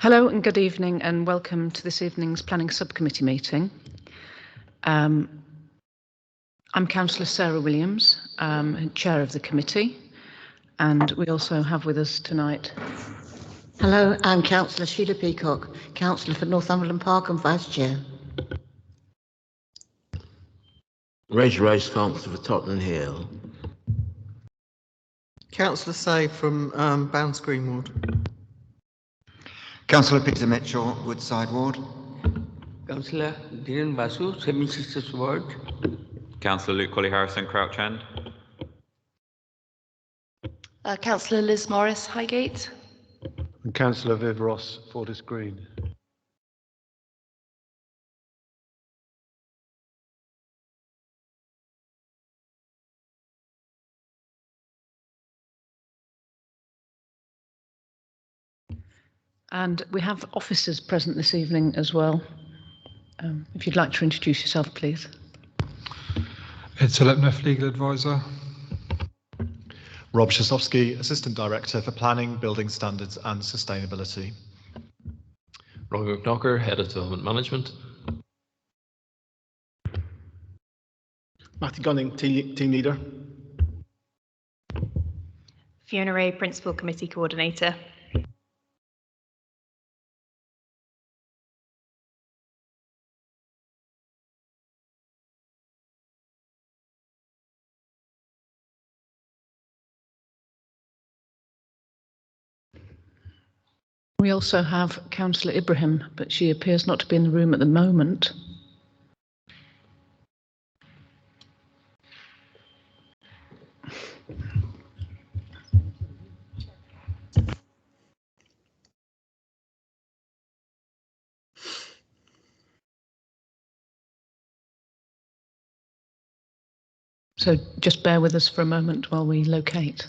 Hello and good evening and welcome to this evening's Planning Subcommittee meeting. I'm Councillor Sarah Williams, Chair of the committee, and we also have with us tonight. Hello, I'm Councillor Sheila Peacock, Councillor for Northumberland Park and Vice Chair. Reg Rice, Councillor for Tottenham Hill. Councillor Say from Bounds Green Ward. Councillor Peter Mitchell, Woodside Ward. Councillor Dhiren Basu, Seven Sisters Ward. Councillor Luke Colley-Harrison, Crouch End. Councillor Liz Morris, Highgate. And Councillor Viv Ross, Fordyce Green. And we have officers present this evening as well. If you'd like to introduce yourself, please. Ed Selepneff, Legal Advisor. Rob Szosowski, Assistant Director for Planning, Building Standards and Sustainability. Roger McKnocker, Head of Development Management. Matthew Gunning, Team Leader. Fiona Ray, Principal Committee Coordinator. We also have Councillor Ibrahim, but she appears not to be in the room at the moment. So just bear with us for a moment while we locate.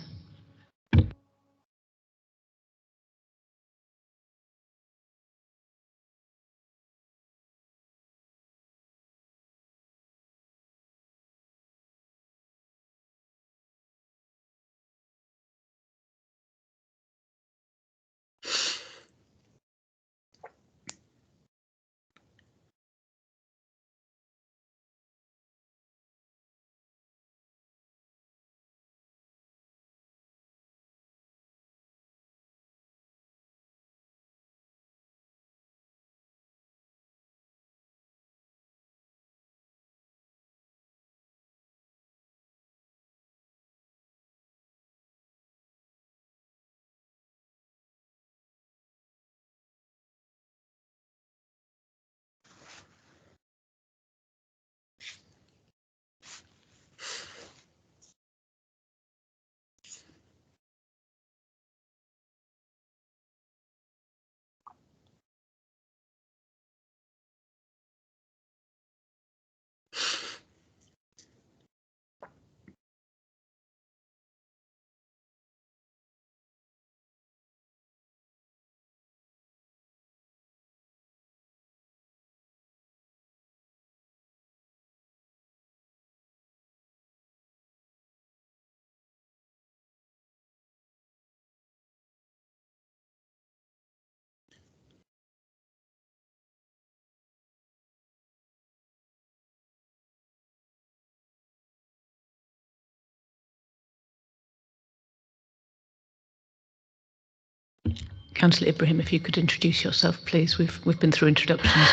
Councillor Ibrahim, if you could introduce yourself, please. We've been through introductions.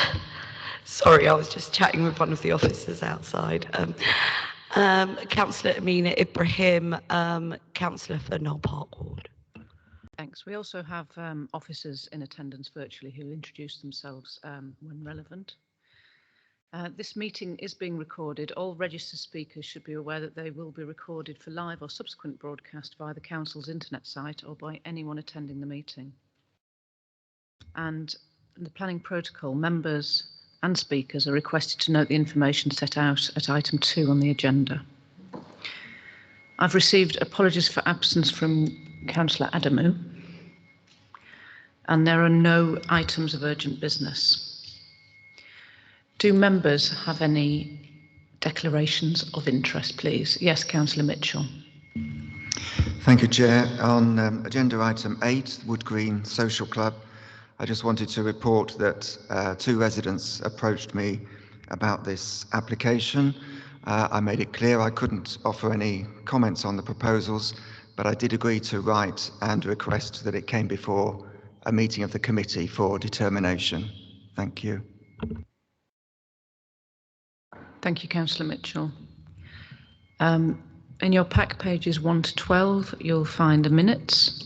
Sorry, I was just chatting with one of the officers outside. Councillor Amina Ibrahim, Councillor for Knoll Park Ward. Thanks. We also have officers in attendance virtually who will introduce themselves when relevant. This meeting is being recorded. All registered speakers should be aware that they will be recorded for live or subsequent broadcast via the Council's internet site or by anyone attending the meeting. And in the planning protocol, members and speakers are requested to note the information set out at item 2 on the agenda. I've received apologies for absence from Councillor Adamu, and there are no items of urgent business. Do members have any declarations of interest, please? Yes, Councillor Mitchell. Thank you, Chair. On agenda item 8, Wood Green Social Club, I just wanted to report that 2 residents approached me about this application. I made it clear I couldn't offer any comments on the proposals, but I did agree to write and request that it came before a meeting of the committee for determination. Thank you. Thank you, Councillor Mitchell. In your pack pages 1 to 12, you'll find the minutes.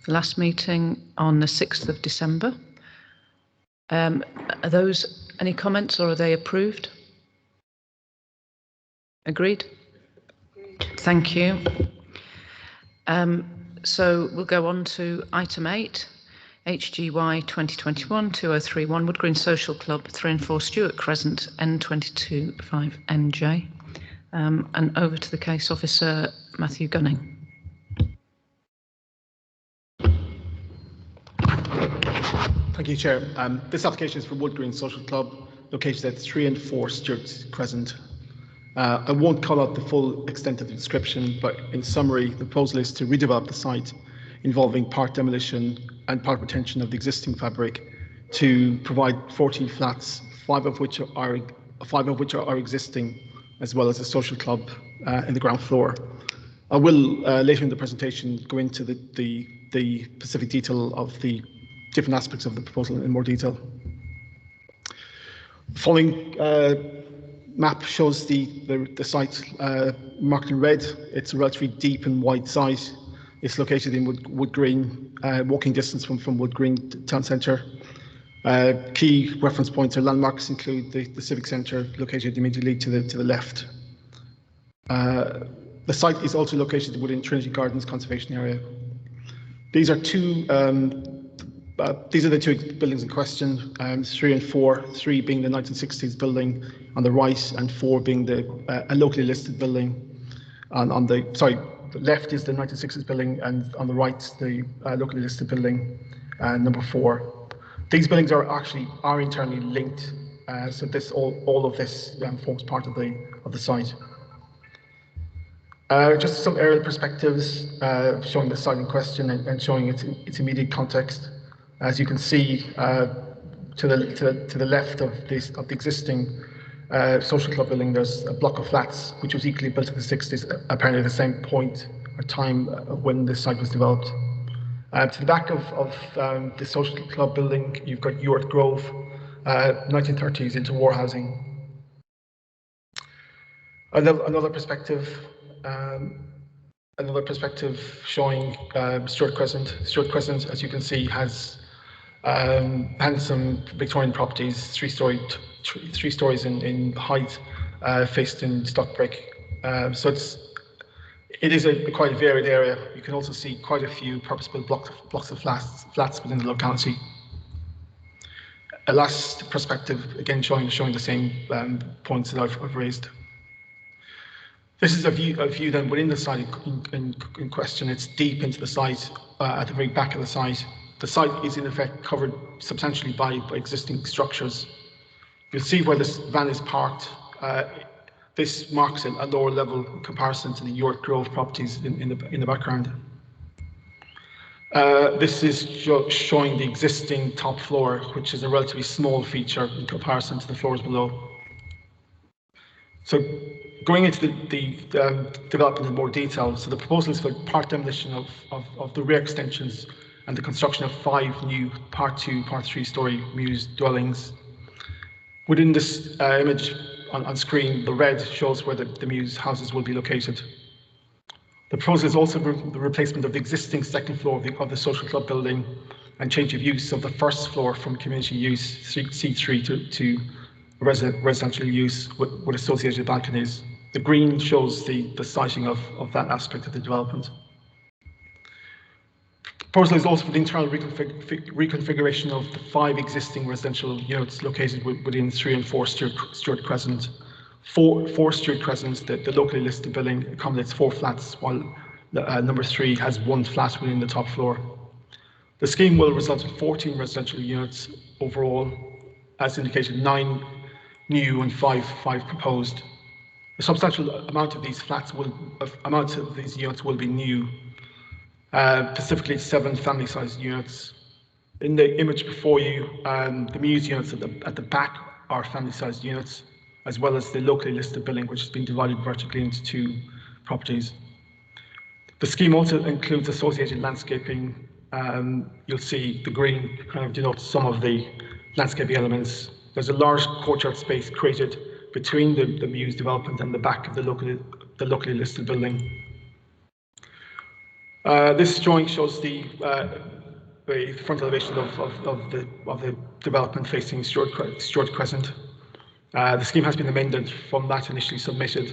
The last meeting on the 6th of December. Are those any comments or are they approved? Agreed? Thank you. So we'll go on to item 8, HGY 2021-2031, Wood Green Social Club, 3 and 4 Stewart Crescent, N22 5NJ. And over to the case officer, Matthew Gunning. Thank you, Chair. This application is for Wood Green Social Club, located at 3 and 4 Stewart Crescent. I won't call out the full extent of the description, but in summary, the proposal is to redevelop the site involving part demolition and part retention of the existing fabric to provide 14 flats, 5 of which are existing, as well as a social club in the ground floor. I will later in the presentation go into the specific detail of the different aspects of the proposal in more detail. The following map shows the site marked in red. It's a relatively deep and wide site. It's located in Wood Green, walking distance from Wood Green town centre. Key reference points or landmarks include the Civic Centre located immediately to the left. The site is also located within Trinity Gardens Conservation Area. These are the 2 buildings in question, 3 and 4, 3 being the 1960s building on the right and 4 being a locally listed building. On the left is the 1960s building and on the right the locally listed building, number 4. These buildings are internally linked, so this all of this forms part of the site. Just some aerial perspectives showing the site in question and showing its immediate context. As you can see, to the left of the existing social club building, there's a block of flats which was equally built in the 60s, apparently at the same point or time when this site was developed. To the back of the social club building, you've got Ewart Grove, 1930s interwar housing. Another perspective showing Stewart Crescent. Stewart Crescent, as you can see, has handsome Victorian properties, 3 stories in height, faced in stock brick. So it is quite a varied area. You can also see quite a few purpose-built blocks of flats within the locality. A last perspective, again showing the same points that I've raised. This is a view then within the site in question. It's deep into the site, at the very back of the site. The site is in effect covered substantially by existing structures. You'll see where this van is parked. This marks a lower level in comparison to the Ewart Grove properties in the background. This is showing the existing top floor, which is a relatively small feature in comparison to the floors below. So going into the development in more detail, so the proposal is for part demolition of the rear extensions and the construction of 5 new part 2, part 3 story mews dwellings. Within this image on screen, the red shows where the mews houses will be located. The proposal is also the replacement of the existing second floor of the social club building and change of use of the first floor from community use C3 to residential use with associated balconies. The green shows the siting of that aspect of the development. The proposal is also for the internal reconfiguration of the 5 existing residential units located within 3 and 4 Stewart Crescent. 4 Stewart Crescent, the locally listed building accommodates 4 flats, while number 3 has 1 flat within the top floor. The scheme will result in 14 residential units overall, as indicated, 9 new and 5 proposed. A substantial amount of these units will be new. Specifically 7 family-sized units. In the image before you, the muse units at the back are family-sized units, as well as the locally listed building, which has been divided vertically into two properties. The scheme also includes associated landscaping. You'll see the green kind of denotes some of the landscaping elements. There's a large courtyard space created between the muse development and the back of the locally listed building. This drawing shows the front elevation of the development facing Stuart Crescent. The scheme has been amended from that initially submitted.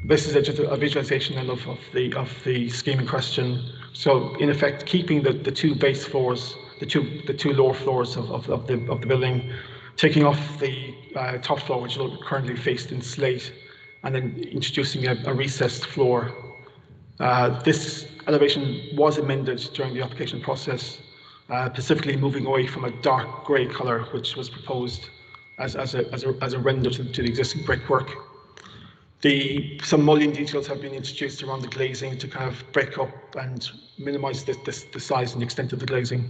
This is just a visualization of the scheme in question. So in effect, keeping the two base floors, the two lower floors of the building, taking off the top floor, which is currently faced in slate, and then introducing a recessed floor. This elevation was amended during the application process, specifically moving away from a dark grey colour, which was proposed as a render to the existing brickwork. Some mullion details have been introduced around the glazing to kind of break up and minimise the size and extent of the glazing.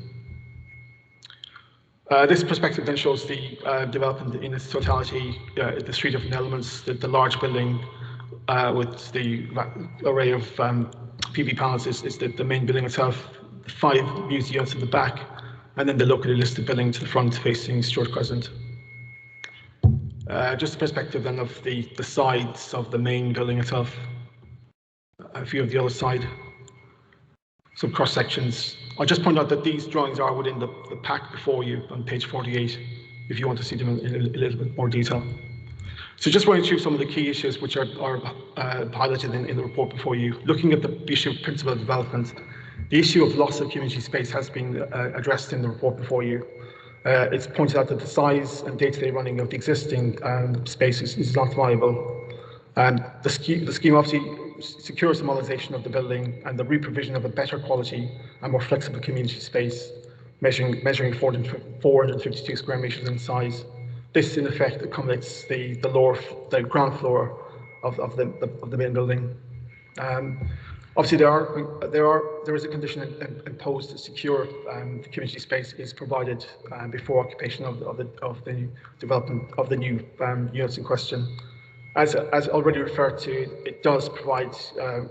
This perspective then shows the development in its totality, the three different elements, the large building with the array of PV panels is the main building itself, the 5 muse units at the back, and then the locally listed building to the front facing Stuart Crescent. Just a perspective then of the sides of the main building itself, a view of the other side, some cross sections. I'll just point out that these drawings are within the pack before you on page 48, if you want to see them in a little bit more detail. So just running through some of the key issues which are highlighted in the report before you. Looking at the issue of principal development, the issue of loss of community space has been addressed in the report before you. It's pointed out that the size and day-to-day running of the existing space is not viable. The scheme obviously secures the modernisation of the building and the reprovision of a better quality and more flexible community space, measuring 452 square metres in size. This, in effect, accommodates the ground floor of the main building. Obviously, there is a condition imposed to secure the community space is provided before occupation of the development of the new units in question. As already referred to, it does provide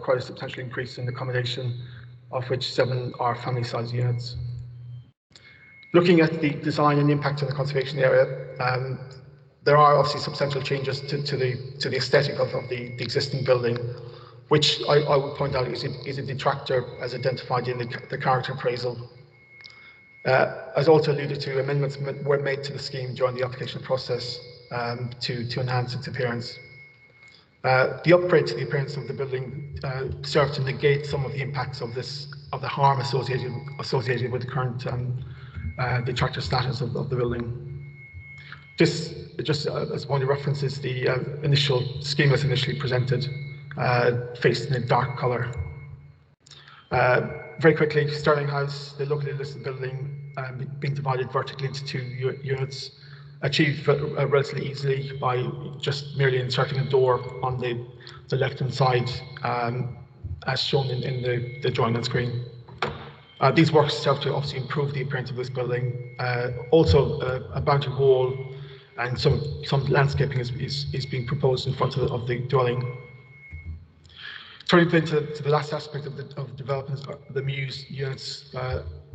quite a substantial increase in accommodation, of which 7 are family-sized units. Looking at the design and impact on the conservation area, there are obviously substantial changes to the aesthetic of the existing building, which I would point out is a detractor as identified in the character appraisal. As also alluded to, amendments were made to the scheme during the application process to enhance its appearance. The upgrade to the appearance of the building served to negate some of the impacts of the harm associated with the current detractor status of the building. This, just as one of the references, the initial scheme was initially presented, faced in a dark colour. Very quickly, Sterling House, the locally listed building, being divided vertically into 2 units, achieved relatively easily by just merely inserting a door on the left-hand side, as shown in the drawing on screen. These works serve to obviously improve the appearance of this building. Also, a boundary wall and some landscaping is being proposed in front of the dwelling. Turning then to the last aspect of development, the muse units.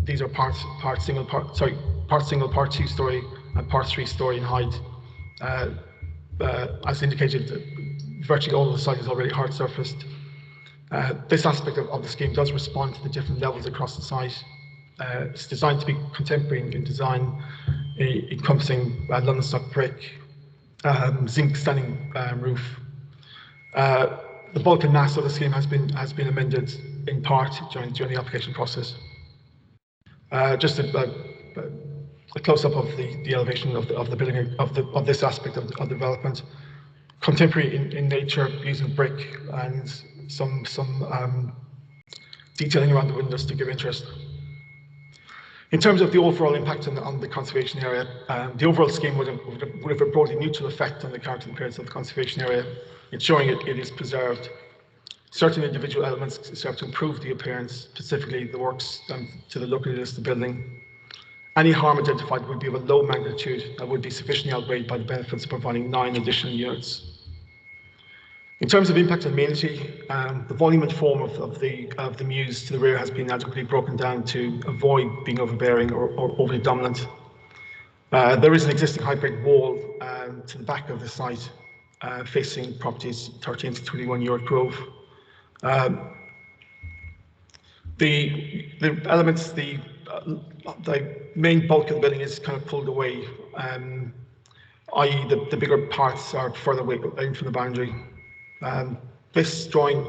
These are part single, part 2-story, and part 3-story in height. As indicated, virtually all of the site is already hard surfaced. This aspect of the scheme does respond to the different levels across the site. It's designed to be contemporary in design, encompassing London stock brick, zinc standing roof. The bulk and mass of the scheme has been amended in part during the application process. Just a close-up of the elevation of the building of this aspect of development. Contemporary in nature, using brick and some detailing around the windows to give interest. In terms of the overall impact on the conservation area, the overall scheme would have a broadly neutral effect on the character and appearance of the conservation area, ensuring it is preserved. Certain individual elements serve to improve the appearance, specifically the works to the look of the building. Any harm identified would be of a low magnitude and would be sufficiently outweighed by the benefits of providing 9 additional units. In terms of impact on amenity, the volume and form of the mews to the rear has been adequately broken down to avoid being overbearing or overly dominant. There is an existing high brick wall to the back of the site facing properties 13 to 21 York Grove. The elements, the main bulk of the building is kind of pulled away, i.e. the bigger parts are further away in from the boundary. This drawing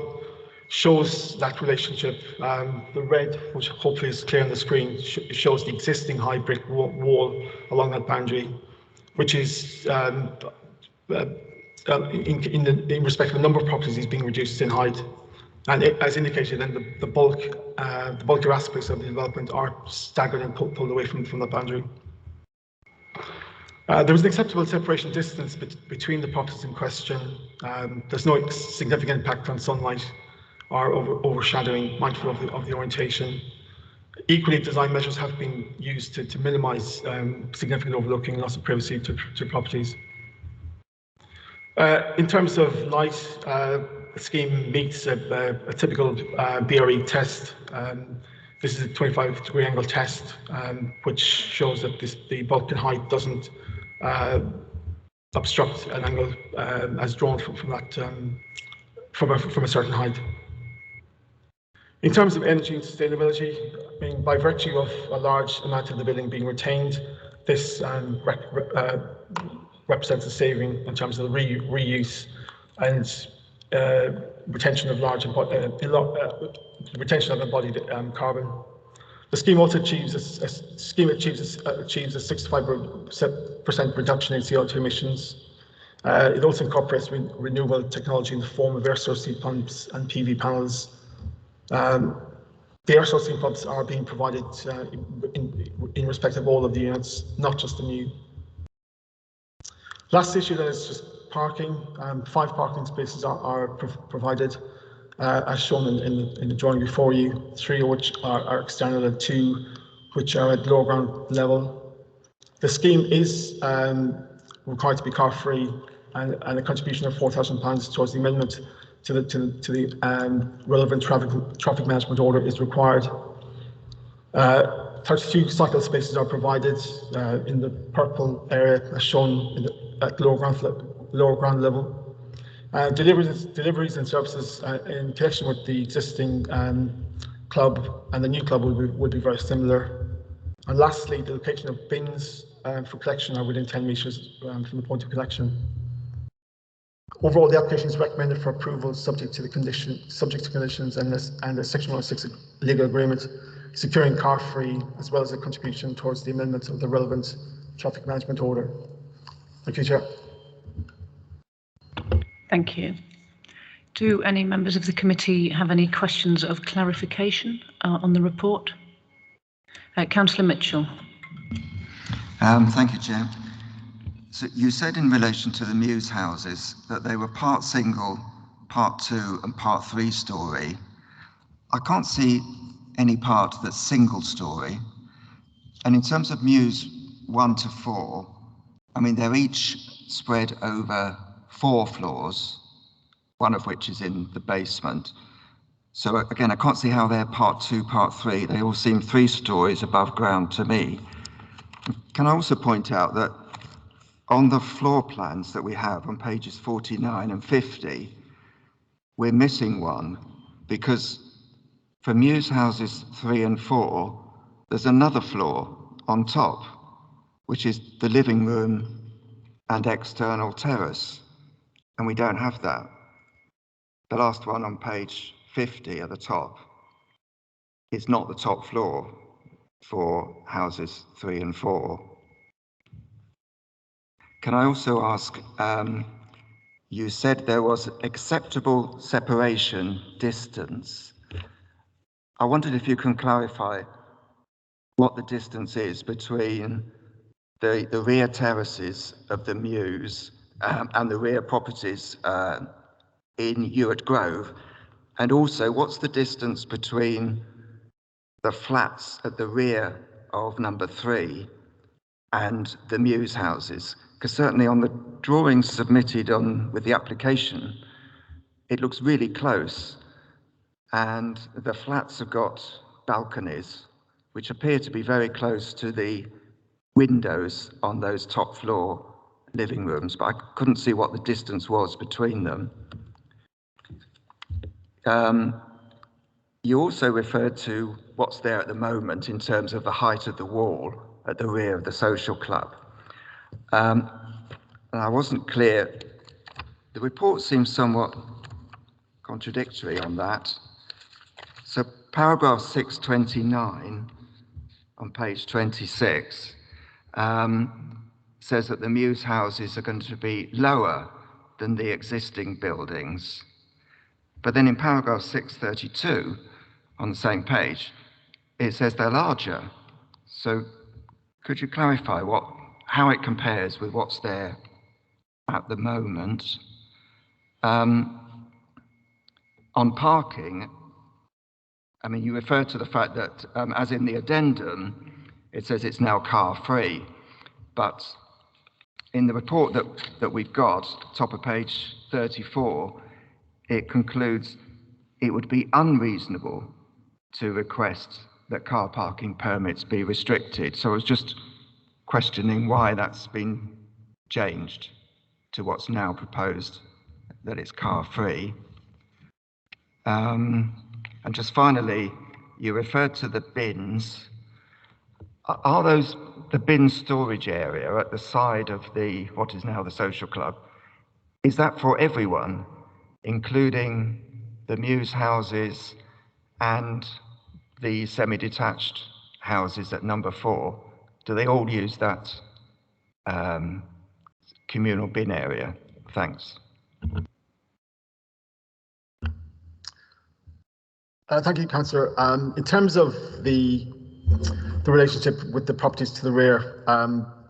shows that relationship. The red, which hopefully is clear on the screen, shows the existing high brick wall along that boundary, which is in respect of the number of properties is being reduced in height. And as indicated, then the bulkier aspects of the development are staggered and pulled away from the boundary. There was an acceptable separation distance between the properties in question. There's no significant impact on sunlight or overshadowing, mindful of the orientation. Equally, design measures have been used to minimise significant overlooking, loss of privacy to properties. In terms of light, the scheme meets a typical BRE test. This is a 25-degree angle test, which shows that the bulk and height doesn't obstruct an angle as drawn from a certain height. In terms of energy and sustainability, I mean, by virtue of a large amount of the building being retained, this represents a saving in terms of the reuse and retention of embodied carbon. The scheme also achieves a 65% reduction in CO2 emissions. It also incorporates renewable technology in the form of air source heat pumps and PV panels. The air source heat pumps are being provided in respect of all of the units, not just the new. Last issue then is just parking. 5 parking spaces are provided, as shown in the drawing before you, 3 of which are external and 2 which are at lower ground level. The scheme is required to be car-free, and a contribution of £4,000 towards the amendment to the relevant traffic management order is required. 32 cycle spaces are provided in the purple area, as shown at lower ground level. Deliveries and services in connection with the existing club and the new club would be very similar. And lastly, the location of bins for collection are within 10 metres from the point of collection. Overall, the application is recommended for approval subject to conditions and a Section 106 legal agreement securing car-free, as well as a contribution towards the amendment of the relevant traffic management order. Thank you, Chair. Thank you. Do any members of the committee have any questions of clarification on the report? Councillor Mitchell. Thank you, Chair. So you said in relation to the Mews houses that they were part single, part 2 and part 3 storey. I can't see any part that's single storey. And in terms of Mews 1 to 4, I mean, they're each spread over 4 floors, one of which is in the basement. So again, I can't see how they're part 2, part 3. They all seem 3 stories above ground to me. Can I also point out that on the floor plans that we have on pages 49 and 50, we're missing one, because for Mews houses 3 and 4, there's another floor on top, which is the living room and external terrace, and we don't have that. The last one on page 50 at the top is not the top floor for houses 3 and 4. Can I also ask, you said there was acceptable separation distance. I wondered if you can clarify what the distance is between the rear terraces of the Mews and the rear properties in Ewart Grove. And also, what's the distance between the flats at the rear of number 3 and the Mews houses? Because certainly on the drawings submitted with the application, it looks really close. And the flats have got balconies, which appear to be very close to the windows on those top floor living rooms, but I couldn't see what the distance was between them. You also referred to what's there at the moment in terms of the height of the wall at the rear of the social club. And I wasn't clear. The report seems somewhat contradictory on that. So paragraph 629 on page 26 says that the Mews houses are going to be lower than the existing buildings. But then in paragraph 632 on the same page, it says they're larger. So could you clarify how it compares with what's there at the moment? On parking, I mean, you refer to the fact that, as in the addendum, it says it's now car-free. But in the report that we've got, top of page 34, it concludes it would be unreasonable to request that car parking permits be restricted. So I was just questioning why that's been changed to what's now proposed, that it's car-free. And just finally, you referred to the bins. Are those the bin storage area at the side of what is now the social club? Is that for everyone, including the Mews houses and the semi-detached houses at number 4? Do they all use that communal bin area? Thanks. Thank you, Councillor. In terms of the relationship with the properties to the rear,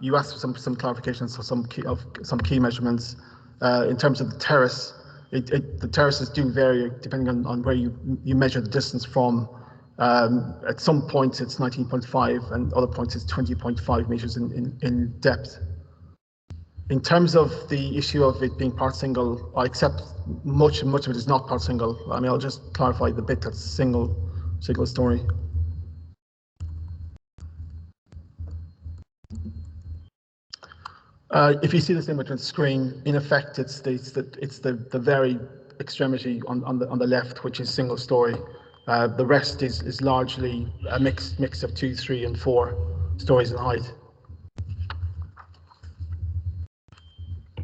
you asked for some clarifications for some key measurements. In terms of the terrace, the terraces do vary depending on where you measure the distance from. At some points it's 19.5 and other points it's 20.5 metres in depth. In terms of the issue of it being part single, I accept much of it is not part single. I mean, I'll just clarify the bit that's single story. If you see this image on screen, in effect, it's the very extremity on the left, which is single story. The rest is largely a mix of 2, 3, and 4 stories in height.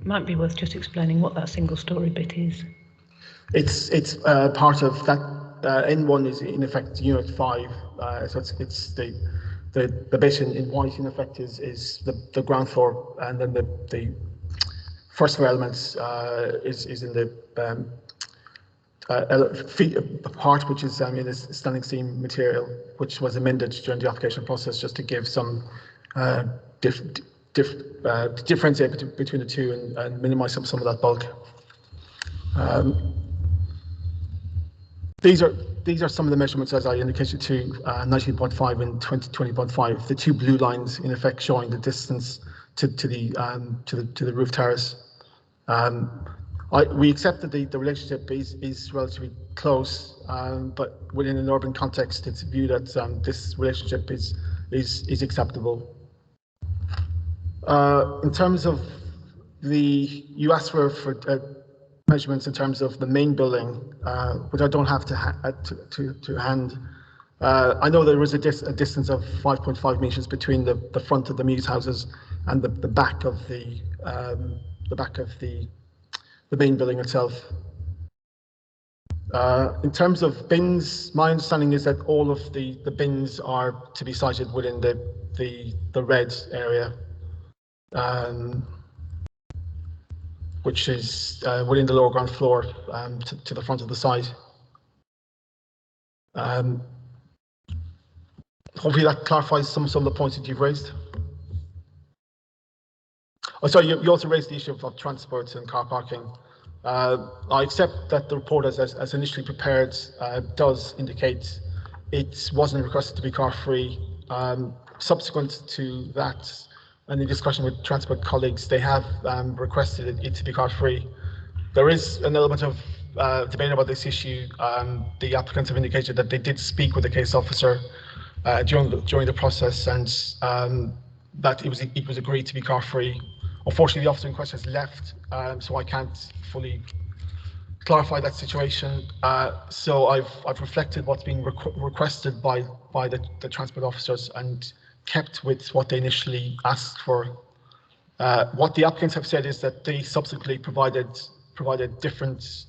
Might be worth just explaining what that single story bit is. It's part of that. N1 is in effect Unit 5, so it's the bit in white in effect is the ground floor, and then the first floor elements is in the part which is in this standing seam material, which was amended during the application process just to give some differentiate between the two and minimise some of that bulk. These are some of the measurements as I indicated to 19.5 and 20.5. The two blue lines in effect showing the distance to the roof terrace. We accept that the relationship is relatively close, but within an urban context, it's viewed that this relationship is acceptable. In terms of you asked for measurements in terms of the main building, which I don't have to hand. I know there is a distance of 5.5 metres between the front of the Mews houses and the back of the main building itself. In terms of bins, my understanding is that all of the bins are to be sited within the red area, which is within the lower ground floor to the front of the site. Hopefully that clarifies some of the points that you've raised. Oh, sorry, you also raised the issue of transport and car parking. I accept that the report as initially prepared does indicate it wasn't requested to be car-free. Subsequent to that, and in discussion with transport colleagues, they have requested it to be car-free. There is an element of debate about this issue. The applicants have indicated that they did speak with the case officer during the process, and that it was agreed to be car-free. Unfortunately, the officer in question has left, so I can't fully clarify that situation. So I've reflected what's being requested by the transport officers and kept with what they initially asked for. What the applicants have said is that they subsequently provided different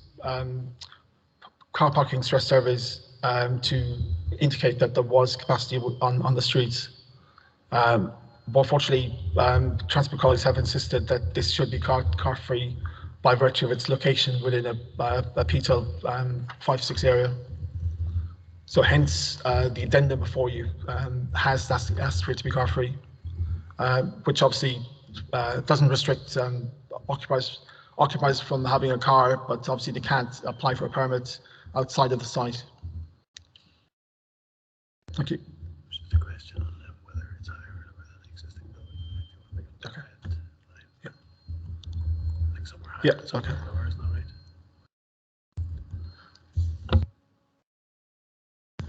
car parking stress surveys to indicate that there was capacity on the streets. But unfortunately, transport colleagues have insisted that this should be car-free by virtue of its location within a P12 5-6 area. So hence the addendum before you has asked for it to be car-free, which obviously doesn't restrict occupiers from having a car, but obviously they can't apply for a permit outside of the site. Thank you. Okay. Yeah, it's okay.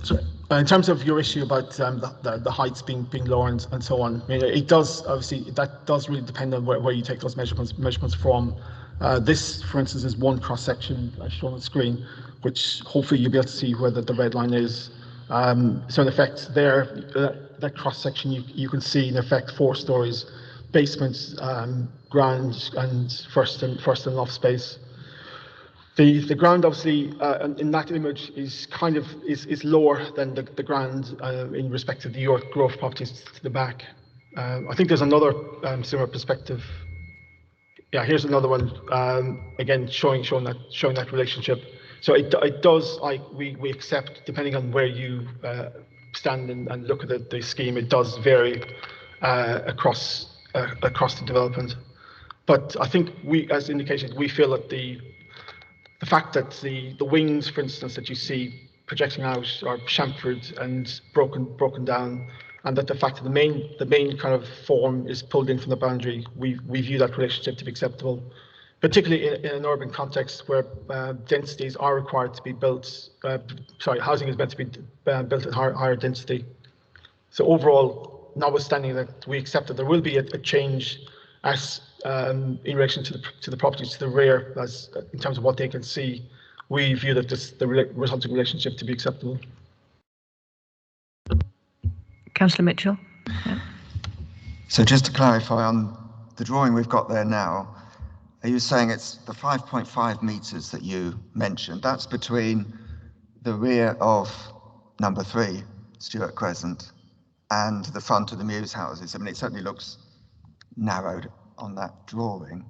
So, in terms of your issue about the heights being lower and so on, I mean, it does obviously that does really depend on where you take those measurements from. This, for instance, is one cross section shown on the screen, which hopefully you'll be able to see where the red line is. So in effect, there that cross section you can see in effect 4 stories, basement, ground, and first and loft space. The ground obviously in that image is kind of is lower than the ground in respect of the York Grove properties to the back. I think there's another similar perspective. Yeah, here's another one again showing that relationship. So it does we accept, depending on where you stand and look at the scheme, it does vary across the development. But I think as indicated, we feel that the fact that the wings, for instance, that you see projecting out are chamfered and broken down, and that the fact that the main kind of form is pulled in from the boundary, we view that relationship to be acceptable, particularly in an urban context where densities are required to be built. Housing is meant to be built at higher density. So overall, notwithstanding that we accept that there will be a change as in relation to the properties to the rear, as in terms of what they can see, we view that the resulting relationship to be acceptable. Councillor Mitchell. Yeah. So just to clarify on the drawing we've got there now, are you saying it's the 5.5 metres that you mentioned? That's between the rear of number 3, Stuart Crescent, and the front of the Mews houses. I mean, it certainly looks narrowed on that drawing.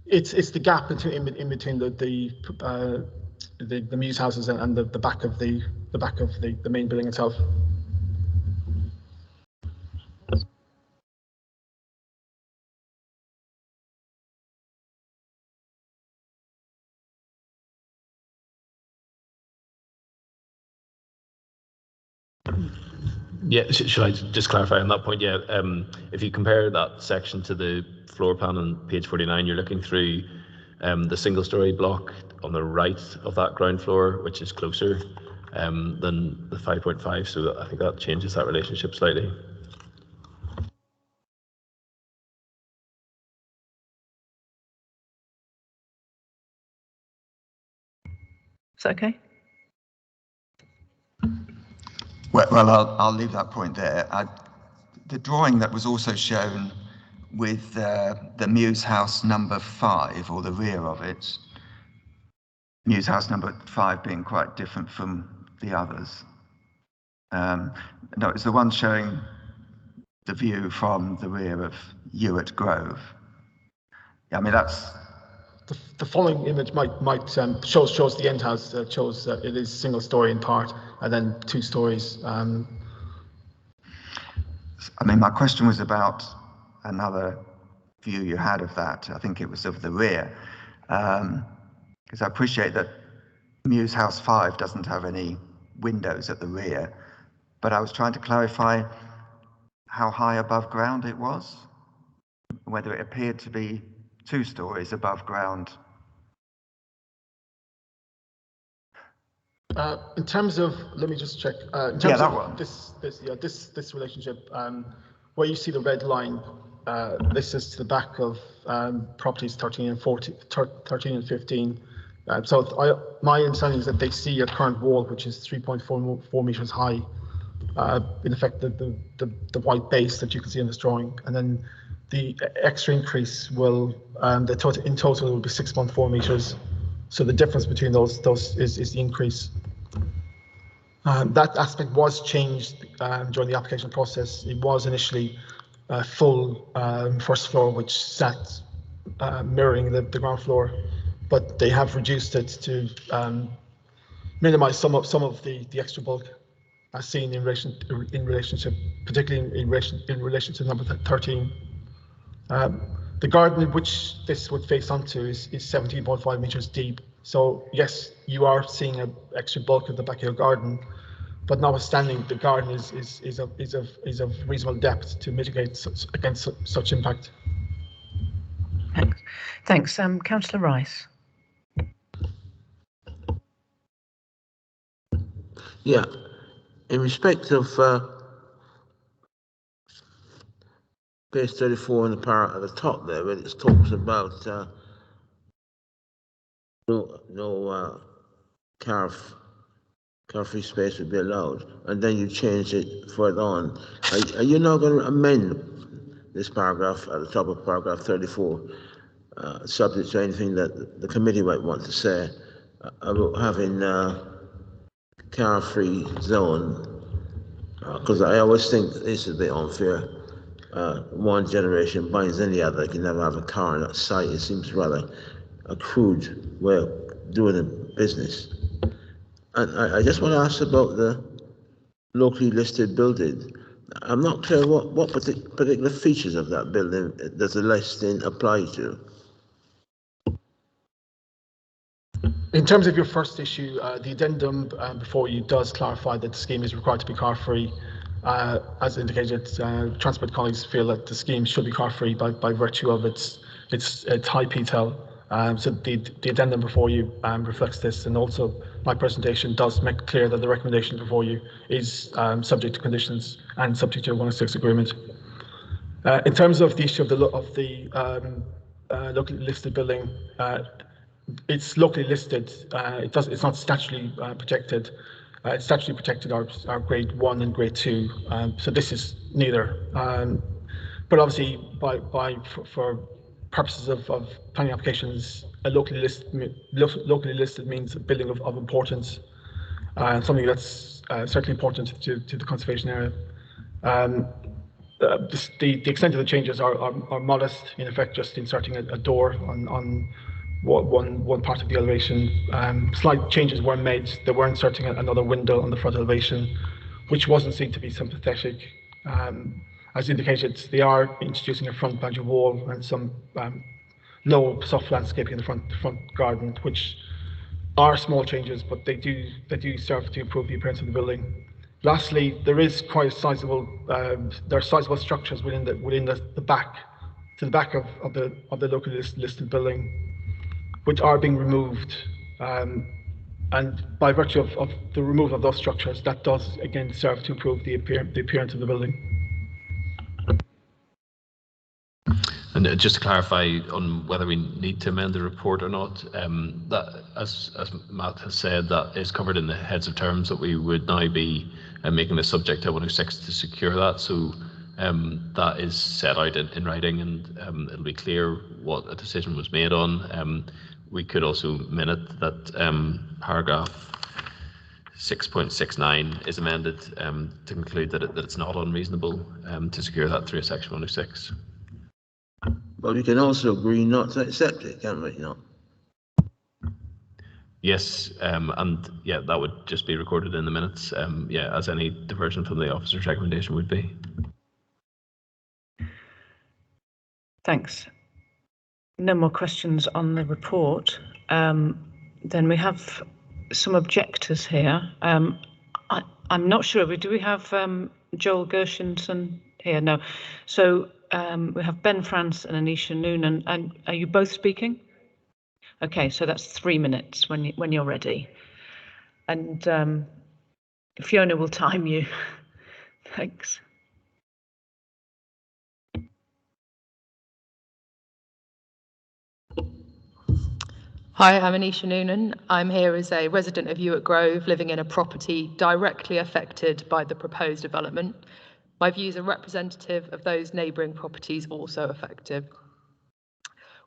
It's the gap in between the Mews houses and the back of the main building itself. Yeah, should I just clarify on that point? Yeah, if you compare that section to the floor plan on page 49, you're looking through the single-story block on the right of that ground floor, which is closer than the 5.5. So I think that changes that relationship slightly. Is that okay? Well, I'll leave that point there. The drawing that was also shown with the Mews house number 5, or the rear of it, Mews house number 5 being quite different from the others. No, it's the one showing the view from the rear of Ewart Grove. Yeah, I mean that's the following image might shows the end house. Shows it is single story in part, and then 2 stories. I mean, my question was about another view you had of that. I think it was of the rear, because I appreciate that Mews House 5 doesn't have any windows at the rear, but I was trying to clarify how high above ground it was, whether it appeared to be 2 stories above ground. In terms of, let me just check. In terms of this relationship, where you see the red line, this is to the back of properties 13 and 15. My understanding is that they see a current wall which is 3.4 meters high. In effect, the white base that you can see in this drawing, and then the extra increase will in total will be 6.4 meters. So the difference between those is the increase. That aspect was changed during the application process. It was initially full first floor, which sat mirroring the ground floor, but they have reduced it to minimize some of the extra bulk as seen in relationship, particularly in relation to number 13. The garden which this would face onto is 17.5 meters deep. So yes, you are seeing an extra bulk at the back of your garden, but notwithstanding, the garden is of reasonable depth to mitigate against such impact. Thanks. Councillor Rice. Yeah, in respect of page 34 in the part at the top there, where it talks about no car-free space would be allowed, and then you change it further on. Are you now going to amend this paragraph at the top of paragraph 34, subject to anything that the committee might want to say about having car-free zone? Because I always think this is a bit unfair. One generation binds any other. You can never have a car on that site. It seems rather a crude way of doing a business. And I just want to ask about the locally listed building. I'm not clear what particular features of that building does the listing apply to? In terms of your first issue, the addendum before you does clarify that the scheme is required to be car-free. As indicated, transport colleagues feel that the scheme should be car-free by virtue of its high PTEL. So the addendum before you reflects this, and also my presentation does make clear that the recommendation before you is subject to conditions and subject to a 106 agreement. In terms of the issue of the locally listed building, it's locally listed. It's not statutorily protected. Statutorily protected are grade 1 and grade 2. So this is neither. But obviously, for purposes of planning applications, a locally listed means a building of importance, something that's certainly important to the conservation area. The extent of the changes are modest. In effect, just inserting a door on one part of the elevation. Slight changes were made. They were inserting another window on the front elevation, which wasn't seen to be sympathetic. As indicated, they are introducing a front boundary wall and some low soft landscaping in the front garden, which are small changes, but they do serve to improve the appearance of the building. Lastly, there is quite a sizable there are sizable structures within the back, to the back of the locally listed building, which are being removed, and by virtue of the removal of those structures, that does again serve to improve the appearance of the building. And just to clarify on whether we need to amend the report or not, that as Matt has said, that is covered in the heads of terms that we would now be making this subject to 106 to secure that. So that is set out in writing, and it'll be clear what a decision was made on. We could also minute that paragraph 6.69 is amended to conclude that it's not unreasonable to secure that through a section 106. But we can also agree not to accept it, can't we? No. Yes, and yeah, that would just be recorded in the minutes. Yeah, as any diversion from the officer's recommendation would be. Thanks. No more questions on the report. Then we have some objectors here. I'm not sure. Do we have Joel Gershenson here? No. So we have Ben France and Anisha Noonan. And are you both speaking? Okay, so that's 3 minutes when you're ready. And Fiona will time you. Thanks. Hi, I'm Anisha Noonan. I'm here as a resident of Ewart Grove, living in a property directly affected by the proposed development. My views are representative of those neighbouring properties also affected.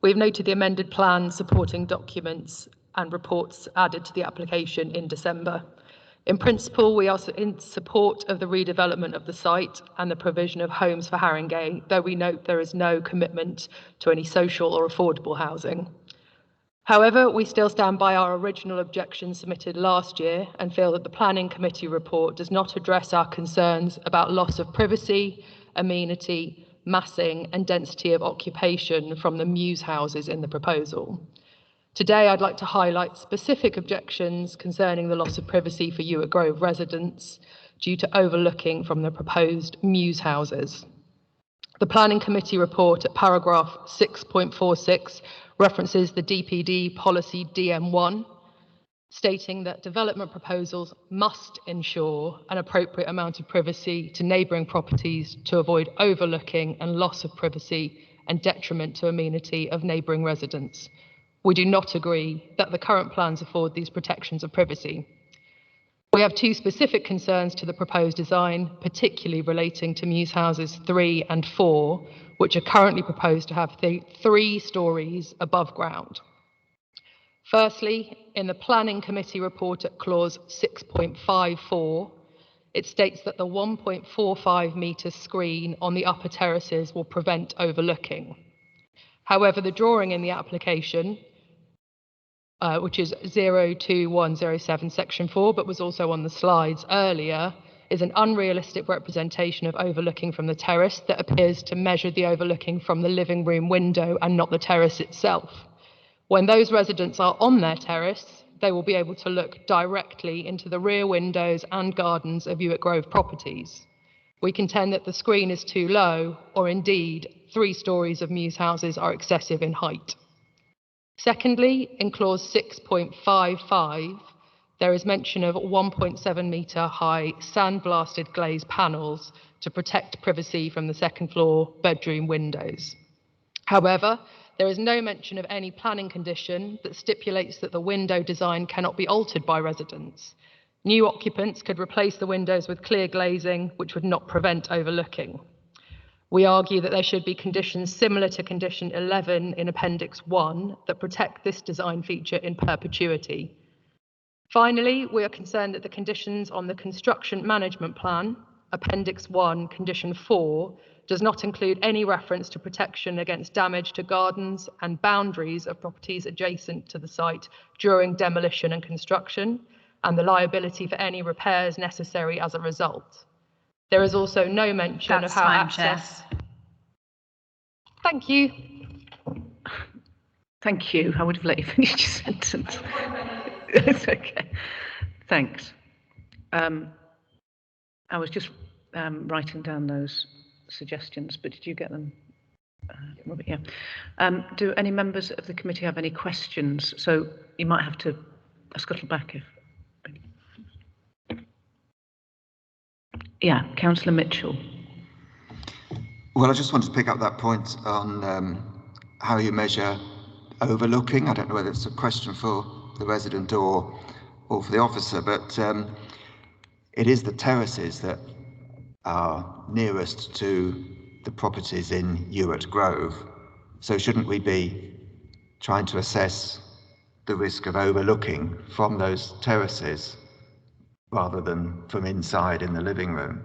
We've noted the amended plan, supporting documents and reports added to the application in December. In principle, we are in support of the redevelopment of the site and the provision of homes for Haringey, though we note there is no commitment to any social or affordable housing. However, we still stand by our original objection submitted last year and feel that the Planning Committee report does not address our concerns about loss of privacy, amenity, massing and density of occupation from the Muse houses in the proposal. Today, I'd like to highlight specific objections concerning the loss of privacy for Ewart Grove residents due to overlooking from the proposed Muse houses. The Planning Committee report at paragraph 6.46 references the DPD policy DM1, stating that development proposals must ensure an appropriate amount of privacy to neighbouring properties to avoid overlooking and loss of privacy and detriment to amenity of neighbouring residents. We do not agree that the current plans afford these protections of privacy. We have two specific concerns to the proposed design, particularly relating to Muse houses 3 and 4, which are currently proposed to have 3 stories above ground. Firstly, in the Planning Committee report at clause 6.54, it states that the 1.45 metre screen on the upper terraces will prevent overlooking. However, the drawing in the application, which is 02107 section 4, but was also on the slides earlier, is an unrealistic representation of overlooking from the terrace that appears to measure the overlooking from the living room window and not the terrace itself. When those residents are on their terrace, they will be able to look directly into the rear windows and gardens of Ewart Grove properties. We contend that the screen is too low, or indeed 3 stories of Muse houses are excessive in height. Secondly, in clause 6.55, there is mention of 1.7 metre high sandblasted glazed panels to protect privacy from the second floor bedroom windows. However, there is no mention of any planning condition that stipulates that the window design cannot be altered by residents. New occupants could replace the windows with clear glazing, which would not prevent overlooking. We argue that there should be conditions similar to condition 11 in Appendix 1 that protect this design feature in perpetuity. Finally, we are concerned that the conditions on the construction management plan, Appendix 1, Condition 4, does not include any reference to protection against damage to gardens and boundaries of properties adjacent to the site during demolition and construction, and the liability for any repairs necessary as a result. There is also no mention of how access... Thank you. Thank you. I would have let you finish your sentence. It's okay. Thanks. I was just writing down those suggestions, but did you get them? Robert, yeah. Do any members of the committee have any questions? So you might have to scuttle back if... Yeah, Councillor Mitchell. Well, I just wanted to pick up that point on how you measure overlooking. I don't know whether it's a question for the resident or for the officer, but it is the terraces that are nearest to the properties in Ewart Grove. So shouldn't we be trying to assess the risk of overlooking from those terraces rather than from inside in the living room?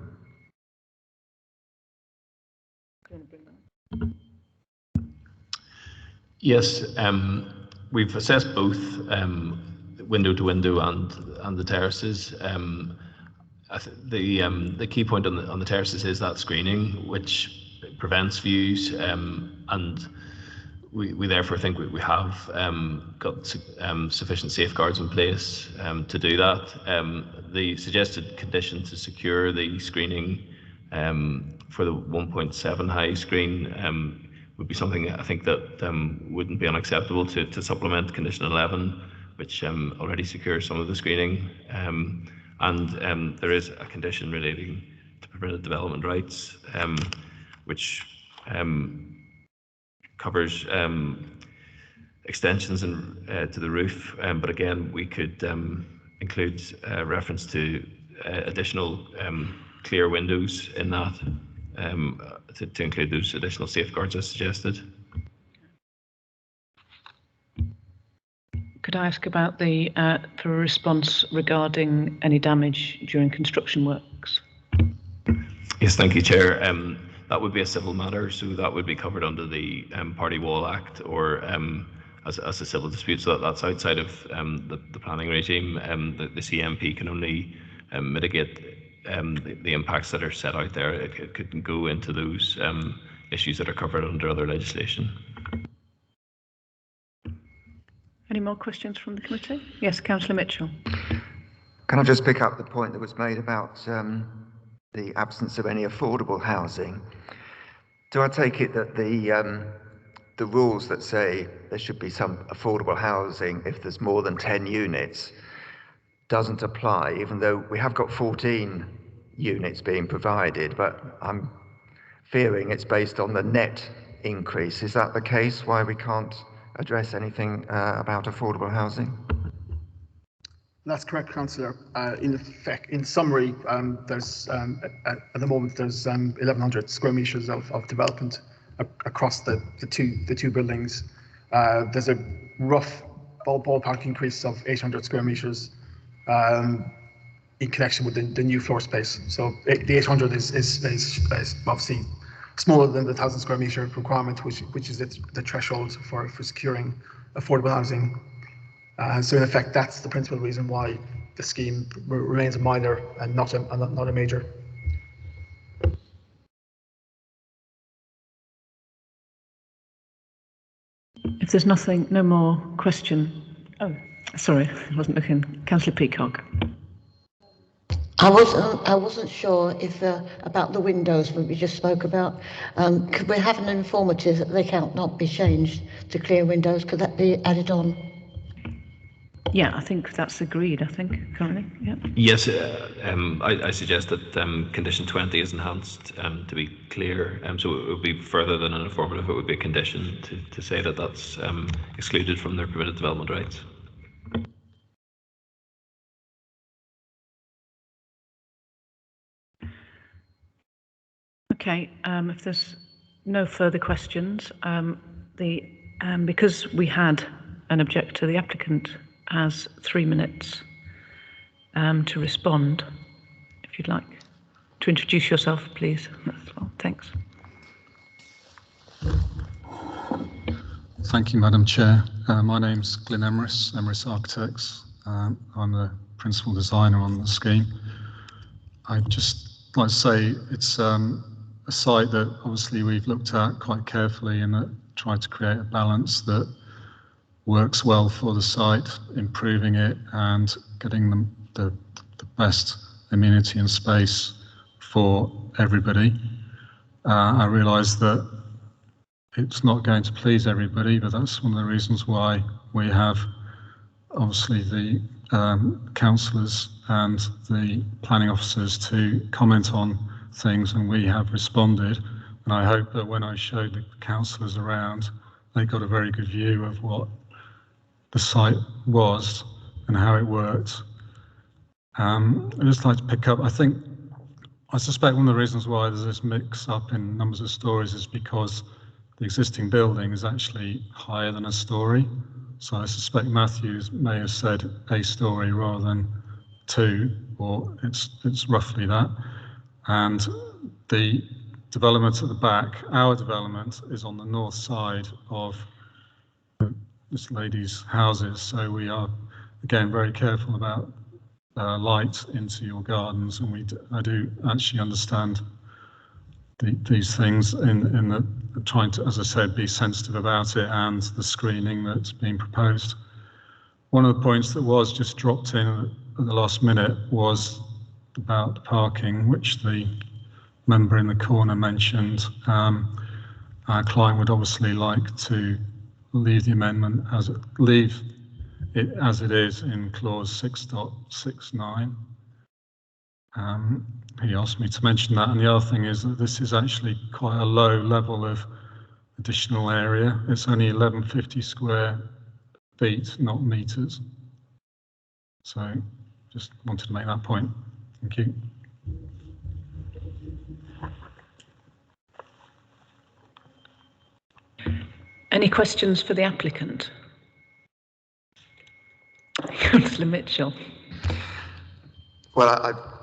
Yes, we've assessed both window to window and the terraces. The key point on the terraces is that screening, which prevents views and we therefore think we have got sufficient safeguards in place to do that. The suggested condition to secure the screening for the 1.7 high screen would be something I think that wouldn't be unacceptable to supplement condition 11, which already secures some of the screening. And there is a condition relating to permitted development rights, which covers extensions to the roof, but again, we could include reference to additional clear windows in that to include those additional safeguards as suggested. Could I ask about the for a response regarding any damage during construction works? Yes, thank you, Chair. That would be a civil matter, so that would be covered under the Party Wall Act or as a civil dispute. So that's outside of the planning regime. The CMP can only mitigate the impacts that are set out there. It couldn't go into those issues that are covered under other legislation. Any more questions from the committee? Yes, Councillor Mitchell. Can I just pick up the point that was made about the absence of any affordable housing? Do I take it that the rules that say there should be some affordable housing if there's more than 10 units doesn't apply, even though we have got 14 units being provided, but I'm fearing it's based on the net increase. Is that the case, why we can't address anything about affordable housing? That's correct, Councillor. In summary, there's at the moment there's 1,100 square metres of development across the two buildings. There's a rough ballpark increase of 800 square metres in connection with the new floor space. So the 800 is obviously smaller than the 1,000 square metre requirement, which is the threshold for securing affordable housing. So in effect, that's the principal reason why the scheme remains a minor and not a major. If there's no more question. Oh, sorry, I wasn't looking. Councillor Peacock. I wasn't sure if about the windows that we just spoke about. Could we have an informative that they cannot be changed to clear windows? Could that be added on? Yeah, I think that's agreed, I think, currently. Yeah. Yes, I suggest that condition 20 is enhanced to be clear. So it would be further than an informative, it would be a condition to say that that's excluded from their permitted development rights. Okay, if there's no further questions, because we had an objector, the applicant has 3 minutes to respond. If you'd like to introduce yourself, please. Well, thanks. Thank you, Madam Chair. My name's Glyn Emeris Architects. I'm the principal designer on the scheme. I'd just like to say it's a site that obviously we've looked at quite carefully and that tried to create a balance that works well for the site, improving it and getting them the best amenity and space for everybody. I realise that it's not going to please everybody, but that's one of the reasons why we have obviously the councillors and the planning officers to comment on things, and we have responded. And I hope that when I showed the councillors around, they got a very good view of what the site was and how it worked. I'd just like to pick up, I suspect one of the reasons why there's this mix up in numbers of stories is because the existing building is actually higher than a story. So I suspect Matthews may have said a story rather than 2, or it's roughly that. And the development at the back, our development, is on the north side of this lady's houses. So we are, again, very careful about light into your gardens, and I do actually understand these things in the trying to, as I said, be sensitive about it and the screening that's being proposed. One of the points that was just dropped in at the last minute was about parking, which the member in the corner mentioned. Our client would obviously like to leave the amendment leave it as it is in clause 6.69. He asked me to mention that, and the other thing is that this is actually quite a low level of additional area. It's only 1150 square feet, not meters. So just wanted to make that point. Thank you. Any questions for the applicant? Councillor Mitchell. Well,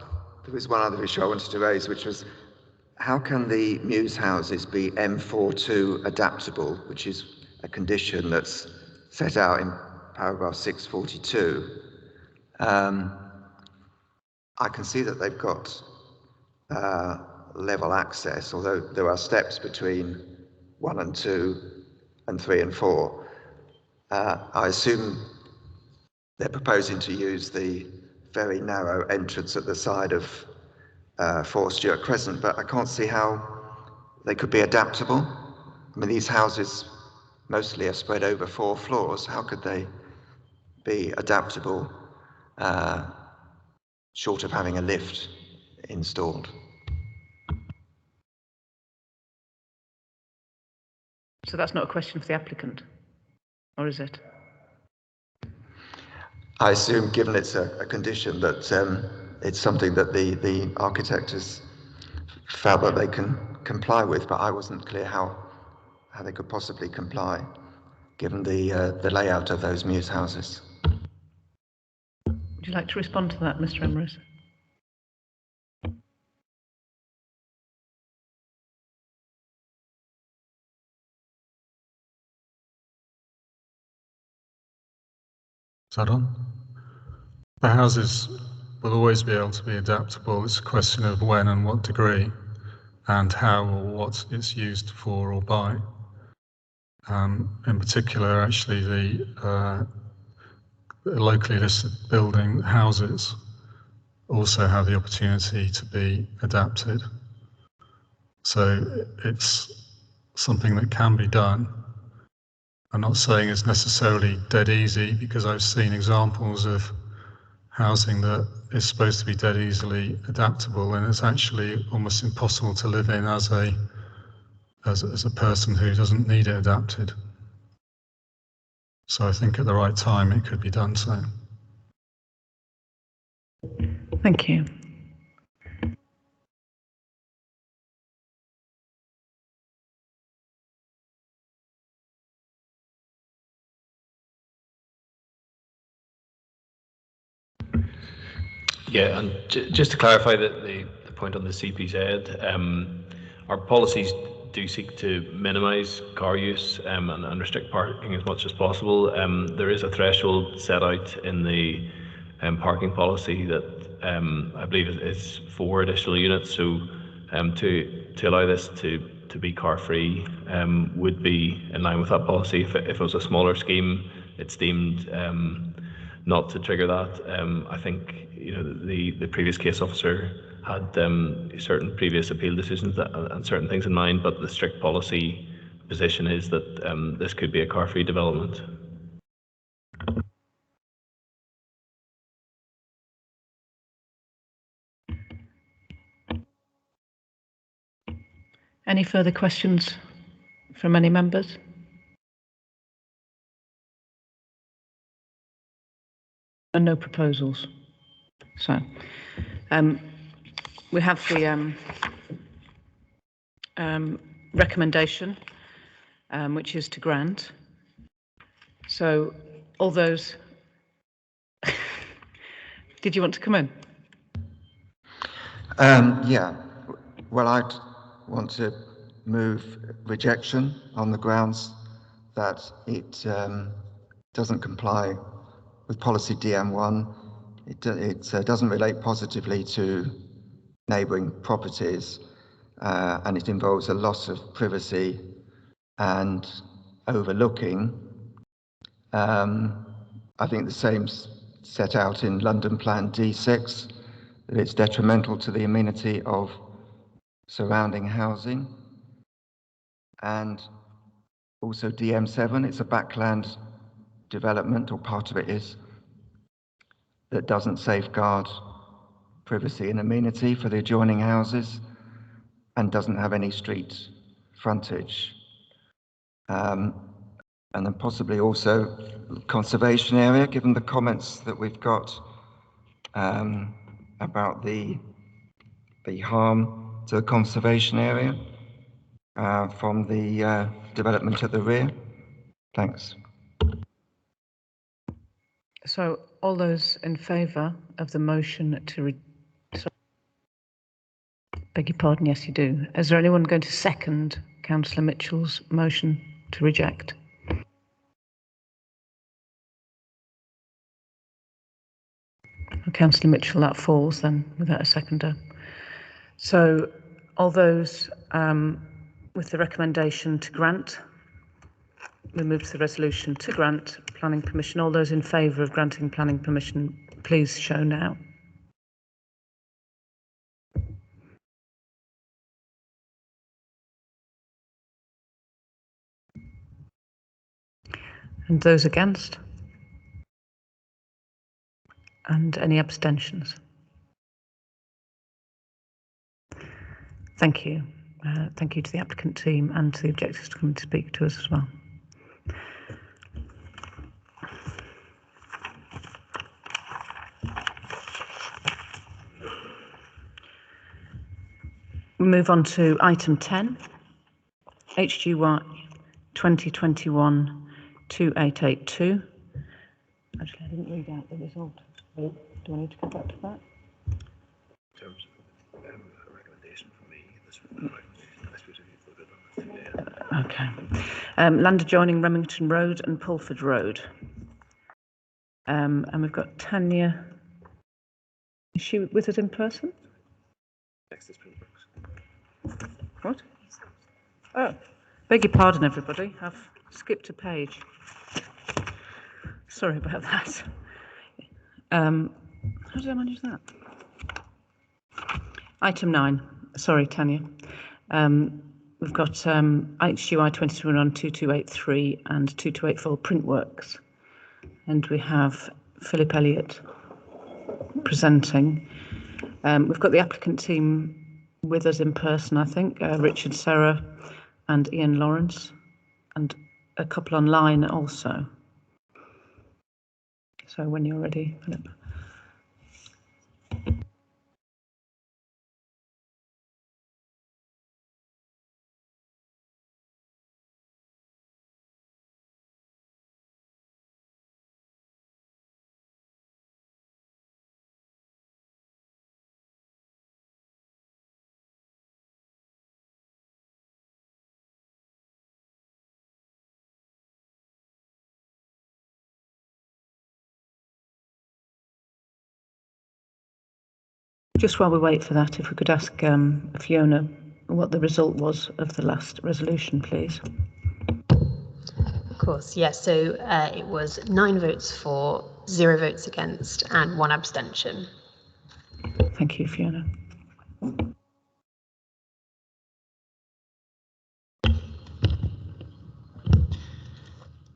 there was one other issue I wanted to raise, which was how can the Mews houses be M42 adaptable, which is a condition that's set out in paragraph 642. I can see that they've got level access, although there are steps between 1 and 2 and 3 and 4. I assume they're proposing to use the very narrow entrance at the side of 4 Stuart Crescent, but I can't see how they could be adaptable. I mean, these houses mostly are spread over 4 floors. How could they be adaptable short of having a lift installed? So that's not a question for the applicant, or is it? I assume, given it's a condition, that it's something that the architect has felt that they can comply with, but I wasn't clear how they could possibly comply, given the layout of those Mews houses. Would you like to respond to that, Mr. Emrys? Is that on? The houses will always be able to be adaptable. It's a question of when and what degree and how or what it's used for or by. In particular, actually, the locally listed building houses also have the opportunity to be adapted. So it's something that can be done. I'm not saying it's necessarily dead easy, because I've seen examples of housing that is supposed to be dead easily adaptable, and it's actually almost impossible to live in as a person who doesn't need it adapted. So I think at the right time it could be done so. Thank you. Yeah, and just to clarify the point on the CPZ, our policies do seek to minimise car use and restrict parking as much as possible. There is a threshold set out in the parking policy that I believe is 4 additional units. So to allow this to be car free would be in line with that policy. If it was a smaller scheme, it's deemed not to trigger that. I think the previous case officer had certain previous appeal decisions and certain things in mind, but the strict policy position is that this could be a car-free development. Any further questions from any members? And no proposals. So we have the recommendation, which is to grant. So all those, did you want to come in? Yeah, well, I'd want to move rejection on the grounds that it doesn't comply with policy DM1. It doesn't relate positively to neighbouring properties, and it involves a loss of privacy and overlooking. I think the same's set out in London Plan D6, that it's detrimental to the amenity of surrounding housing. And also DM7, it's a backland development, or part of it is, that doesn't safeguard privacy and amenity for the adjoining houses and doesn't have any street frontage. And then possibly also conservation area, given the comments that we've got about the harm to the conservation area from the development at the rear. Thanks. So all those in favour of the motion to beg your pardon, yes you do. Is there anyone going to second Councillor Mitchell's motion to reject? Councillor Mitchell, that falls then without a seconder. So all those with the recommendation to grant, we move to the resolution to grant planning permission. All those in favour of granting planning permission, please show now. And those against? And any abstentions? Thank you. Thank you to the applicant team and to the objectors to come to speak to us as well. We move on to item 10, HGY 2021-2882. Actually, I didn't read out the result. Do I need to go back to that? In terms of a recommendation from me, this recommendation, Okay. Land adjoining Remington Road and Pulford Road. And we've got Tanya. Is she with us in person? next is Springbrook. What? Oh, beg your pardon, everybody. I've skipped a page. Sorry about that. How did I manage that? Item 9. Sorry, Tanya. We've got HGY 2021-2283 and 2284 Printworks. And we have Philip Elliott presenting. We've got the applicant team with us in person, I think, Richard Serra and Ian Lawrence, and a couple online also. So when you're ready, Philip. Just while we wait for that, if we could ask Fiona what the result was of the last resolution, please. Of course, yes. So it was 9 votes for, 0 votes against, and 1 abstention. Thank you, Fiona.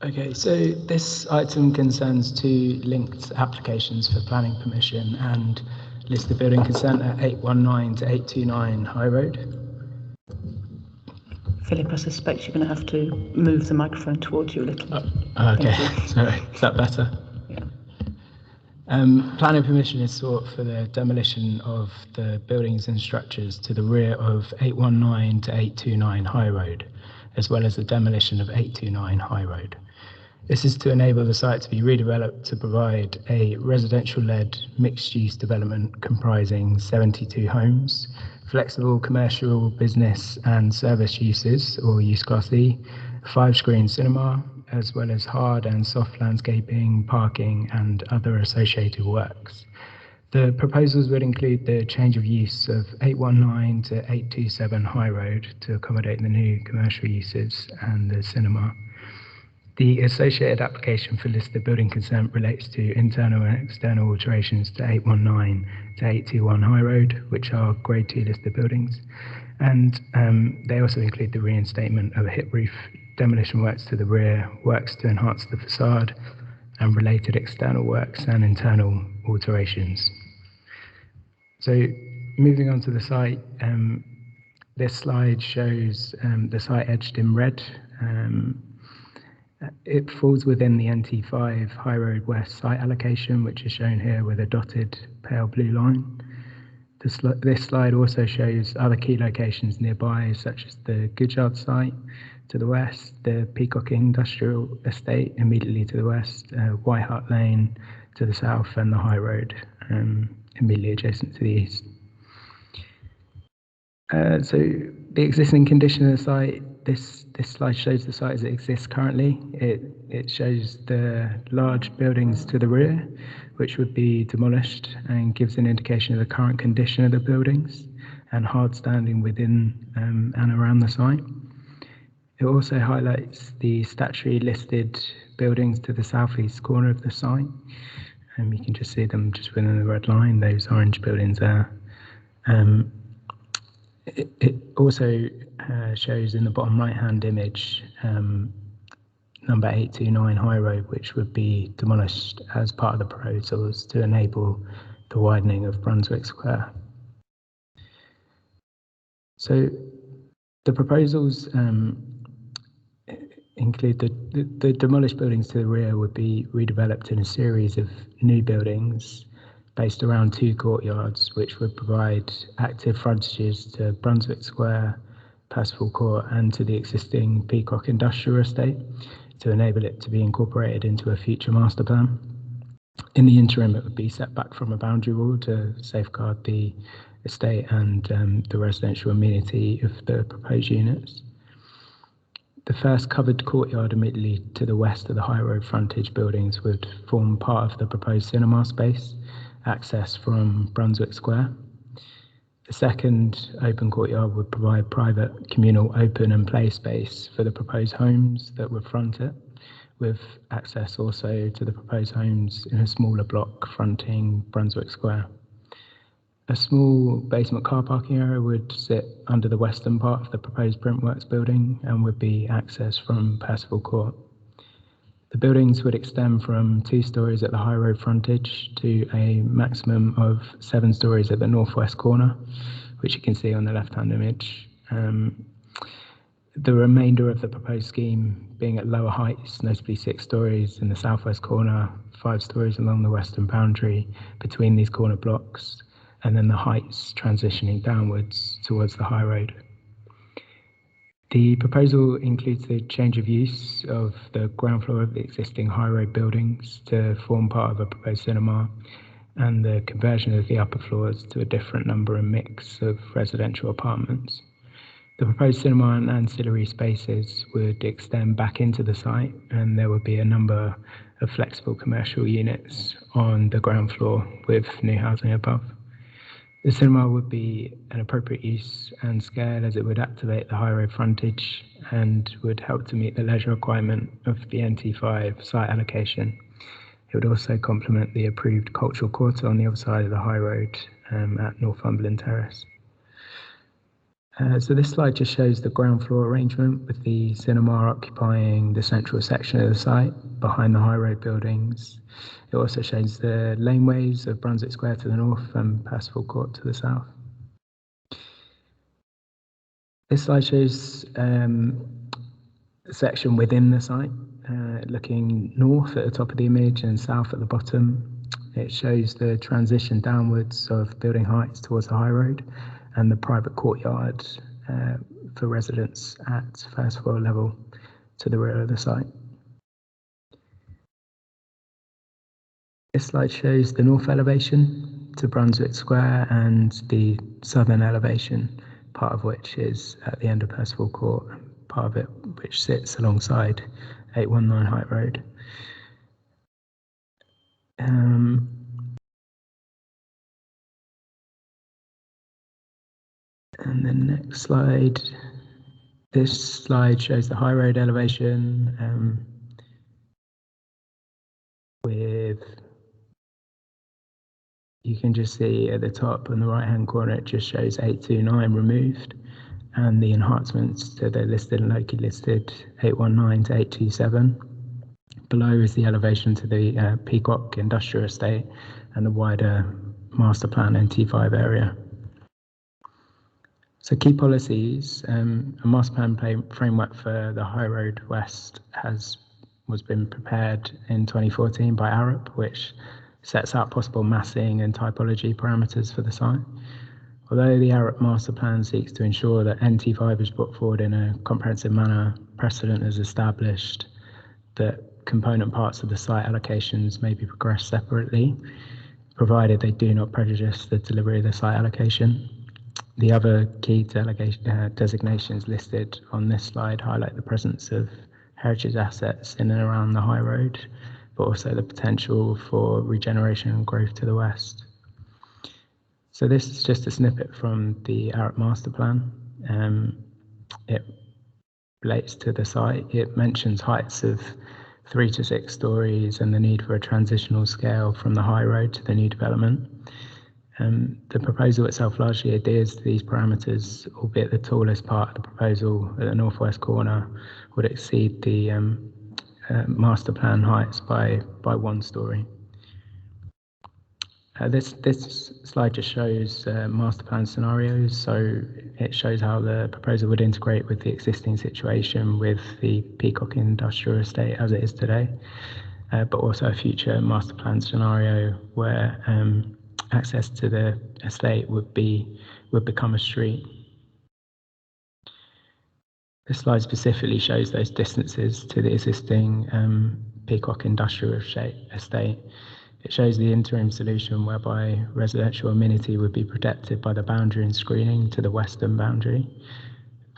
Okay, so this item concerns 2 linked applications for planning permission and list the building consent at 819 to 829 High Road. Philip, I suspect you're going to have to move the microphone towards you a little bit. Okay, sorry, is that better? Yeah. Planning permission is sought for the demolition of the buildings and structures to the rear of 819 to 829 High Road, as well as the demolition of 829 High Road. This is to enable the site to be redeveloped to provide a residential-led mixed-use development comprising 72 homes, flexible commercial, business and service uses, or use class E, 5-screen cinema, as well as hard and soft landscaping, parking and other associated works. The proposals would include the change of use of 819 to 827 High Road to accommodate the new commercial uses and the cinema. The associated application for listed building consent relates to internal and external alterations to 819 to 821 High Road, which are Grade 2 listed buildings. And they also include the reinstatement of a hip roof, demolition works to the rear, works to enhance the facade, and related external works and internal alterations. So moving on to the site, this slide shows the site edged in red. It falls within the NT5 High Road West site allocation, which is shown here with a dotted pale blue line. This slide also shows other key locations nearby, such as the Goodyard site to the west, the Peacock Industrial Estate immediately to the west, White Hart Lane to the south, and the High Road immediately adjacent to the east. So the existing condition of the site, this slide shows the site as it exists currently. It shows the large buildings to the rear, which would be demolished, and gives an indication of the current condition of the buildings and hard standing within and around the site. It also highlights the statutory listed buildings to the southeast corner of the site. And you can just see them just within the red line, those orange buildings there. It also shows in the bottom right-hand image number 829 High Road, which would be demolished as part of the proposals to enable the widening of Brunswick Square. So the proposals include the demolished buildings to the rear would be redeveloped in a series of new buildings based around two courtyards, which would provide active frontages to Brunswick Square, Percival Court, and to the existing Peacock Industrial Estate to enable it to be incorporated into a future master plan. In the interim, it would be set back from a boundary wall to safeguard the estate and the residential amenity of the proposed units. The first covered courtyard immediately to the west of the High Road frontage buildings would form part of the proposed cinema space, access from Brunswick Square. The second open courtyard would provide private communal open and play space for the proposed homes that would front it, with access also to the proposed homes in a smaller block fronting Brunswick Square. A small basement car parking area would sit under the western part of the proposed Printworks building and would be accessed from Percival Court. The buildings would extend from 2 stories at the High Road frontage to a maximum of 7 stories at the northwest corner, which you can see on the left-hand image. The remainder of the proposed scheme being at lower heights, notably 6 stories in the southwest corner, 5 stories along the western boundary between these corner blocks, and then the heights transitioning downwards towards the High Road. The proposal includes the change of use of the ground floor of the existing High Road buildings to form part of a proposed cinema, and the conversion of the upper floors to a different number and mix of residential apartments. The proposed cinema and ancillary spaces would extend back into the site, and there would be a number of flexible commercial units on the ground floor with new housing above. The cinema would be an appropriate use and scale, as it would activate the High Road frontage and would help to meet the leisure requirement of the NT5 site allocation. It would also complement the approved cultural quarter on the other side of the High Road at Northumberland Terrace. So this slide just shows the ground floor arrangement, with the cinema occupying the central section of the site behind the High Road buildings. It also shows the laneways of Brunswick Square to the north and Percival Court to the south. This slide shows a section within the site, looking north at the top of the image and south at the bottom. It shows the transition downwards of building heights towards the High Road and the private courtyard for residents at first floor level to the rear of the site. This slide shows the north elevation to Brunswick Square and the southern elevation, part of which is at the end of Percival Court, part of it which sits alongside 819 High Road. And the next slide. This slide shows the high road elevation with, you can just see at the top on the right hand corner, it just shows 829 removed, and the enhancements to the listed and locally listed 819 to 827. Below is the elevation to the Peacock Industrial Estate and the wider master plan NT5 area. So key policies, a master plan framework for the High Road West was been prepared in 2014 by Arup, which sets out possible massing and typology parameters for the site. Although the Arup master plan seeks to ensure that NT5 is brought forward in a comprehensive manner, precedent is established that component parts of the site allocations may be progressed separately, provided they do not prejudice the delivery of the site allocation. The other key designations listed on this slide highlight the presence of heritage assets in and around the high road, but also the potential for regeneration and growth to the west. So this is just a snippet from the Arup master plan. It relates to the site. It mentions heights of 3 to 6 stories and the need for a transitional scale from the high road to the new development. The proposal itself largely adheres to these parameters, albeit the tallest part of the proposal at the northwest corner would exceed the master plan heights by 1 story. This slide just shows master plan scenarios, so it shows how the proposal would integrate with the existing situation with the Peacock Industrial Estate as it is today, but also a future master plan scenario where access to the estate would become a street. This slide specifically shows those distances to the existing Peacock Industrial Estate. It shows the interim solution whereby residential amenity would be protected by the boundary and screening to the western boundary.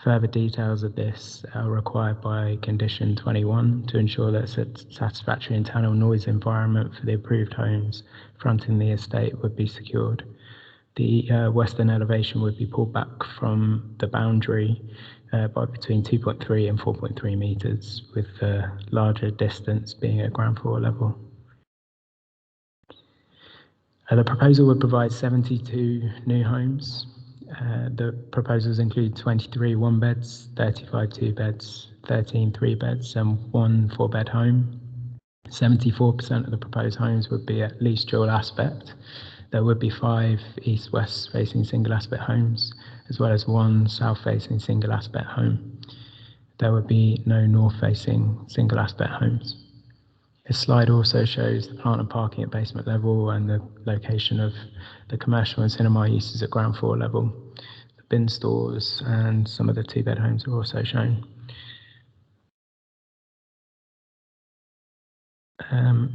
Further details of this are required by condition 21 to ensure that a satisfactory internal noise environment for the approved homes fronting the estate would be secured. The western elevation would be pulled back from the boundary by between 2.3 and 4.3 metres, with the larger distance being at ground floor level. The proposal would provide 72 new homes. The proposals include 23 1-beds, 35 2-beds, 13 3-beds, and 1 4-bed home. 74% of the proposed homes would be at least dual aspect. There would be 5 east-west facing single aspect homes, as well as 1 south-facing single aspect home. There would be no north-facing single aspect homes. This slide also shows the plant and parking at basement level and the location of the commercial and cinema uses at ground floor level. The bin stores and some of the 2-bed homes are also shown.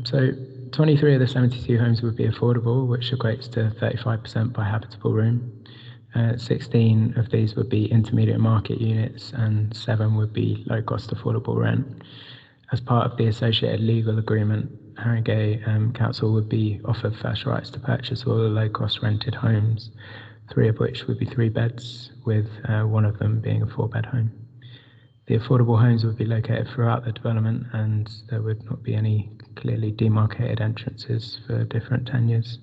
So 23 of the 72 homes would be affordable, which equates to 35% by habitable room. 16 of these would be intermediate market units and 7 would be low cost affordable rent. As part of the associated legal agreement, Harringay Council would be offered first rights to purchase all the low-cost rented homes, 3 of which would be 3-beds, with 1 of them being a 4-bed home. The affordable homes would be located throughout the development and there would not be any clearly demarcated entrances for different tenures.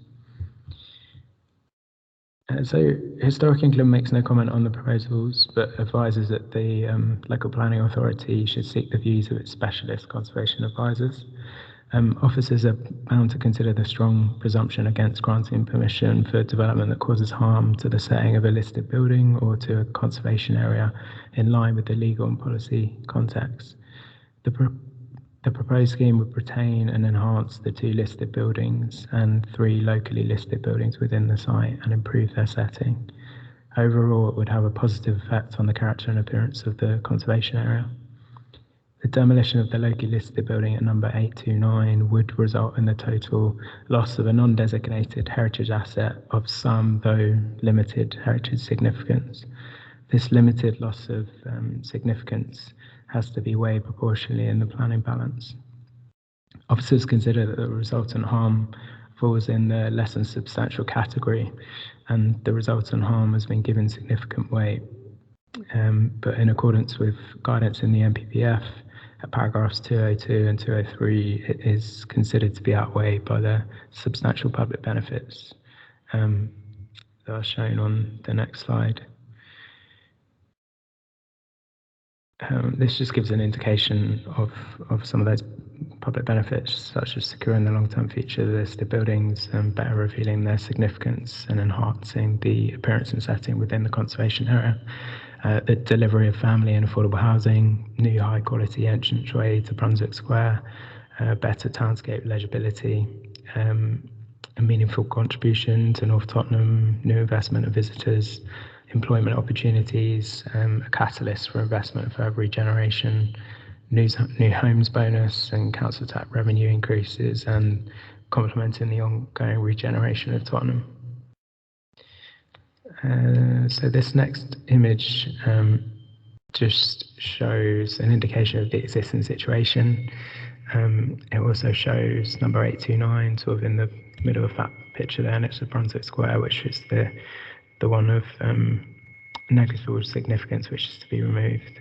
So Historic England makes no comment on the proposals, but advises that the local planning authority should seek the views of its specialist conservation advisors. Officers are bound to consider the strong presumption against granting permission for development that causes harm to the setting of a listed building or to a conservation area in line with the legal and policy context. The proposed scheme would retain and enhance the 2 listed buildings and 3 locally listed buildings within the site and improve their setting. Overall, it would have a positive effect on the character and appearance of the conservation area. The demolition of the locally listed building at number 829 would result in the total loss of a non-designated heritage asset of some, though limited, heritage significance. This limited loss of significance has to be weighed proportionally in the planning balance. Officers consider that the resultant harm falls in the less than substantial category, and the resultant harm has been given significant weight. But in accordance with guidance in the NPPF, at paragraphs 202 and 203, it is considered to be outweighed by the substantial public benefits that are shown on the next slide. This just gives an indication of some of those public benefits, such as securing the long-term future of the listed buildings and better revealing their significance and enhancing the appearance and setting within the conservation area. The delivery of family and affordable housing, new high-quality entranceway to Brunswick Square, better townscape legibility, a meaningful contribution to North Tottenham, new investment of visitors, employment opportunities, a catalyst for investment and further regeneration, new homes bonus and council tax revenue increases, and complementing the ongoing regeneration of Tottenham. So this next image just shows an indication of the existing situation. It also shows number 829 sort of in the middle of that picture there next to Brunswick Square, which is the one of negligible significance which is to be removed.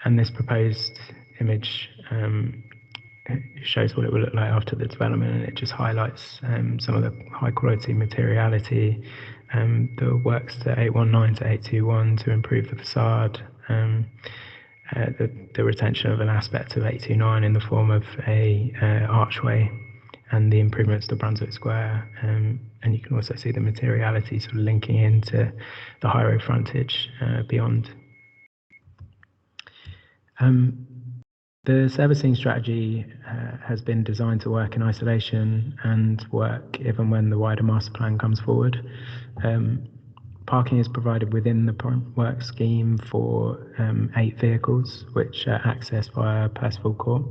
And this proposed image shows what it will look like after the development, and it just highlights some of the high quality materiality, the works to 819 to 821 to improve the facade, the retention of an aspect of 829 in the form of a archway, and the improvements to Brunswick Square, and you can also see the materiality sort of linking into the high road frontage beyond. The servicing strategy has been designed to work in isolation and work even when the wider master plan comes forward. Parking is provided within the work scheme for 8 vehicles, which are accessed via Percival Court.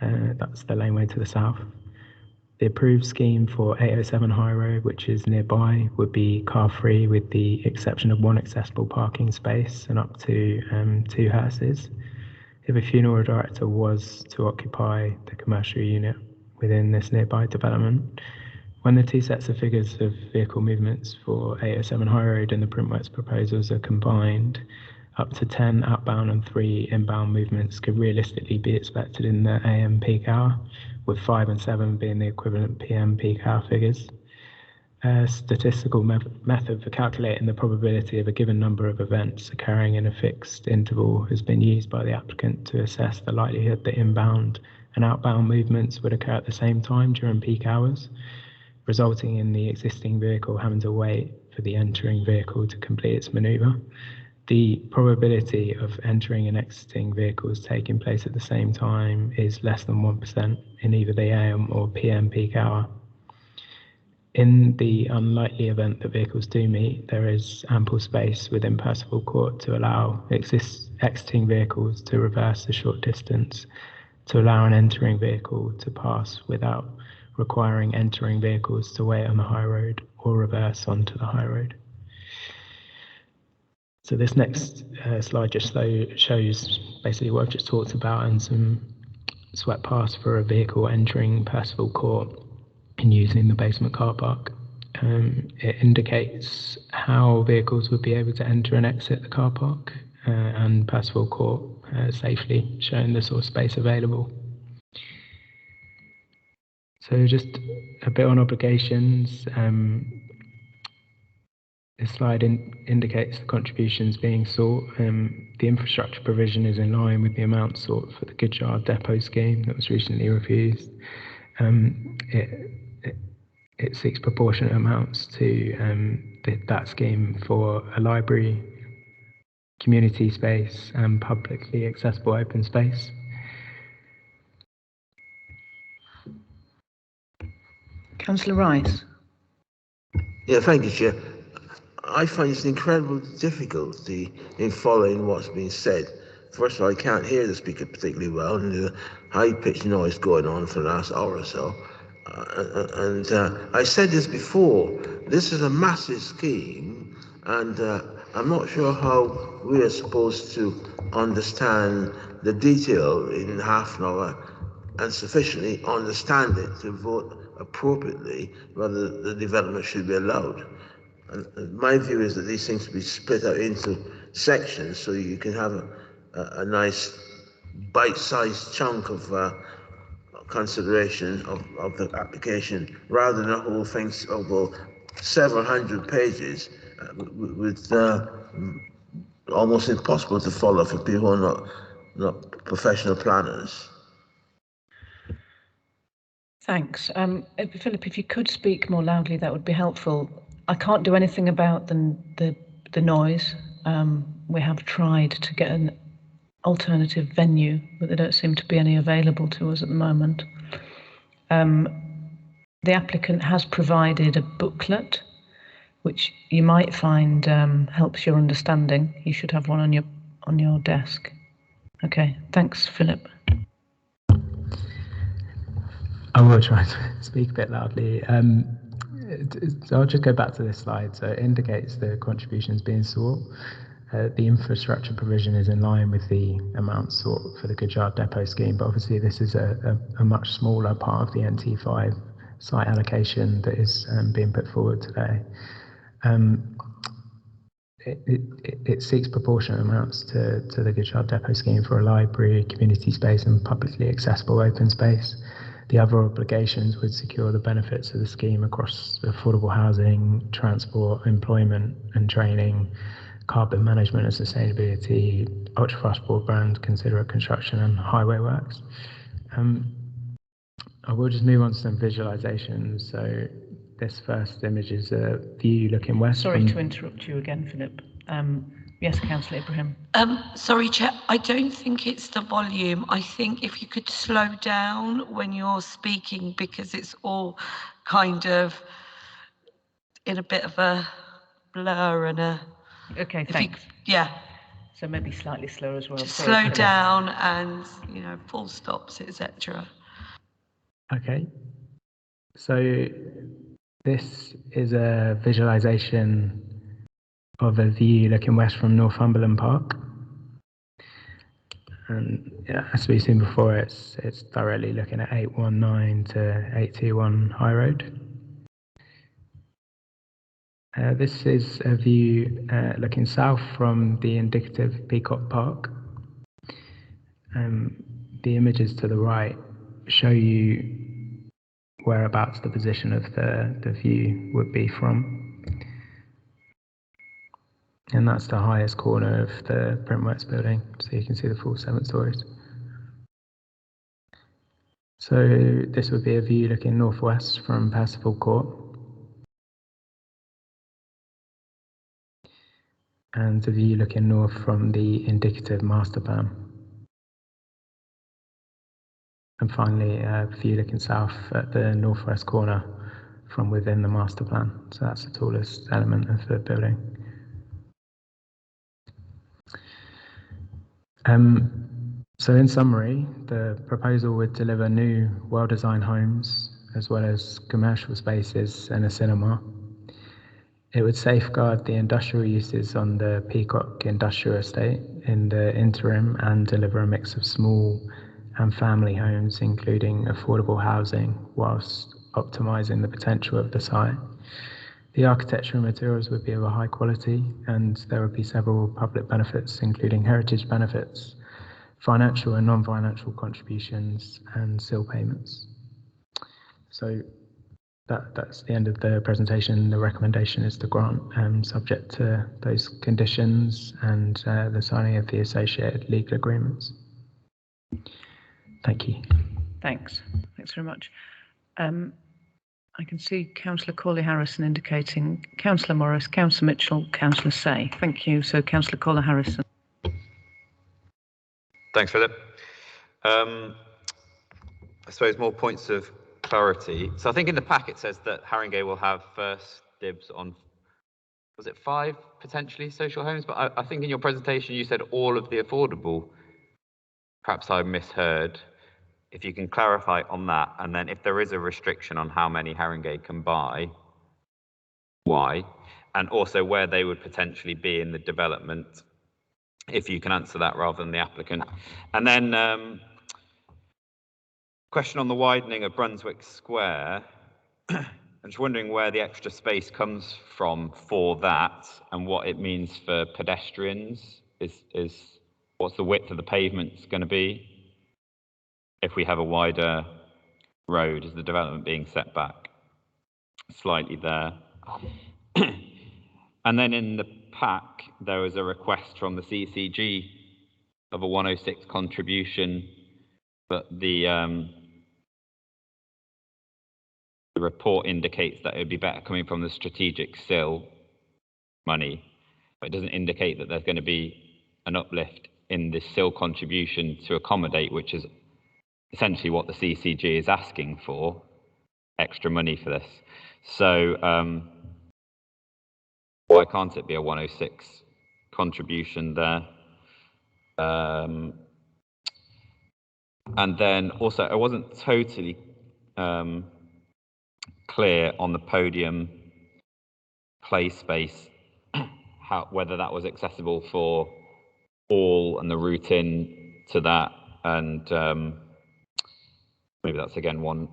That's the laneway to the south. The approved scheme for 807 High Road, which is nearby, would be car-free with the exception of 1 accessible parking space and up to 2 hearses. If a funeral director was to occupy the commercial unit within this nearby development, when the 2 sets of figures of vehicle movements for 807 High Road and the Printworks proposals are combined, up to 10 outbound and 3 inbound movements could realistically be expected in the AM peak hour, with 5 and 7 being the equivalent PM peak hour figures. A statistical method for calculating the probability of a given number of events occurring in a fixed interval has been used by the applicant to assess the likelihood that inbound and outbound movements would occur at the same time during peak hours, resulting in the existing vehicle having to wait for the entering vehicle to complete its manoeuvre. The probability of entering and exiting vehicles taking place at the same time is less than 1% in either the AM or PM peak hour. In the unlikely event that vehicles do meet, there is ample space within Percival Court to allow exiting vehicles to reverse a short distance, to allow an entering vehicle to pass without requiring entering vehicles to wait on the high road or reverse onto the high road. So this next slide just shows basically what I've just talked about and some swept paths for a vehicle entering Percival Court and using the basement car park. It indicates how vehicles would be able to enter and exit the car park and Percival Court safely, showing the sort of space available. So just a bit on obligations. This slide indicates the contributions being sought. The infrastructure provision is in line with the amount sought for the Goodyard Depot scheme that was recently refused. It seeks proportionate amounts to that scheme for a library, community space, and publicly accessible open space. Councillor Rice. Yeah, thank you, Chair. I find it's an incredible difficulty in following what's being said. First of all, I can't hear the speaker particularly well, and there's a high-pitched noise going on for the last hour or so. I said this before, this is a massive scheme, and I'm not sure how we are supposed to understand the detail in half an hour and sufficiently understand it to vote appropriately, whether the development should be allowed. And my view is that these things should be split out into sections so you can have a nice bite-sized chunk of consideration of the application, rather than a whole thing of several hundred pages with almost impossible to follow for people who are not professional planners. Thanks. Philip, if you could speak more loudly, that would be helpful. I can't do anything about the noise. We have tried to get an alternative venue, but there don't seem to be any available to us at the moment. The applicant has provided a booklet, which you might find helps your understanding. You should have one on your desk. Okay, thanks, Philip. I will try to speak a bit loudly. So I'll just go back to this slide. So it indicates the contributions being sought. The infrastructure provision is in line with the amount sought for the Goodyard Depot scheme, but obviously this is a much smaller part of the NT5 site allocation that is being put forward today. It seeks proportionate amounts to the Goodyard Depot scheme for a library, community space and publicly accessible open space. The other obligations would secure the benefits of the scheme across affordable housing, transport, employment and training, carbon management and sustainability, ultra-fast broadband, considerate construction and highway works. I will just move on to some visualizations. So this first image is a view looking west. Sorry to interrupt you again, Philip. Yes, Councillor Ibrahim. Sorry, Chair, I don't think it's the volume. I think if you could slow down when you're speaking, because it's all kind of in a bit of a blur and a... Okay, thanks. Yeah. So maybe slightly slower as well. Just slow down and, you know, full stops, etc. Okay. So this is a visualization of a view looking west from Northumberland Park. And yeah, as we've seen before, it's directly looking at 819 to 821 High Road. This is a view looking south from the indicative Peacock Park. The images to the right show you whereabouts the position of the view would be from. And that's the highest corner of the Printworks building, so you can see the full 7 stories. So this would be a view looking northwest from Percival Court. And the view looking north from the indicative master plan. And finally, a view looking south at the northwest corner from within the master plan. So that's the tallest element of the building. So in summary, the proposal would deliver new, well-designed homes, as well as commercial spaces and a cinema. It would safeguard the industrial uses on the Peacock Industrial Estate in the interim and deliver a mix of small and family homes, including affordable housing, whilst optimising the potential of the site. The architectural materials would be of a high quality, and there would be several public benefits, including heritage benefits, financial and non-financial contributions, and seal payments. So that's the end of the presentation. The recommendation is to grant, subject to those conditions and the signing of the associated legal agreements. Thank you. Thanks very much. I can see Councillor Corley-Harrison indicating Councillor Morris, Councillor Mitchell, Councillor Say. Thank you. So Councillor Corley-Harrison. Thanks, Philip. I suppose more points of clarity. So I think in the pack it says that Haringey will have first dibs on, was it 5 potentially social homes? But I think in your presentation you said all of the affordable. Perhaps I misheard. If you can clarify on that, and then if there is a restriction on how many Haringey can buy, why? And also where they would potentially be in the development, if you can answer that rather than the applicant. And then question on the widening of Brunswick Square. I'm just wondering where the extra space comes from for that and what it means for pedestrians. Is what's the width of the pavement going to be if we have a wider road? Is the development being set back slightly there? And then in the pack, there was a request from the CCG of a 106 contribution, but the report indicates that it would be better coming from the strategic SIL money, but it doesn't indicate that there's going to be an uplift in the SIL contribution to accommodate, which is essentially what the CCG is asking for, extra money for this. So why can't it be a 106 contribution there? And then also, I wasn't totally clear on the podium play space, whether that was accessible for all and the route in to that, and maybe that's again one,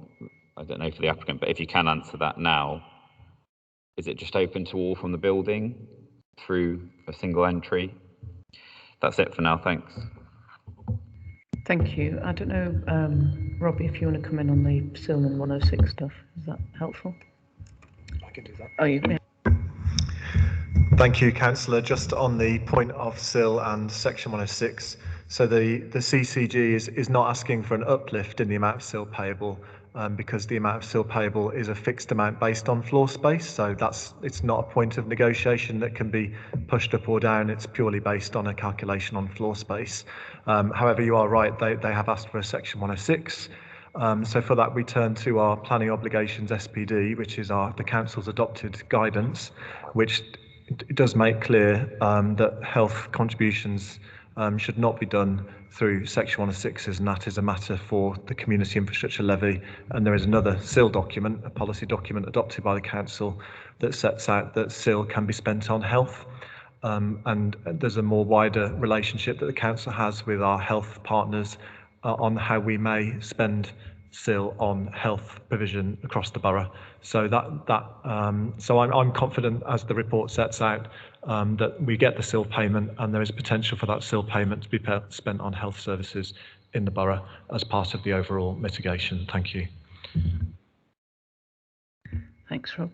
I don't know for the applicant, but if you can answer that now, is it just open to all from the building through a single entry? That's it for now, thanks. Thank you. I don't know, Robbie, if you want to come in on the SIL and 106 stuff, is that helpful? I can do that. Oh, you? Yeah. Thank you, Councillor. Just on the point of SIL and Section 106, so the CCG is not asking for an uplift in the amount of SIL payable, because the amount of SIL payable is a fixed amount based on floor space, so it's not a point of negotiation that can be pushed up or down. It's purely based on a calculation on floor space. However, you are right, they have asked for a Section 106. So for that, we turn to our planning obligations SPD, which is the council's adopted guidance, which it does make clear that health contributions should not be done through Section 106s, and that is a matter for the Community Infrastructure Levy. And there is another SIL document, a policy document adopted by the council, that sets out that SIL can be spent on health. And there's a more wider relationship that the council has with our health partners on how we may spend SIL on health provision across the borough. So so I'm confident, as the report sets out, that we get the SIL payment, and there is potential for that SIL payment to be spent on health services in the borough as part of the overall mitigation. Thank you. Thanks, Rob.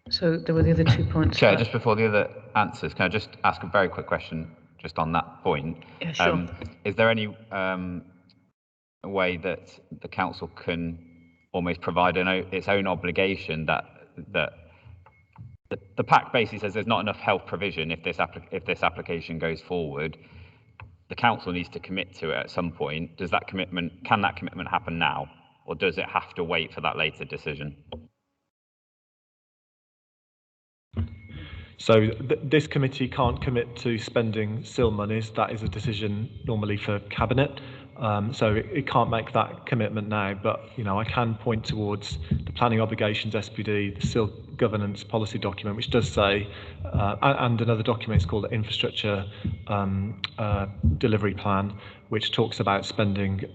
So there were the other 2 points. Chair, just before the other answers, can I just ask a very quick question just on that point? Yeah, sure. Is there any way that the council can almost provide its own obligation that the pact basically says there's not enough health provision if this application goes forward? The council needs to commit to it at some point. Can that commitment happen now, or does it have to wait for that later decision? So this committee can't commit to spending SIL monies. That is a decision normally for Cabinet. So it can't make that commitment now, but I can point towards the planning obligations SPD, the SIL governance policy document, which does say, and another document is called the infrastructure delivery plan, which talks about spending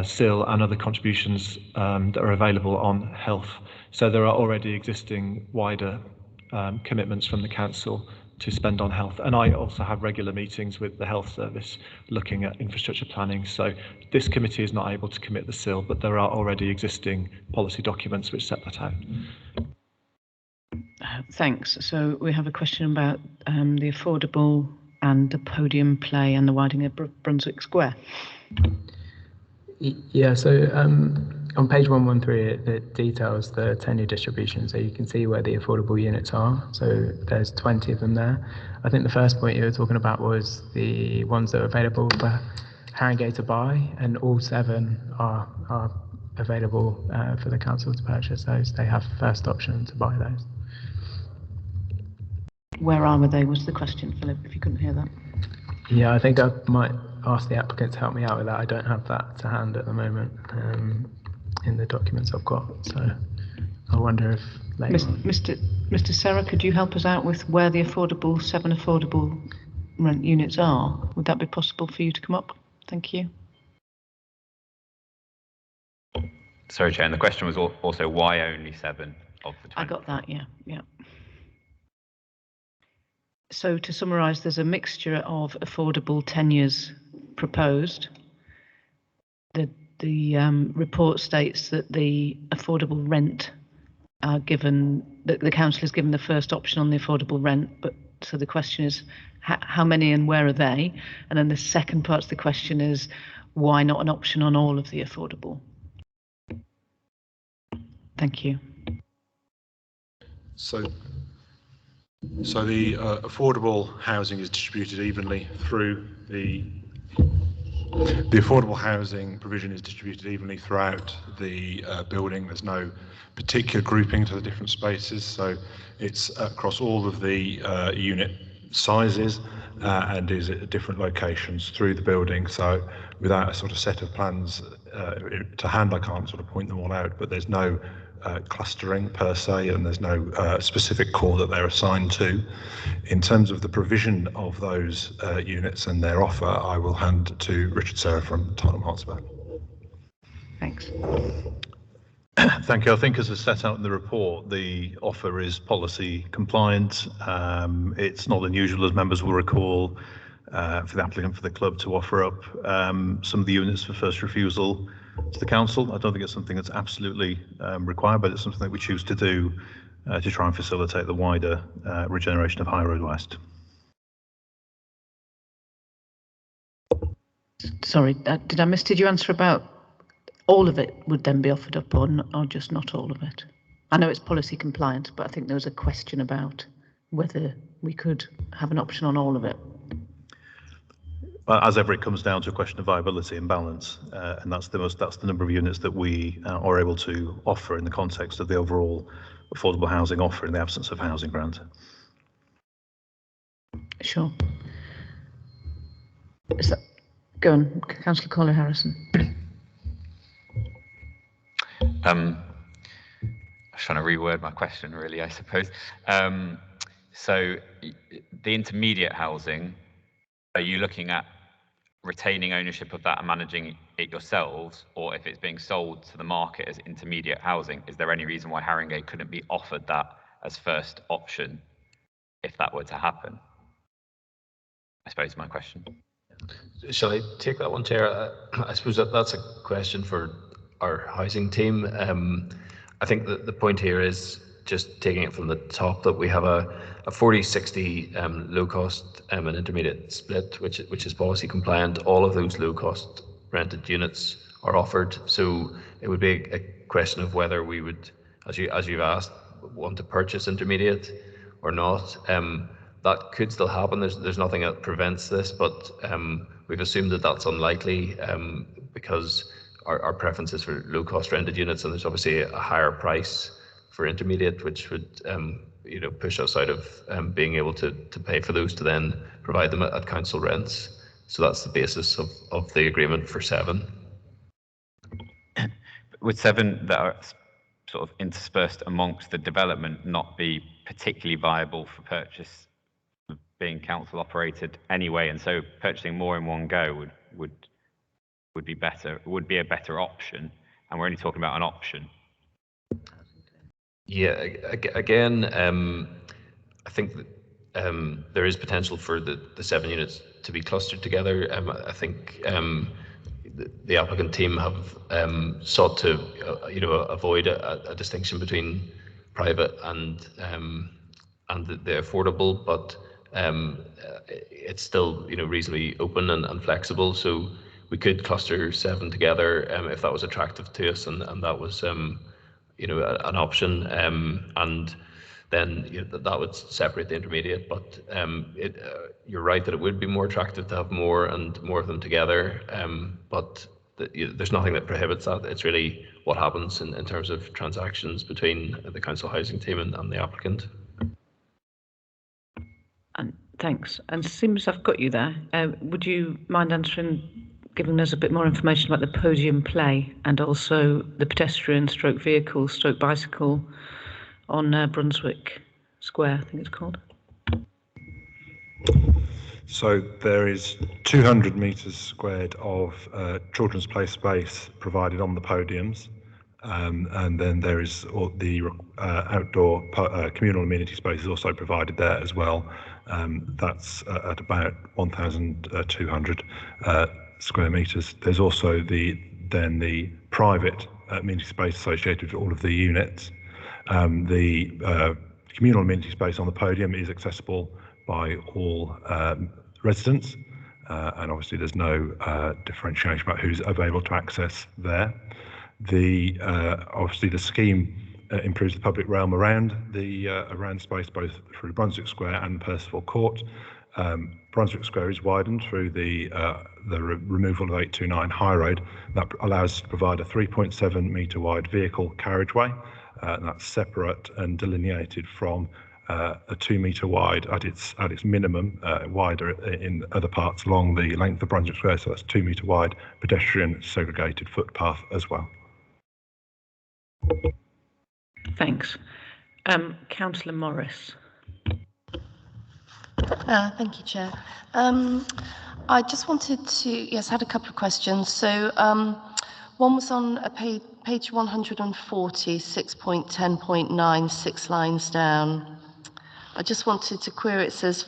SIL and other contributions that are available on health. So there are already existing wider commitments from the council to spend on health, and I also have regular meetings with the health service looking at infrastructure planning. So this committee is not able to commit the SIL, but there are already existing policy documents which set that out. Thanks. So we have a question about the affordable and the podium play and the widening of Brunswick Square. Yeah, so on page 113, it details the tenure distribution, so you can see where the affordable units are. So there's 20 of them there. I think the first point you were talking about was the ones that are available for Haringey to buy, and all 7 are available for the council to purchase those. They have first option to buy those. Where are they was the question, Philip, if you couldn't hear that. Yeah, I think I might ask the applicant to help me out with that. I don't have that to hand at the moment in the documents I've got, so I wonder if later on. Mr. Serra, could you help us out with where the 7 affordable rent units are? Would that be possible for you to come up? Thank you. Sorry, Chair, and the question was also why only 7 of the 20? I got that, yeah. So to summarise, there's a mixture of affordable tenures proposed. The report states that the affordable rent are given, that the council is given the first option on the affordable rent, but so the question is how many and where are they? And then the second part of the question is why not an option on all of the affordable? Thank you. So the affordable housing is distributed evenly through the affordable housing provision is distributed evenly throughout the building. There's no particular grouping to the different spaces, so it's across all of the unit sizes and is at different locations through the building. So without a sort of set of plans to hand, I can't sort of point them all out, but there's no clustering per se, and there's no specific core that they're assigned to. In terms of the provision of those units and their offer, I will hand to Richard Serra from Tottenham Hotspur. Thanks. Thank you. I think as is set out in the report, the offer is policy compliant. It's not unusual, as members will recall, for the applicant for the club to offer up some of the units for first refusal to the council. I don't think it's something that's absolutely required, but it's something that we choose to do to try and facilitate the wider regeneration of High Road West. Sorry, did I miss? Did you answer about all of it would then be offered up or just not all of it? I know it's policy compliant, but I think there was a question about whether we could have an option on all of it. As ever, it comes down to a question of viability and balance, and that's the number of units that we are able to offer in the context of the overall affordable housing offer in the absence of housing grant. Sure. Is that, go on, Councillor Collier Harrison. I was trying to reword my question, really, I suppose. So the intermediate housing, are you looking at retaining ownership of that and managing it yourselves, or if it's being sold to the market as intermediate housing, is there any reason why Haringey couldn't be offered that as first option if that were to happen? I suppose is my question. Shall I take that one, Chair? I suppose that's a question for our housing team. I think that the point here is just taking it from the top, that we have a 40-60 low cost and intermediate split, which is policy compliant. All of those low cost rented units are offered. So it would be a question of whether we would, as you've asked, want to purchase intermediate or not. That could still happen. There's nothing that prevents this, but we've assumed that that's unlikely because our preference is for low cost rented units, and there's obviously a higher price for intermediate, which would push us out of being able to pay for those to then provide them at council rents. So that's the basis of the agreement for 7. Would 7 that are sort of interspersed amongst the development not be particularly viable for purchase, being council operated anyway, and so purchasing more in one go would be better, would be a better option, and we're only talking about an option? Yeah, again, I think that there is potential for the 7 units to be clustered together. I think the applicant team have sought to avoid a distinction between private and the affordable, but it's still reasonably open and flexible. So we could cluster 7 together if that was attractive to us, and that was an option, and then that would separate the intermediate. But you're right that it would be more attractive to have more of them together, but there's nothing that prohibits that. It's really what happens in terms of transactions between the council housing team and the applicant. And thanks. And seems I've got you there. Would you mind giving us a bit more information about the podium play and also the pedestrian stroke vehicle stroke bicycle on Brunswick Square, I think it's called? So there is 200 metres squared of children's play space provided on the podiums. And then there is the outdoor communal amenity space is also provided there as well. That's at about 1,200 square metres. There's also the private amenity space associated with all of the units. The communal amenity space on the podium is accessible by all residents, and obviously there's no differentiation about who's available to access there. Obviously the scheme improves the public realm around the space, both through Brunswick Square and Percival Court. Brunswick Square is widened through the removal of 829 High Road. That allows us to provide a 3.7 metre wide vehicle carriageway. That's separate and delineated from a 2 metre wide at its minimum, wider in other parts along the length of Brunswick Square. So that's 2 metre wide pedestrian segregated footpath as well. Thanks. Councillor Morris. Thank you, Chair. I just wanted to, had a couple of questions. So one was on page 140, 6.10.9, 6 lines down. I just wanted to query, it says,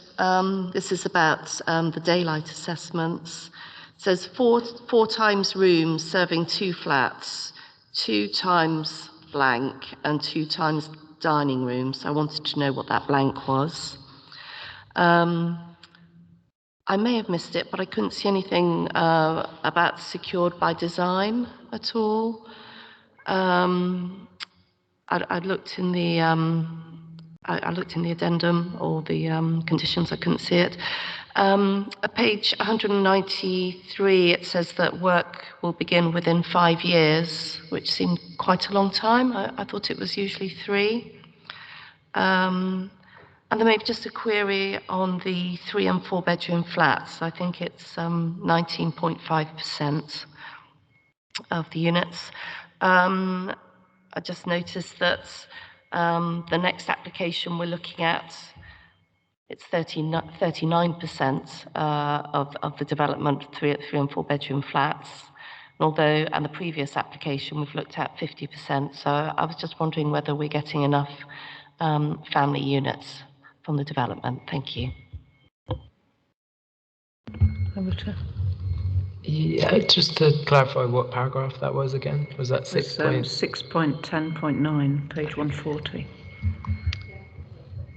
this is about the daylight assessments. It says four times rooms serving 2 flats, 2 times blank, and 2 times dining rooms. I wanted to know what that blank was. I may have missed it, but I couldn't see anything about secured by design at all. I looked in the addendum or the conditions. I couldn't see it. At page 193, it says that work will begin within 5 years, which seemed quite a long time. I thought it was usually 3. And then maybe just a query on the 3 and 4 bedroom flats. I think it's 19.5% of the units. I just noticed that the next application we're looking at, it's 39% of the development, 3 and 4 bedroom flats. And the previous application we've looked at 50%. So I was just wondering whether we're getting enough family units from the development. Thank you. Yeah, just to clarify what paragraph that was again. Was that 6.10.9, page 140?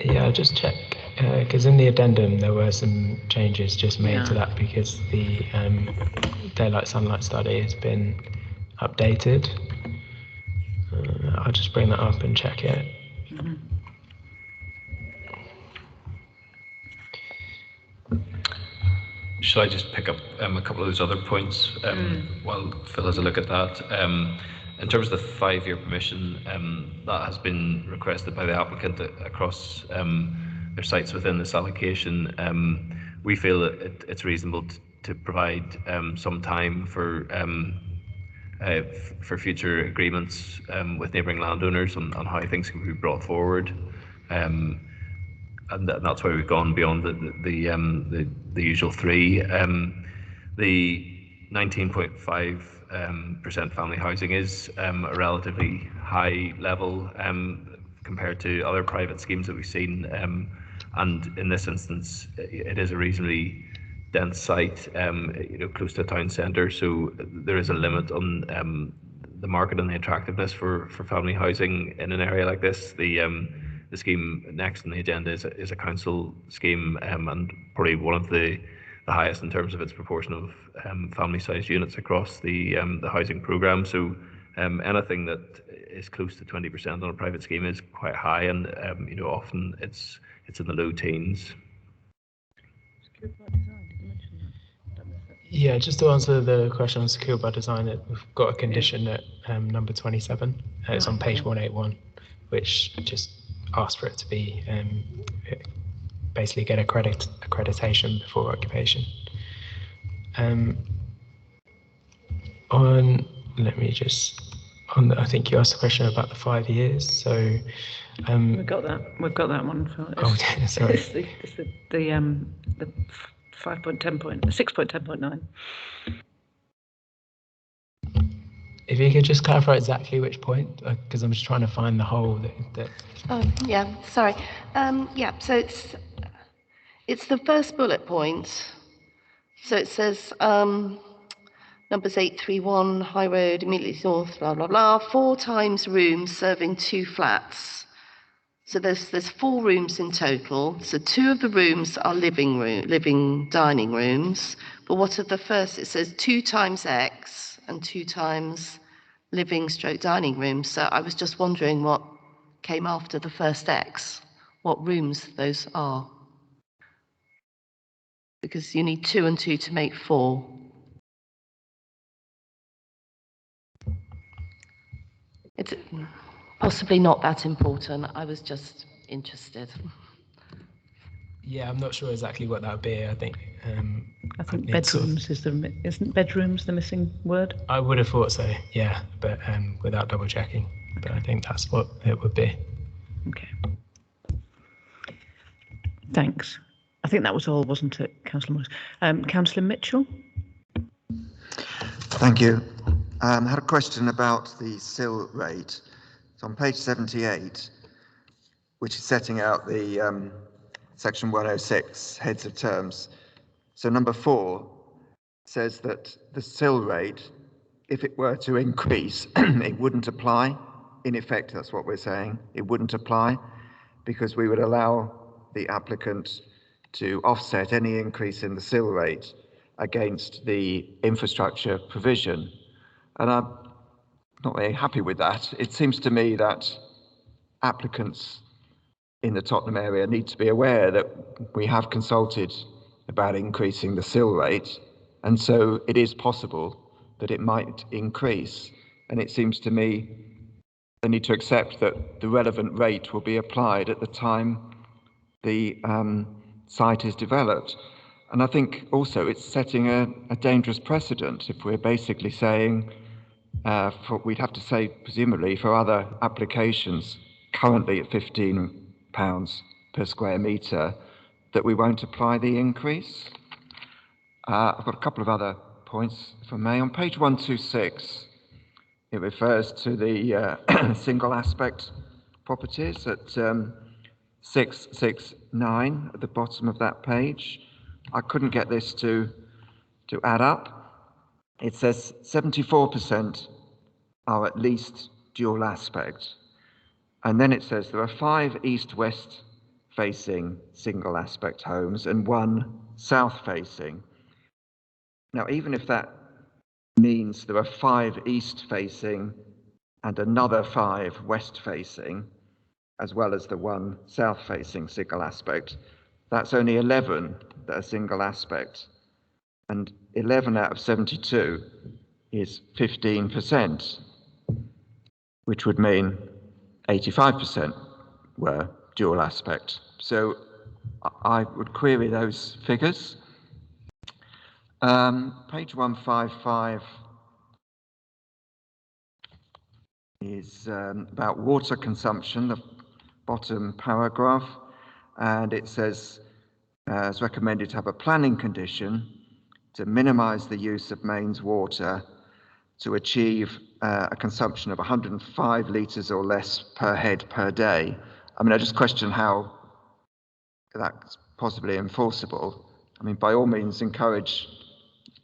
Yeah, I'll just check, because in the addendum there were some changes just made to that because the daylight sunlight study has been updated. I'll just bring that up and check it. Mm-hmm. Shall I just pick up a couple of those other points while Phil has a look at that? In terms of the 5-year permission, that has been requested by the applicant across their sites within this allocation. We feel that it's reasonable to provide some time for future agreements with neighbouring landowners on how things can be brought forward. And that's why we've gone beyond the usual 3. The 19.5% family housing is a relatively high level compared to other private schemes that we've seen, and in this instance, it is a reasonably dense site, close to a town centre. So there is a limit on the market and the attractiveness for family housing in an area like this. The scheme next on the agenda is a council scheme, and probably one of the highest in terms of its proportion of family-sized units across the housing programme. So anything that is close to 20% on a private scheme is quite high, and often it's in the low teens. Yeah, just to answer the question on secured by design, we've got a condition at number 27. It's on page 181, which just asks for it to be basically get accreditation before occupation. I think you asked a question about the 5 years. So we've got that one. Sorry. It's the 6.10.9. If you could just clarify exactly which point, because I'm just trying to find the hole that. Oh, yeah, sorry. Yeah, so it's the first bullet point. So it says numbers 831, High Road, immediately north, blah, blah, blah, 4 times rooms serving 2 flats. So there's 4 rooms in total. So 2 of the rooms are living dining rooms. But what are the first? It says 2 times X and 2 times living / dining rooms. So I was just wondering what came after the first X, what rooms those are. Because you need 2 and 2 to make 4. It's possibly not that important. I was just interested. Yeah, I'm not sure exactly what that would be. I think bedrooms isn't bedrooms the missing word? I would have thought so, yeah, but without double checking. But I think that's what it would be. Okay. Thanks. I think that was all, wasn't it, Councillor Morris? Councillor Mitchell? Thank you. I had a question about the sill rate. It's on page 78, which is setting out the section 106, heads of terms. So number 4 says that the sill rate, if it were to increase, it wouldn't apply. In effect, that's what we're saying. It wouldn't apply because we would allow the applicant to offset any increase in the sill rate against the infrastructure provision. And I'm not very happy with that. It seems to me that applicants in the Tottenham area need to be aware that we have consulted about increasing the sill rate, and so it is possible that it might increase. And it seems to me they need to accept that the relevant rate will be applied at the time the site is developed. And I think also it's setting a dangerous precedent if we're basically saying, we'd have to say, presumably, for other applications currently at £15 per square metre, that we won't apply the increase. I've got a couple of other points, if I may. On page 126, it refers to the single aspect properties at 669 at the bottom of that page. I couldn't get this to add up. It says 74% are at least dual aspect. And then it says there are 5 east-west facing single aspect homes and 1 south facing. Now, even if that means there are 5 east facing and another 5 west facing, as well as the 1 south facing single aspect, that's only 11 that are single aspect. And 11 out of 72 is 15%, which would mean 85% were dual aspect. So I would query those figures. Page 155 is about water consumption, the bottom paragraph, and it says, it's recommended to have a planning condition to minimise the use of mains water to achieve a consumption of 105 litres or less per head per day. I mean, I just question how that's possibly enforceable. I mean, by all means, encourage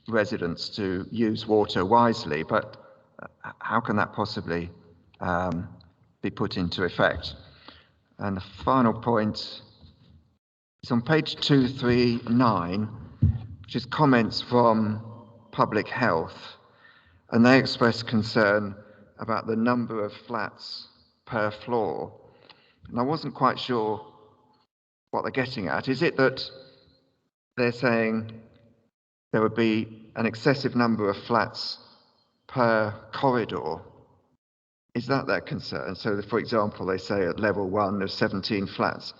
residents to use water wisely, but how can that possibly be put into effect? And the final point is on page 239, which is comments from Public Health, and they express concern about the number of flats per floor. And I wasn't quite sure what they're getting at. Is it that they're saying there would be an excessive number of flats per corridor? Is that their concern? So, for example, they say at level 1 there's 17 flats.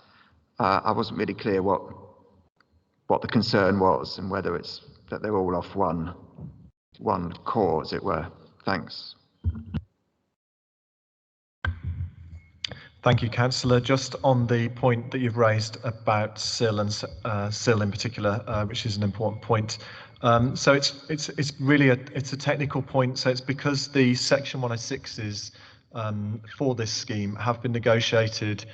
I wasn't really clear what the concern was and whether it's that they're all off one core, as it were. Thanks. Thank you, Councillor. Just on the point that you've raised about sill and sill in particular, which is an important point, So it's really a technical point. So it's because the Section 106s for this scheme have been negotiated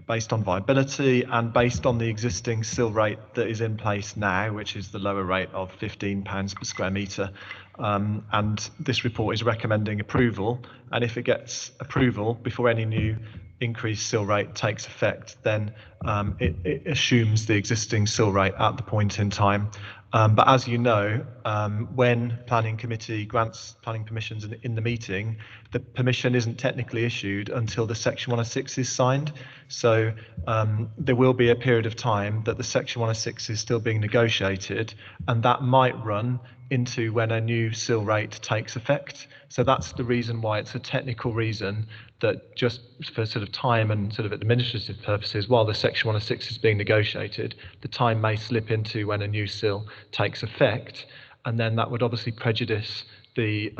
based on viability and based on the existing sill rate that is in place now, which is the lower rate of £15 per square metre. And this report is recommending approval. And if it gets approval before any new increased sill rate takes effect, then it assumes the existing sill rate at the point in time. But as you know, when planning committee grants planning permissions in the meeting, the permission isn't technically issued until the Section 106 is signed. So there will be a period of time that the Section 106 is still being negotiated, and that might run into when a new sill rate takes effect. So that's the reason why it's a technical reason that just for sort of time and sort of administrative purposes, while the Section 106 is being negotiated, the time may slip into when a new sill takes effect, and then that would obviously prejudice the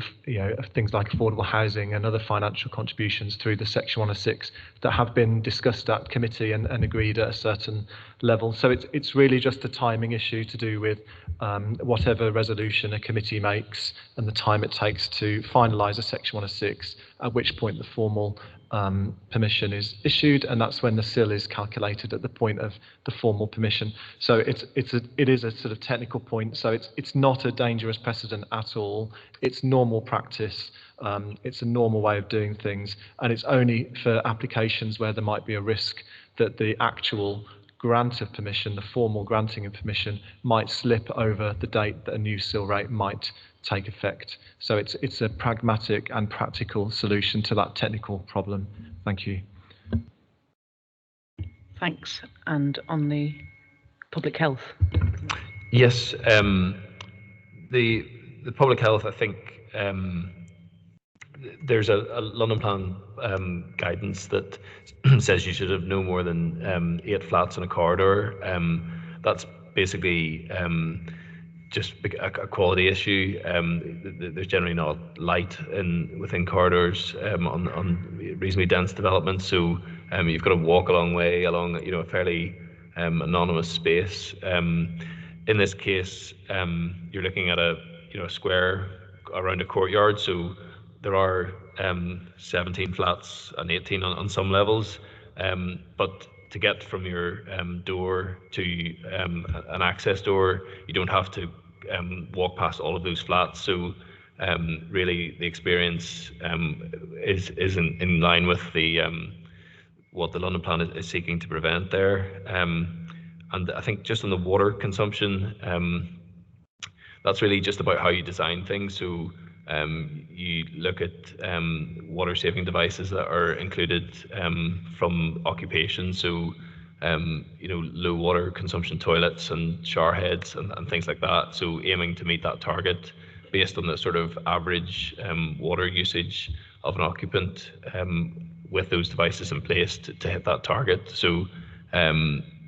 things like affordable housing and other financial contributions through the Section 106 that have been discussed at committee and agreed at a certain level. So it's really just a timing issue to do with whatever resolution a committee makes and the time it takes to finalise a Section 106, at which point the formal permission is issued, and that's when the sill is calculated at the point of the formal permission. So it is a sort of technical point. So it's not a dangerous precedent at all. It's normal practice. It's a normal way of doing things, and it's only for applications where there might be a risk that the actual grant of permission, the formal granting of permission, might slip over the date that a new sill rate might take effect. So it's a pragmatic and practical solution to that technical problem. Thank you. Thanks. And on the public health? Yes, the public health, I think there's a London Plan guidance that says you should have no more than 8 flats in a corridor. That's basically just a quality issue. There's generally not light within corridors on reasonably dense development, so you've got to walk a long way along a fairly anonymous space. In this case, you're looking at a square around a courtyard, so there are 17 flats and 18 on some levels, but to get from your door to an access door, you don't have to walk past all of those flats. So really, the experience is in line with the what the London Plan is seeking to prevent there. And I think just on the water consumption, that's really just about how you design things. So you look at water-saving devices that are included from occupation. So low water consumption toilets and shower heads and things like that. So aiming to meet that target based on the sort of average water usage of an occupant with those devices in place to hit that target. So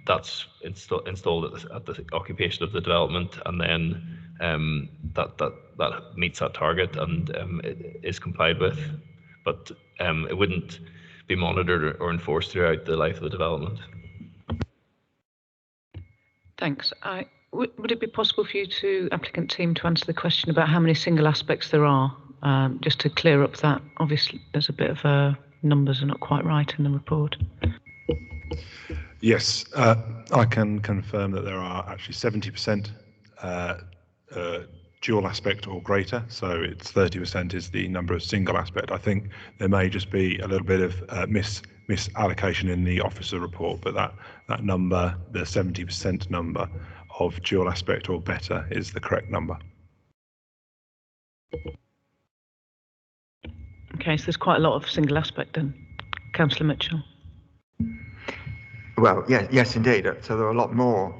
that's installed at the occupation of the development, and then that meets that target and it is complied with, but it wouldn't be monitored or enforced throughout the life of the development. Thanks. Would it be possible for you to, applicant team, to answer the question about how many single aspects there are, just to clear up that? Obviously, there's a bit of numbers are not quite right in the report. Yes, I can confirm that there are actually 70% dual aspect or greater, so it's 30% is the number of single aspect. I think there may just be a little bit of misallocation in the officer report, but that number, the 70% number of dual aspect or better, is the correct number. Okay, so there's quite a lot of single aspect then. Councillor Mitchell. Well, yes, indeed. So there are a lot more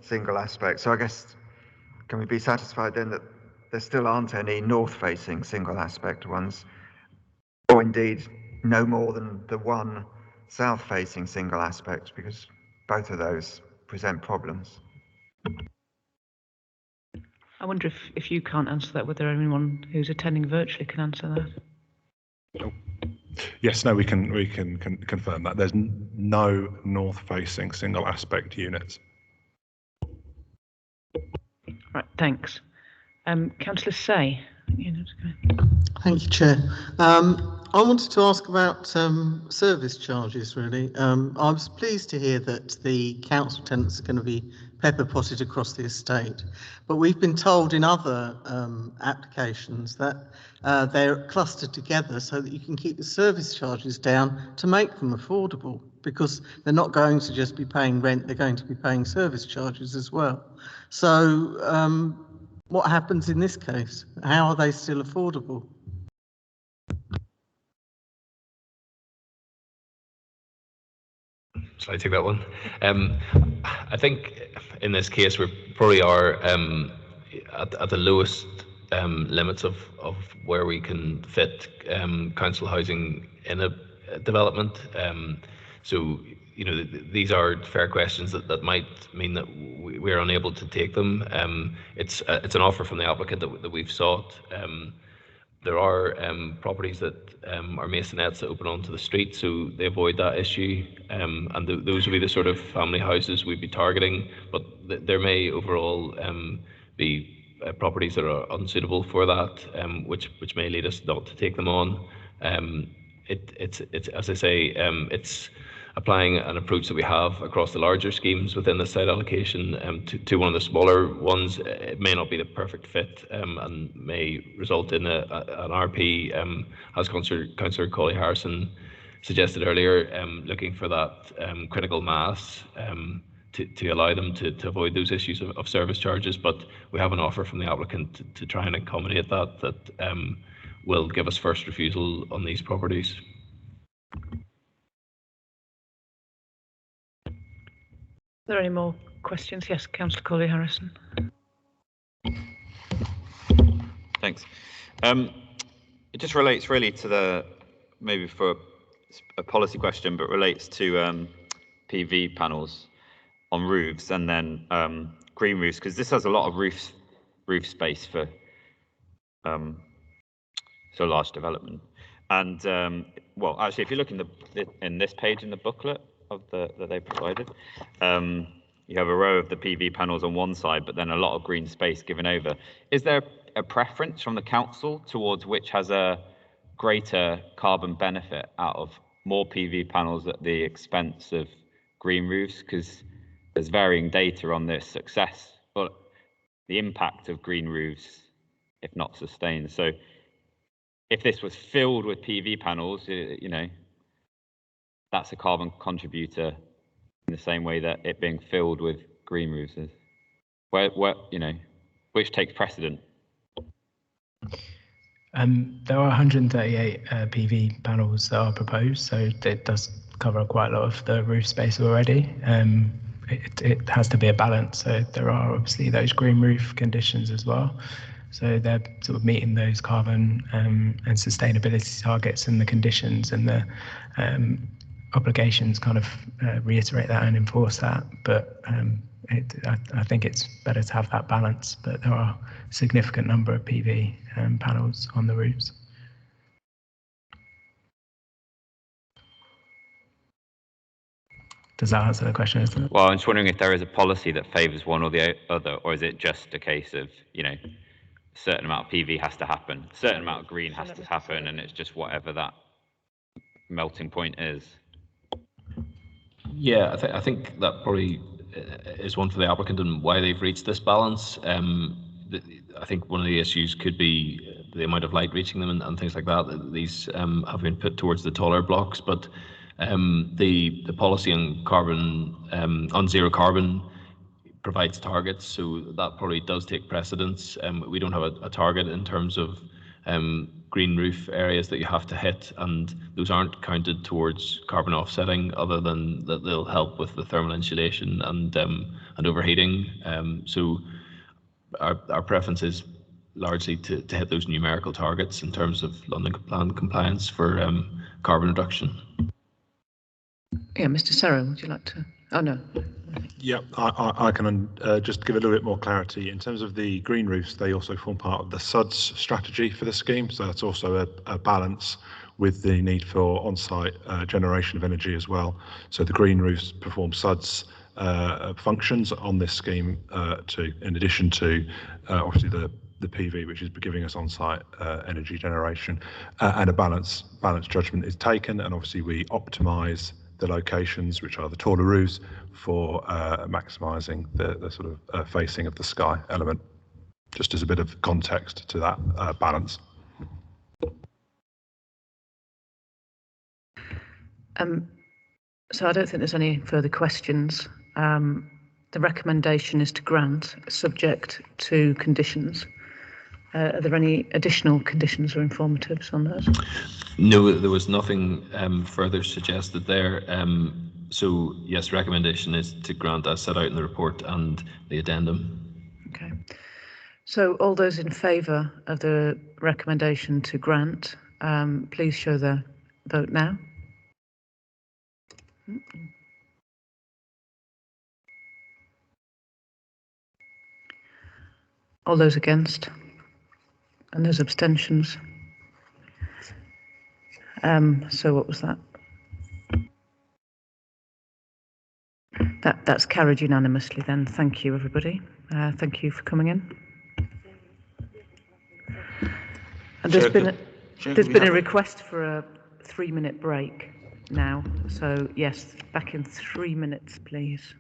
single aspects. So I guess, can we be satisfied then that there still aren't any north-facing single aspect ones, or indeed no more than the one south-facing single aspect, because both of those present problems? I wonder if you can't answer that, whether anyone who's attending virtually can answer that. Yes, no, we can confirm that there's no north-facing single aspect units. Right, thanks. Councillor Say. Thank you, Chair. I wanted to ask about service charges, really. I was pleased to hear that the council tenants are going to be pepper potted across the estate, but we've been told in other applications that they're clustered together so that you can keep the service charges down to make them affordable, because they're not going to just be paying rent, they're going to be paying service charges as well. So what happens in this case? How are they still affordable? Shall I take that one? I think in this case we probably are at the lowest limits of where we can fit council housing in a development. So you know, these are fair questions that might mean that we're unable to take them. It's an offer from the applicant that we've sought. There are properties that are masonettes that open onto the street, so they avoid that issue, and those would be the sort of family houses we'd be targeting, but there may overall be properties that are unsuitable for that, which may lead us not to take them on. It's as I say, it's applying an approach that we have across the larger schemes within the site allocation to one of the smaller ones. It may not be the perfect fit and may result in an RP, as Councillor Colley Harrison suggested earlier, looking for that critical mass to allow them to avoid those issues of service charges. But we have an offer from the applicant to try and accommodate that will give us first refusal on these properties. Are there any more questions? Yes, Councillor Colley Harrison. Thanks. It just relates really to the, maybe for a policy question, but relates to PV panels on roofs and then green roofs, because this has a lot of roof space for so large development. And well, actually, if you look in this page in the booklet of that they provided, you have a row of the PV panels on one side, but then a lot of green space given over. Is there a preference from the council towards which has a greater carbon benefit out of more PV panels at the expense of green roofs? Because there's varying data on the success, but the impact of green roofs, if not sustained. So if this was filled with PV panels, you know, that's a carbon contributor in the same way that it being filled with green roofs is. Where you know, which takes precedent? There are 138 PV panels that are proposed, so it does cover quite a lot of the roof space already. It has to be a balance, so there are obviously those green roof conditions as well. So they're sort of meeting those carbon and sustainability targets, and the conditions and the obligations kind of reiterate that and enforce that. But I think it's better to have that balance, but there are a significant number of PV panels on the roofs. Does that answer the question? Isn't it? Well, I'm just wondering if there is a policy that favours one or the other, or is it just a case of, you know, a certain amount of PV has to happen, a certain amount of green has to happen, and it's just whatever that melting point is? Yeah, I think that probably is one for the applicant and why they've reached this balance. I think one of the issues could be the amount of light reaching them and things like that. These have been put towards the taller blocks, but the policy on carbon, on zero carbon, provides targets, so that probably does take precedence. We don't have a target in terms of green roof areas that you have to hit, and those aren't counted towards carbon offsetting, other than that they'll help with the thermal insulation and overheating. So our preference is largely to hit those numerical targets in terms of London Plan compliance for carbon reduction. Yeah, Mr. Serra, would you like to? Oh no. Yeah, I can just give a little bit more clarity. In terms of the green roofs, they also form part of the SUDS strategy for the scheme, so that's also a balance with the need for on-site generation of energy as well. So the green roofs perform SUDS functions on this scheme in addition to obviously the the PV, which is giving us on-site energy generation, and a balanced judgment is taken, and obviously we optimise the locations, which are the taller roofs, for maximising the sort of facing of the sky element. Just as a bit of context to that balance. So I don't think there's any further questions. The recommendation is to grant, subject to conditions. Are there any additional conditions or informatives on those? No, there was nothing further suggested there. So yes, recommendation is to grant as set out in the report and the addendum. Okay. So all those in favour of the recommendation to grant, please show their vote now. All those against? And those abstentions? So what was that? That's carried unanimously then. Thank you, everybody. Thank you for coming in. And there's been a request for a 3-minute break now. So yes, back in 3 minutes, please.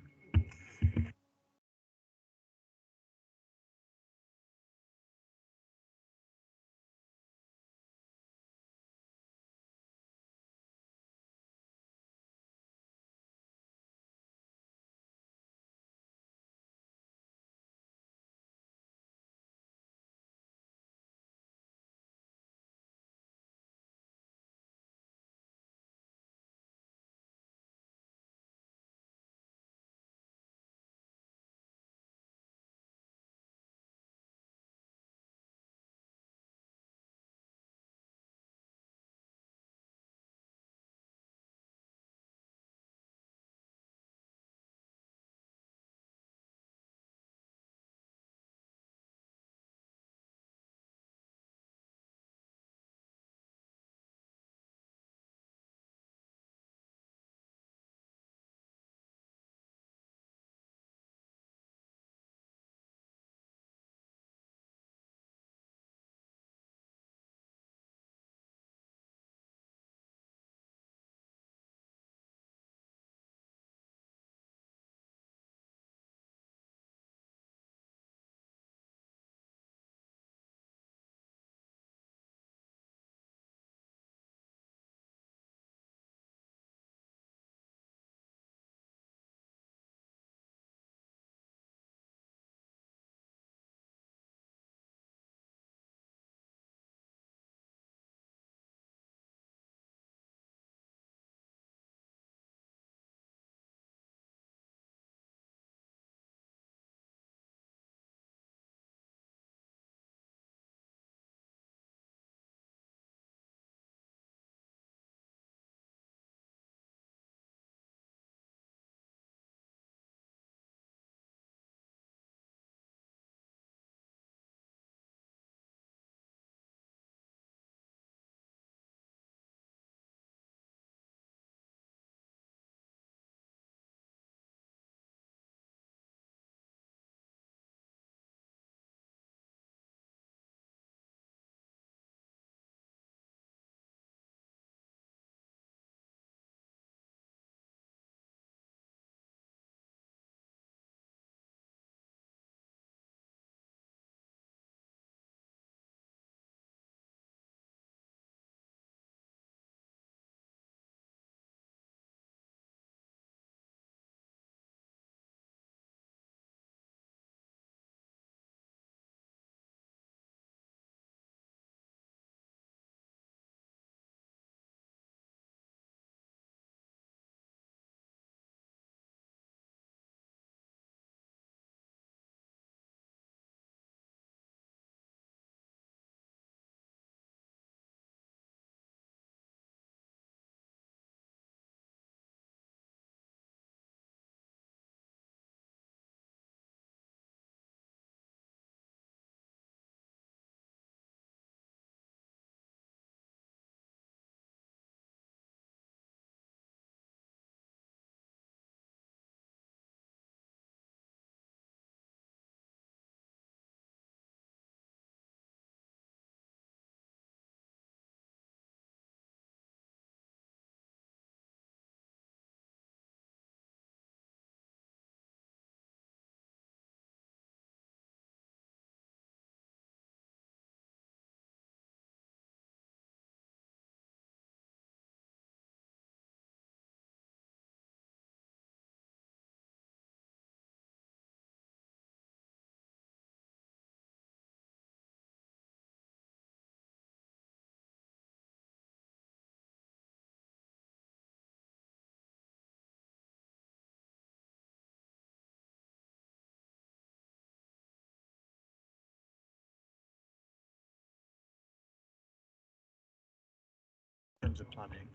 in terms of planning.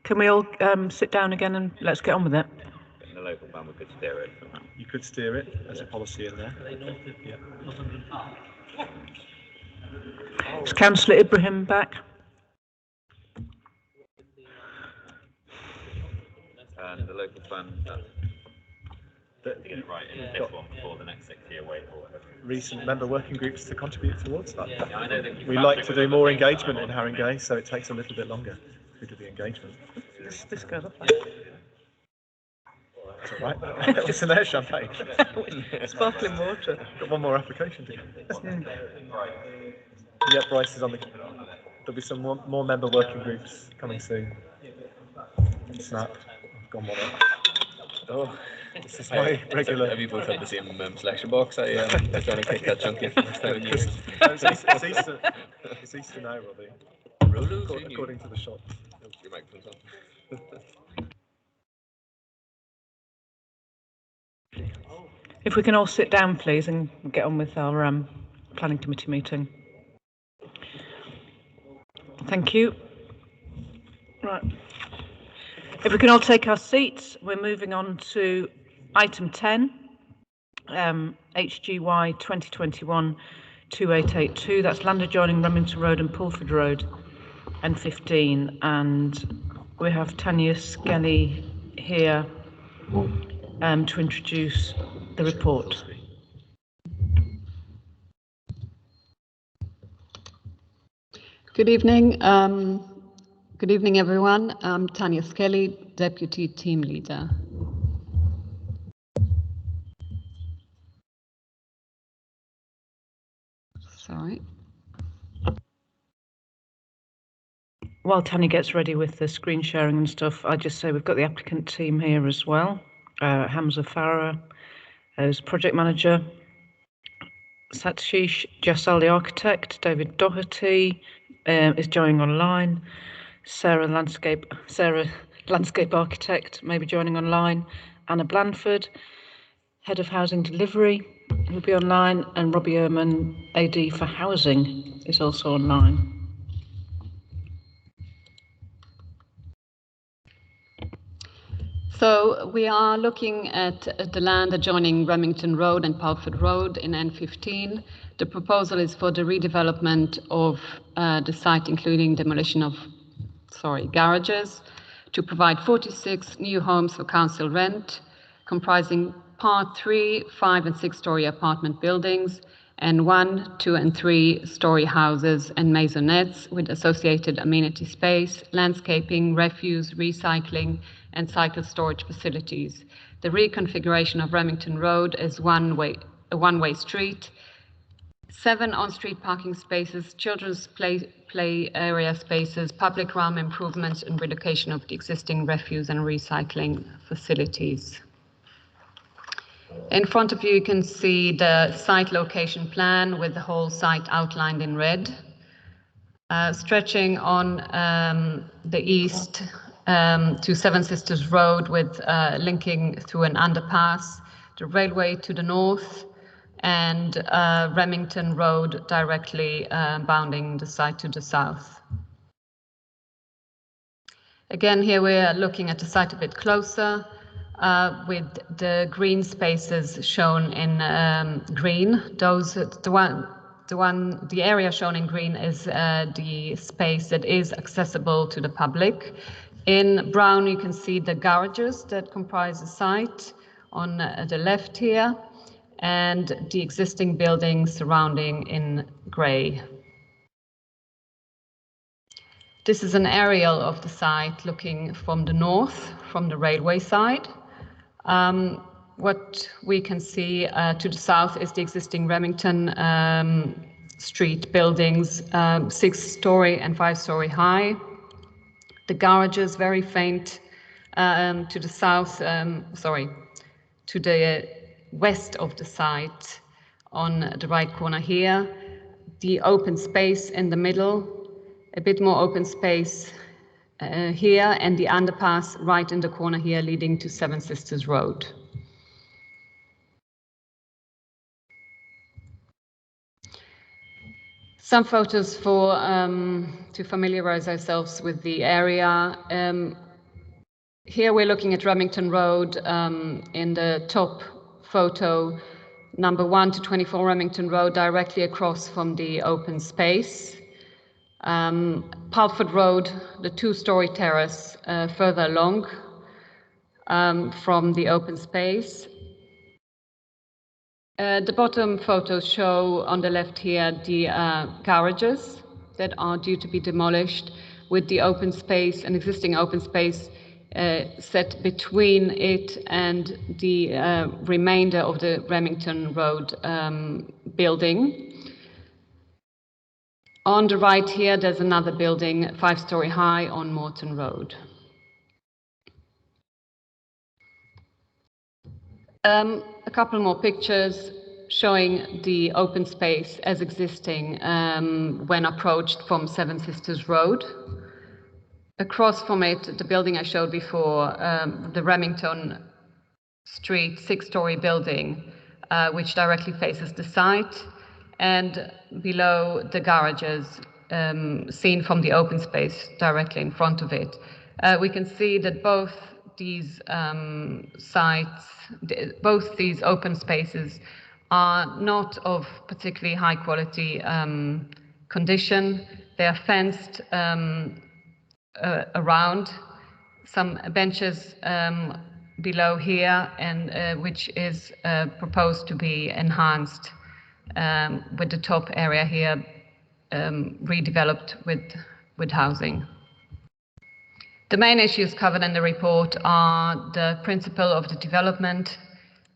Can we all sit down again and let's get on with it? In the local plan, we could steer it. You could steer it as a policy in there. Yeah. Is Councillor Ibrahim back? And the local plan, get it right in this one before the next 6-year wait or whatever. Recent member working groups to contribute towards that. Yeah, I know that We like to do more engagement in Haringey, so it takes a little bit longer to do the engagement. This goes up. It's all right. What's in there? Champagne. Sparkling water. Got one more application to go. Yeah, Bryce is on the. There'll be some more member working groups coming soon. Snap. I've gone one up. Oh, this is my regular. Have you both had the same selection box? I was trying to kick that chunky next time in years. It's Easter now, Robbie. Rolo, according to the shop. Your microphone's on. If we can all sit down, please, and get on with our planning committee meeting. Thank you. Right. If we can all take our seats, we're moving on to item 10, HGY 2021-2882. That's land adjoining Remington Road and Pulford Road, N15. And we have Tanya Skelly here to introduce the report. Good evening. Good evening, everyone. I'm Tanya Skelly, Deputy Team Leader. Sorry. While Tanya gets ready with the screen sharing and stuff, I just say we've got the applicant team here as well. Hamza Farah as project manager, Satshish Jasal, the architect, David Doherty is joining online, Sarah landscape architect may be joining online, Anna Blandford, head of housing delivery, will be online, and Robbie Ehrman, AD for housing, is also online. So we are looking at the land adjoining Remington Road and Pulford Road in N15. The proposal is for the redevelopment of the site, including demolition of garages, to provide 46 new homes for council rent, comprising part 3, 5 and 6-story apartment buildings, and 1, 2 and 3-story houses and maisonettes with associated amenity space, landscaping, refuse, recycling, and cycle storage facilities. The reconfiguration of Remington Road is a one-way street, 7 on-street parking spaces, children's play area spaces, public realm improvements, and relocation of the existing refuse and recycling facilities. In front of you, you can see the site location plan with the whole site outlined in red, stretching on the east to Seven Sisters Road with linking through an underpass, the railway to the north, and Remington Road directly bounding the site to the south. Again, here we are looking at the site a bit closer with the green spaces shown in green. The area shown in green is the space that is accessible to the public. In brown, you can see the garages that comprise the site on the left here, and the existing buildings surrounding in grey. This is an aerial of the site looking from the north, from the railway side. What we can see to the south is the existing Remington Street buildings, 6-story and 5-story high. The garages very faint to the south, to the west of the site on the right corner here. The open space in the middle, a bit more open space here, and the underpass right in the corner here leading to Seven Sisters Road. Some photos for to familiarize ourselves with the area. Here we're looking at Remington Road. In the top photo, number 1 to 24 Remington Road, directly across from the open space. Pulford Road, the 2-story terrace further along from the open space. The bottom photos show on the left here the garages that are due to be demolished, with the open space, an existing open space set between it and the remainder of the Remington Road building. On the right here, there's another building, 5-story high on Morton Road. A couple more pictures showing the open space as existing when approached from Seven Sisters Road. Across from it, the building I showed before, the Remington Street 6-story building, which directly faces the site, and below the garages seen from the open space directly in front of it. We can see that both these sites, both these open spaces are not of particularly high quality condition. They are fenced around, some benches below here, and which is proposed to be enhanced with the top area here redeveloped with housing. The main issues covered in the report are the principle of the development,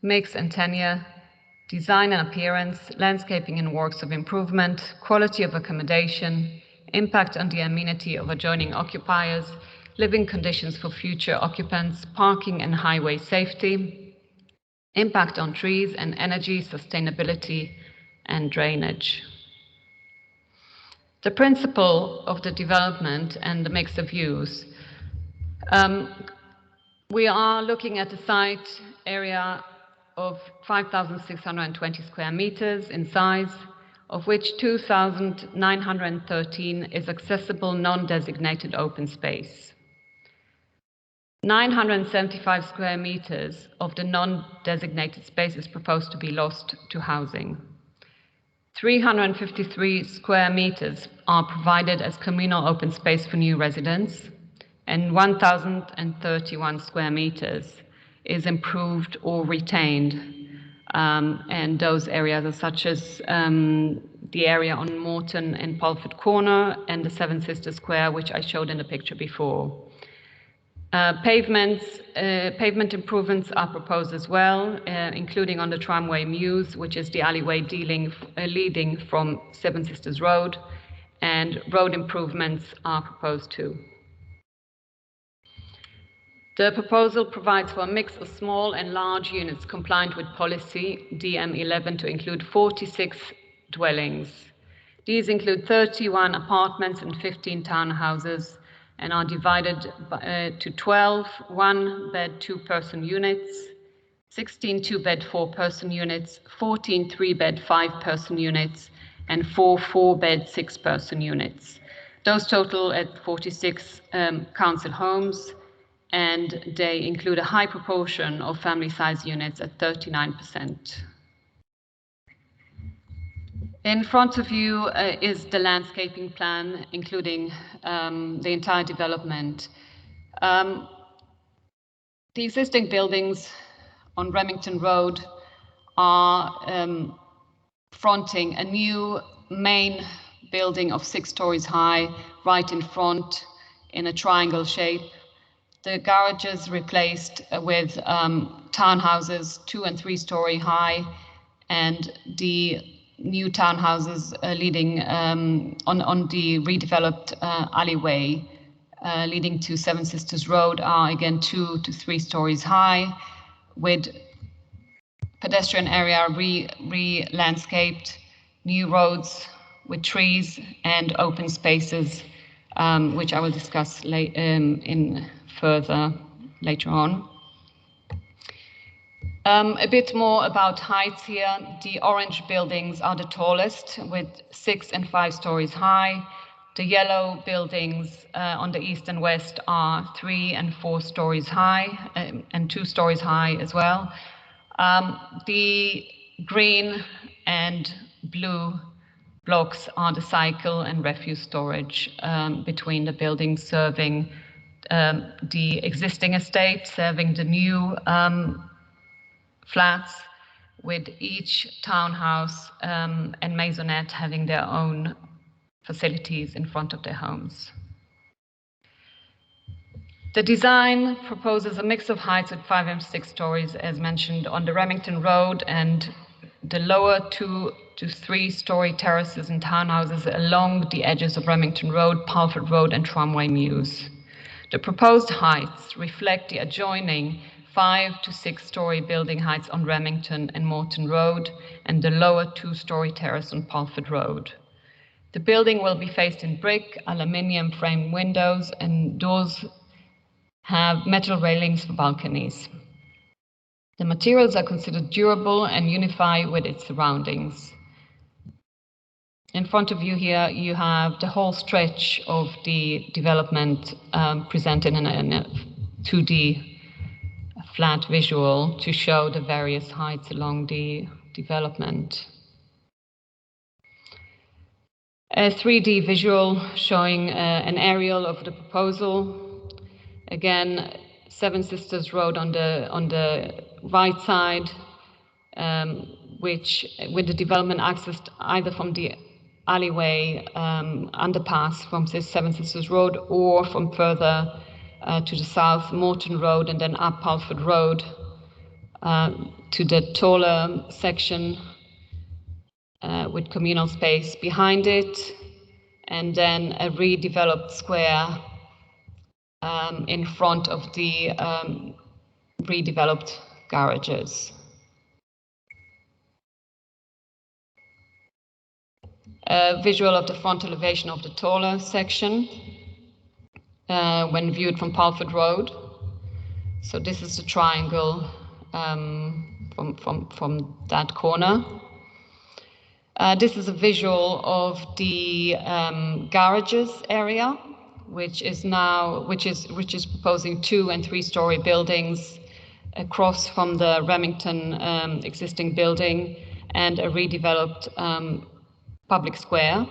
mix and tenure, design and appearance, landscaping and works of improvement, quality of accommodation, impact on the amenity of adjoining occupiers, living conditions for future occupants, parking and highway safety, impact on trees and energy, sustainability, and drainage. The principle of the development and the mix of use. We are looking at a site area of 5,620 square meters in size, of which 2,913 is accessible non-designated open space. 975 square meters of the non-designated space is proposed to be lost to housing. 353 square meters are provided as communal open space for new residents, and 1,031 square meters is improved or retained. And those areas are such as the area on Morton and Pulford Corner and the Seven Sisters Square, which I showed in the picture before. Pavement improvements are proposed as well, including on the tramway Mews, which is the alleyway leading from Seven Sisters Road, and road improvements are proposed too. The proposal provides for a mix of small and large units compliant with policy DM11 to include 46 dwellings. These include 31 apartments and 15 townhouses, and are divided to 12 one-bed, two-person units, 16 two-bed, four-person units, 14 three-bed, five-person units, and 4 four-bed, six-person units. Those total at 46 council homes, and they include a high proportion of family-size units at 39%. In front of you is the landscaping plan, including the entire development. The existing buildings on Remington Road are fronting a new main building of 6 stories high, right in front in a triangle shape. The garages replaced with townhouses 2 and 3 story high, and the new townhouses leading on the redeveloped alleyway leading to Seven Sisters Road are again 2 to 3 stories high, with pedestrian area re-landscaped, new roads with trees and open spaces, which I will discuss further later on. A bit more about heights here. The orange buildings are the tallest, with 6 and 5 stories high. The yellow buildings on the east and west are 3 and 4 stories high, and 2 stories high as well. The green and blue blocks are the cycle and refuse storage between the buildings, serving the existing estate, serving the new flats, with each townhouse and maisonette having their own facilities in front of their homes. The design proposes a mix of heights at 5 and 6 stories, as mentioned, on the Remington Road, and the lower 2 to 3 story terraces and townhouses along the edges of Remington Road, Pulford Road, and Tramway Mews. The proposed heights reflect the adjoining 5 to 6 story building heights on Remington and Morton Road, and the lower 2 story terrace on Pulford Road. The building will be faced in brick, aluminium frame windows, and doors have metal railings for balconies. The materials are considered durable and unify with its surroundings. In front of you here, you have the whole stretch of the development presented in a 2D flat visual to show the various heights along the development. A 3D visual showing an aerial of the proposal. Again, Seven Sisters Road on the right side, which with the development accessed either from the alleyway underpass from Seven Sisters Road, or from further to the south, Morton Road, and then up Pulford Road to the taller section with communal space behind it, and then a redeveloped square in front of the redeveloped garages. A visual of the front elevation of the taller section when viewed from Pulford Road. So this is the triangle from that corner. This is a visual of the garages area, which is proposing 2 and 3 story buildings across from the Remington existing building, and a redeveloped public square.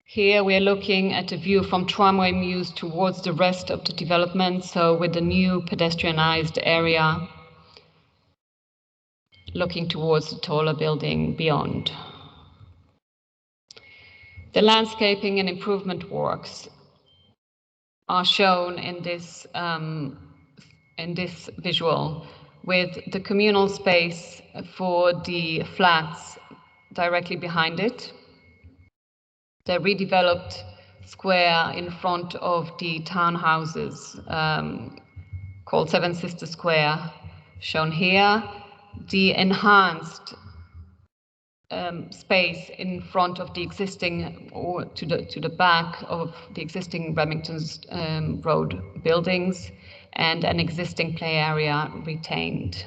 Here we are looking at a view from Tramway Mews towards the rest of the development, so with the new pedestrianized area looking towards the taller building beyond. The landscaping and improvement works are shown in this visual, with the communal space for the flats directly behind it, the redeveloped square in front of the townhouses called Seven Sisters Square, shown here, the enhanced space in front of the existing, or to the back of the existing Remington's Road buildings, and an existing play area retained.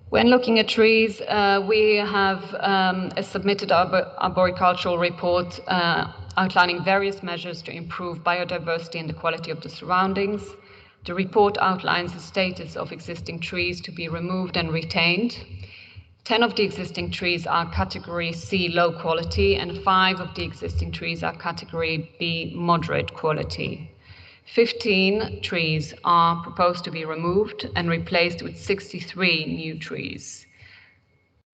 When looking at trees, we have a submitted arboricultural report outlining various measures to improve biodiversity and the quality of the surroundings. The report outlines the status of existing trees to be removed and retained. 10 of the existing trees are category C, low quality, and 5 of the existing trees are category B, moderate quality. 15 trees are proposed to be removed and replaced with 63 new trees.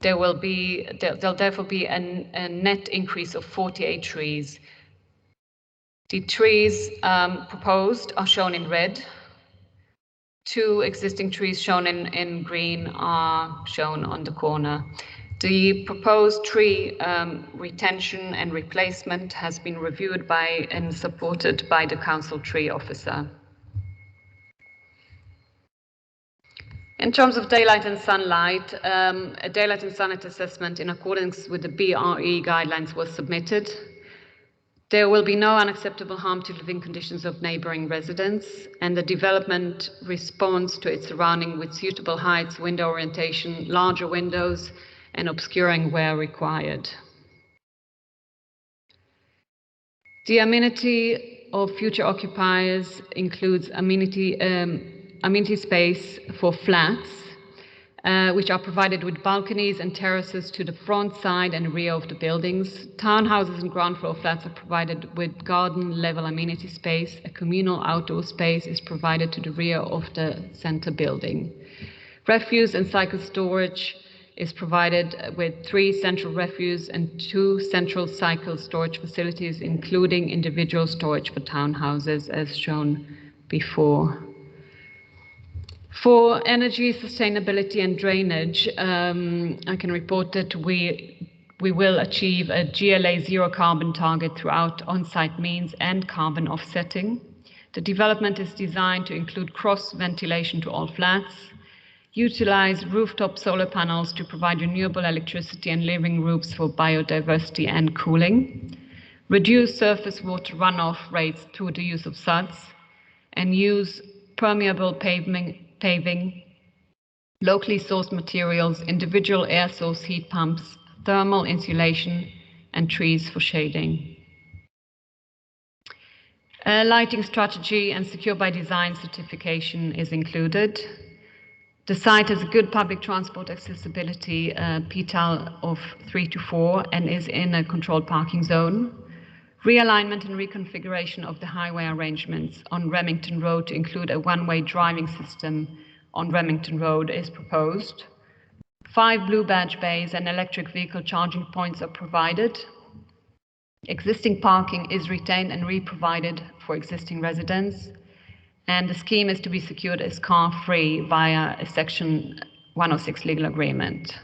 There'll therefore be a net increase of 48 trees. The trees proposed are shown in red. 2 existing trees shown in green are shown on the corner. The proposed tree retention and replacement has been reviewed by and supported by the council tree officer. In terms of daylight and sunlight, a daylight and sunlight assessment in accordance with the BRE guidelines was submitted. There will be no unacceptable harm to living conditions of neighboring residents, and the development responds to its surrounding with suitable heights, window orientation, larger windows, and obscuring where required. The amenity of future occupiers includes amenity space for flats, which are provided with balconies and terraces to the front, side, and rear of the buildings. Townhouses and ground floor flats are provided with garden-level amenity space. A communal outdoor space is provided to the rear of the center building. Refuse and cycle storage is provided with 3 central refuse and 2 central cycle storage facilities, including individual storage for townhouses, as shown before. For energy, sustainability, and drainage, I can report that we will achieve a GLA zero carbon target throughout on-site means and carbon offsetting. The development is designed to include cross ventilation to all flats, utilize rooftop solar panels to provide renewable electricity and living roofs for biodiversity and cooling, reduce surface water runoff rates through the use of suds, and use permeable paving, locally sourced materials, individual air source heat pumps, thermal insulation, and trees for shading. A lighting strategy and secure by design certification is included. The site has good public transport accessibility, PTAL of 3 to 4, and is in a controlled parking zone. Realignment and reconfiguration of the highway arrangements on Remington Road to include a one-way driving system on Remington Road is proposed. 5 blue badge bays and electric vehicle charging points are provided. Existing parking is retained and re-provided for existing residents. And the scheme is to be secured as car-free via a Section 106 legal agreement.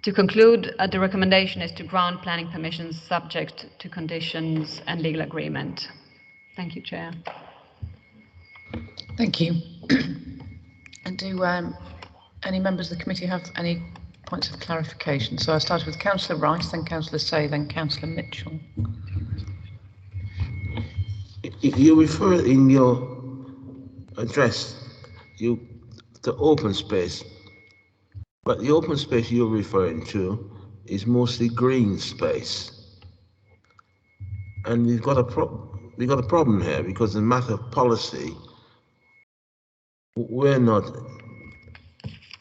To conclude, the recommendation is to grant planning permissions subject to conditions and legal agreement. Thank you, Chair. Thank you. And do any members of the committee have any points of clarification? So I started with Councillor Rice, then Councillor Say, then Councillor Mitchell. You refer in your address to open space, but the open space you're referring to is mostly green space, and we've got a problem here because in matter of policy, we're not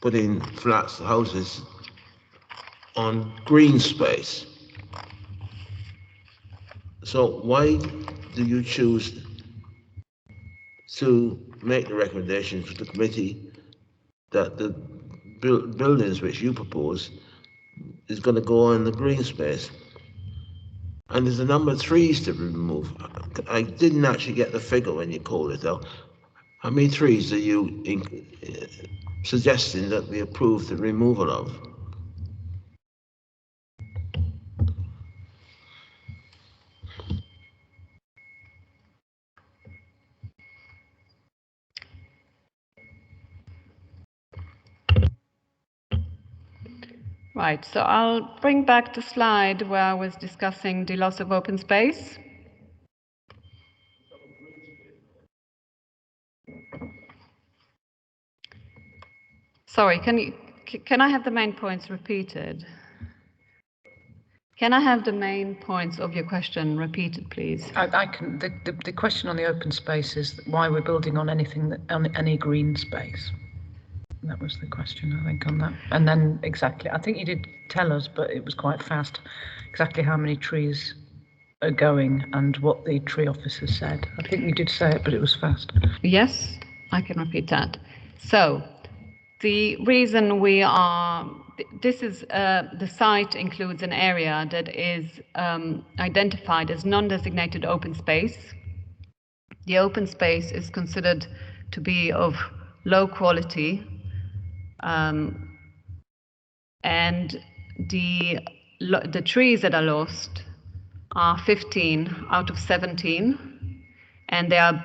putting flats, houses on green space. So why do you choose to make the recommendation to the committee that the buildings which you propose is going to go in the green space? And there's a number of trees to remove. I didn't actually get the figure when you called it out. How many trees are you suggesting that we approve the removal of? Right, so I'll bring back the slide where I was discussing the loss of open space. Sorry, can I have the main points repeated? Can I have the main points of your question repeated, please? I can. The question on the open space is why we're building on any green space. That was the question, I think, on that. And then exactly, I think you did tell us, but it was quite fast, exactly how many trees are going and what the tree officer said. I think you did say it, but it was fast. Yes, I can repeat that. So the reason we are, this is, the site includes an area that is identified as non-designated open space. The open space is considered to be of low quality, and the trees that are lost are 15 out of 17, and they're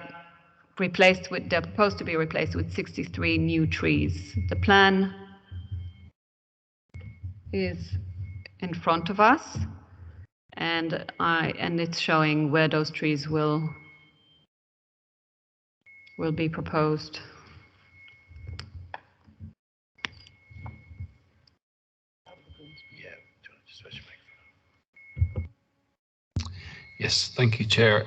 proposed to be replaced with 63 new trees. The plan is in front of us, and it's showing where those trees will be proposed. Yes, thank you, Chair.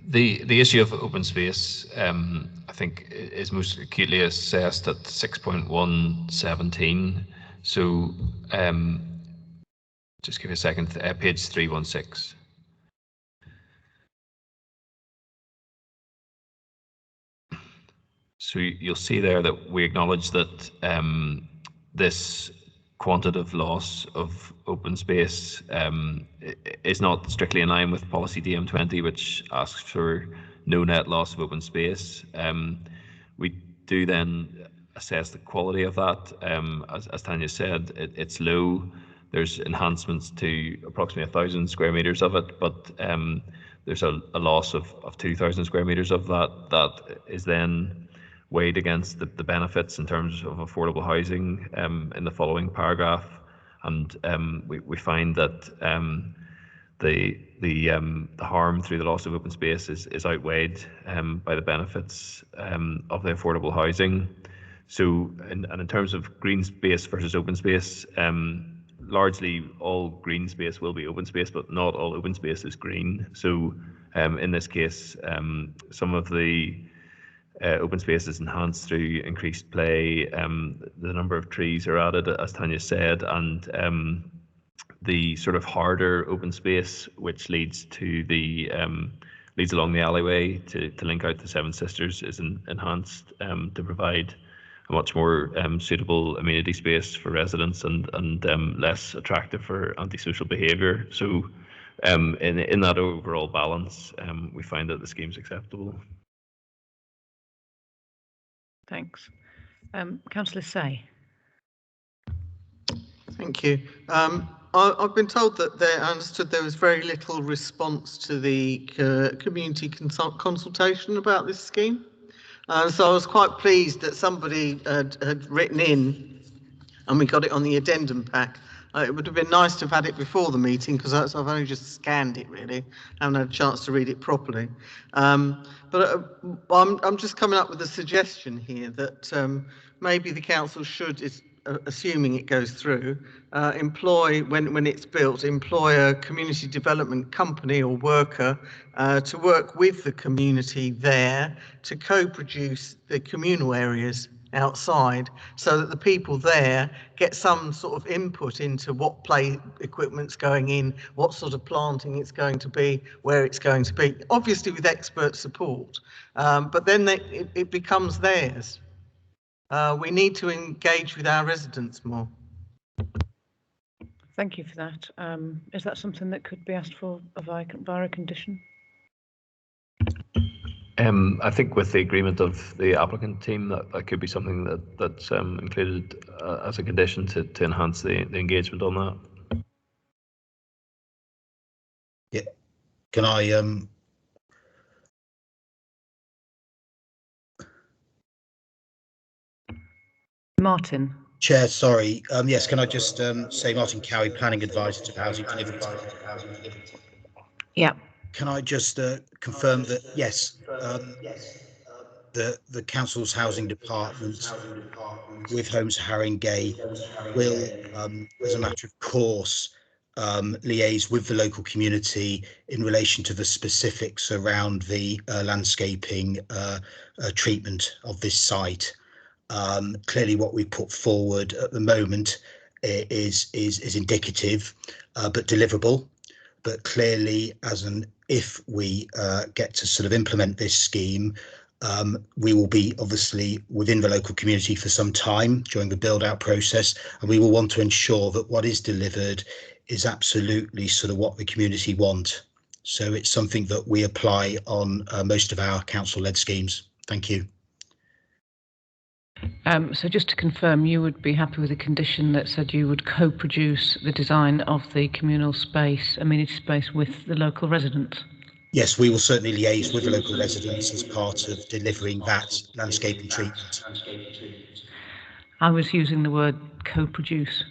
The issue of open space, I think, is most acutely assessed at 6.117. So, just give me a second. Page 316. So you'll see there that we acknowledge that this quantitative loss of open space is not strictly in line with policy DM20, which asks for no net loss of open space. We do then assess the quality of that. As Tanya said, it's low. There's enhancements to approximately 1,000 square meters of it, but there's a loss of 2,000 square meters of that is then weighed against the benefits in terms of affordable housing in the following paragraph, and we find that the harm through the loss of open space is outweighed by the benefits of the affordable housing. So, and in terms of green space versus open space, largely all green space will be open space, but not all open space is green. So, in this case, some of the open space is enhanced through increased play. The number of trees are added, as Tanya said, and the sort of harder open space, which leads to the leads along the alleyway to link out to Seven Sisters, is enhanced to provide a much more suitable amenity space for residents and less attractive for antisocial behaviour. So, in that overall balance, we find that the scheme's acceptable. Thanks. Councillor Say. Thank you. I've been told that I understood there was very little response to the community consultation about this scheme. So I was quite pleased that somebody had written in and we got it on the addendum pack. It would have been nice to have had it before the meeting because I've only just scanned it really. I haven't had a chance to read it properly. But I'm just coming up with a suggestion here that maybe the council should, assuming it goes through, employ, when it's built, employ a community development company or worker to work with the community there to co-produce the communal areas outside so that the people there get some sort of input into what play equipment's going in, what sort of planting it's going to be, where it's going to be, obviously with expert support, but then it becomes theirs. We need to engage with our residents more. Thank you for that. Is that something that could be asked for via a condition? I think with the agreement of the applicant team, that could be something that's included as a condition to enhance the engagement on that. Yeah, can I Martin. Chair, sorry. Yes, can I just say Martin Cowie, Planning Advisor to Housing Delivery. Yeah. Can I just confirm that, yes, the council's housing department with Homes Haringey will, as a matter of course, liaise with the local community in relation to the specifics around the landscaping treatment of this site. Clearly what we put forward at the moment is indicative but deliverable, but clearly if we get to sort of implement this scheme, we will be obviously within the local community for some time during the build out process, and we will want to ensure that what is delivered is absolutely sort of what the community want. So it's something that we apply on most of our council-led schemes. Thank you. So just to confirm, you would be happy with a condition that said you would co-produce the design of the communal space, amenity space, with the local residents? Yes, we will certainly liaise with the local residents as part of delivering that landscaping treatment. I was using the word co-produce.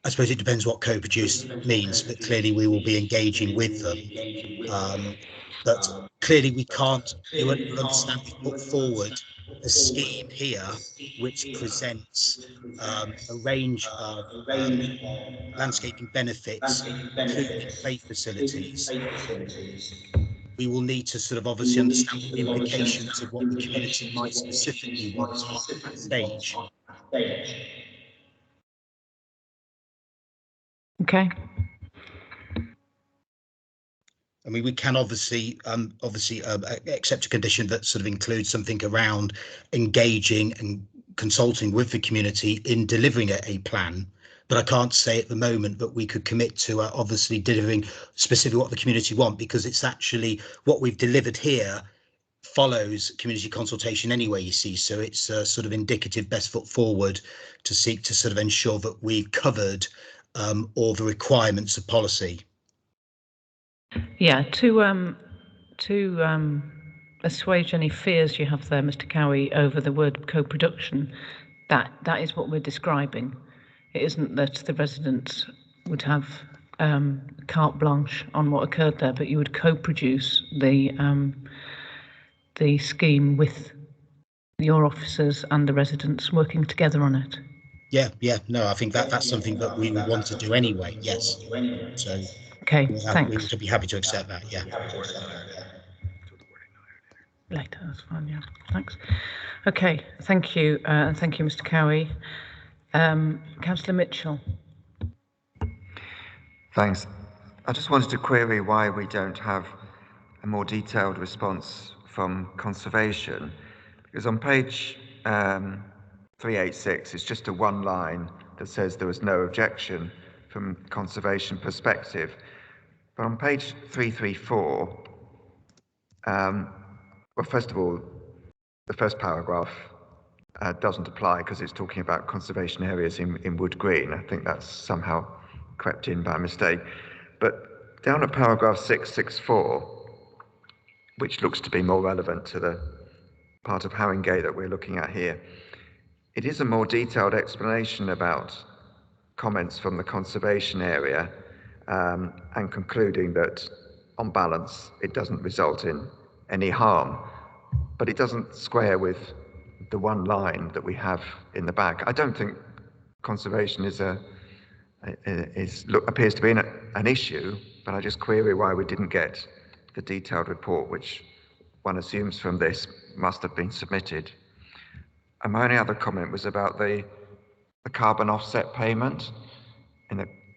I suppose it depends what co-produced means, but clearly we will be engaging with them. But clearly we can't, you'll understand we've put forward a scheme here which presents a range of landscaping benefits, including play facilities. We will need to sort of obviously understand the implications of what the community might specifically want at that stage. Okay. I mean, we can obviously accept a condition that sort of includes something around engaging and consulting with the community in delivering a plan. But I can't say at the moment that we could commit to obviously delivering specifically what the community want, because it's actually what we've delivered here follows community consultation anyway, you see. So it's a sort of indicative best foot forward to seek to sort of ensure that we've covered all the requirements of policy. Yeah, to assuage any fears you have there, Mr. Cowie, over the word co-production, that is what we're describing. It isn't that the residents would have carte blanche on what occurred there, but you would co-produce the scheme with your officers and the residents working together on it. Yeah, no, I think that's something that we would want to do anyway. Yes. So okay, thanks. We would be happy to accept that. Yeah. Later, that's fine. Yeah, thanks. Okay, thank you, and thank you, Mr. Cowie. Councillor Mitchell. Thanks. I just wanted to query why we don't have a more detailed response from conservation, because on page 386, it's just a one line that says there was no objection from conservation perspective. But on page 334, well, first of all, the first paragraph doesn't apply because it's talking about conservation areas in Wood Green. I think that's somehow crept in by mistake. But down at paragraph 664, which looks to be more relevant to the part of Haringey that we're looking at here, it is a more detailed explanation about comments from the conservation area and concluding that, on balance, it doesn't result in any harm. But it doesn't square with the one line that we have in the back. I don't think conservation appears to be an issue, but I just query why we didn't get the detailed report, which one assumes from this must have been submitted. And my only other comment was about the carbon offset payment.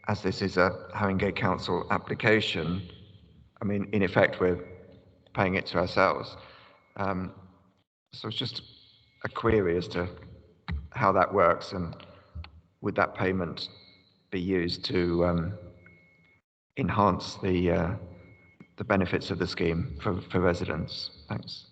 As this is a Haringey Council application, I mean, in effect, we're paying it to ourselves. So it's just a query as to how that works, and would that payment be used to enhance the benefits of the scheme for residents? Thanks.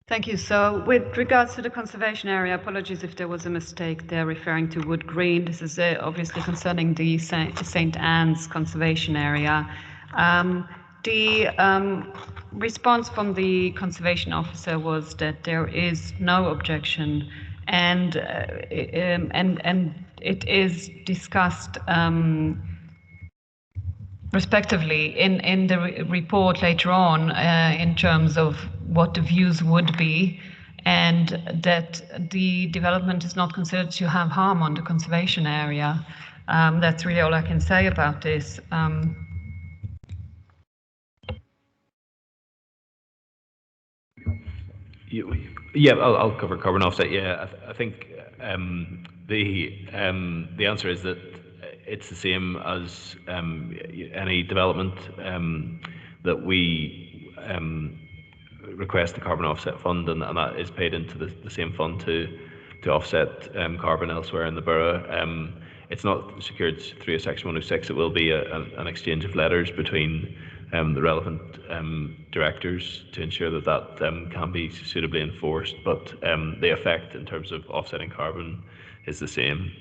Thank you. So with regards to the conservation area, apologies if there was a mistake there referring to Wood Green. This is obviously concerning the St. Anne's conservation area. The response from the conservation officer was that there is no objection, and it is discussed respectively in the report later on in terms of what the views would be, and that the development is not considered to have harm on the conservation area. That's really all I can say about this. Yeah, I'll cover carbon offset. Yeah, I think the answer is that it's the same as any development that we request the carbon offset fund, and that is paid into the same fund to offset carbon elsewhere in the borough. It's not secured through a Section 106. It will be an exchange of letters between the relevant directors to ensure that can be suitably enforced, but the effect in terms of offsetting carbon is the same.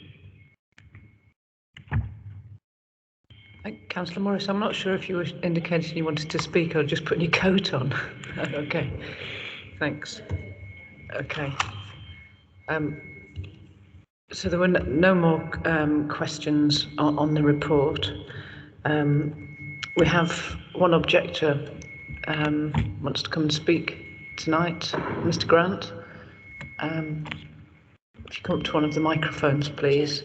Councillor Morris, I'm not sure if you were indicating you wanted to speak or just putting your coat on. Okay, thanks. Okay. So there were no more questions on the report. We have one objector wants to come and speak tonight, Mr. Grant. If you come up to one of the microphones, please.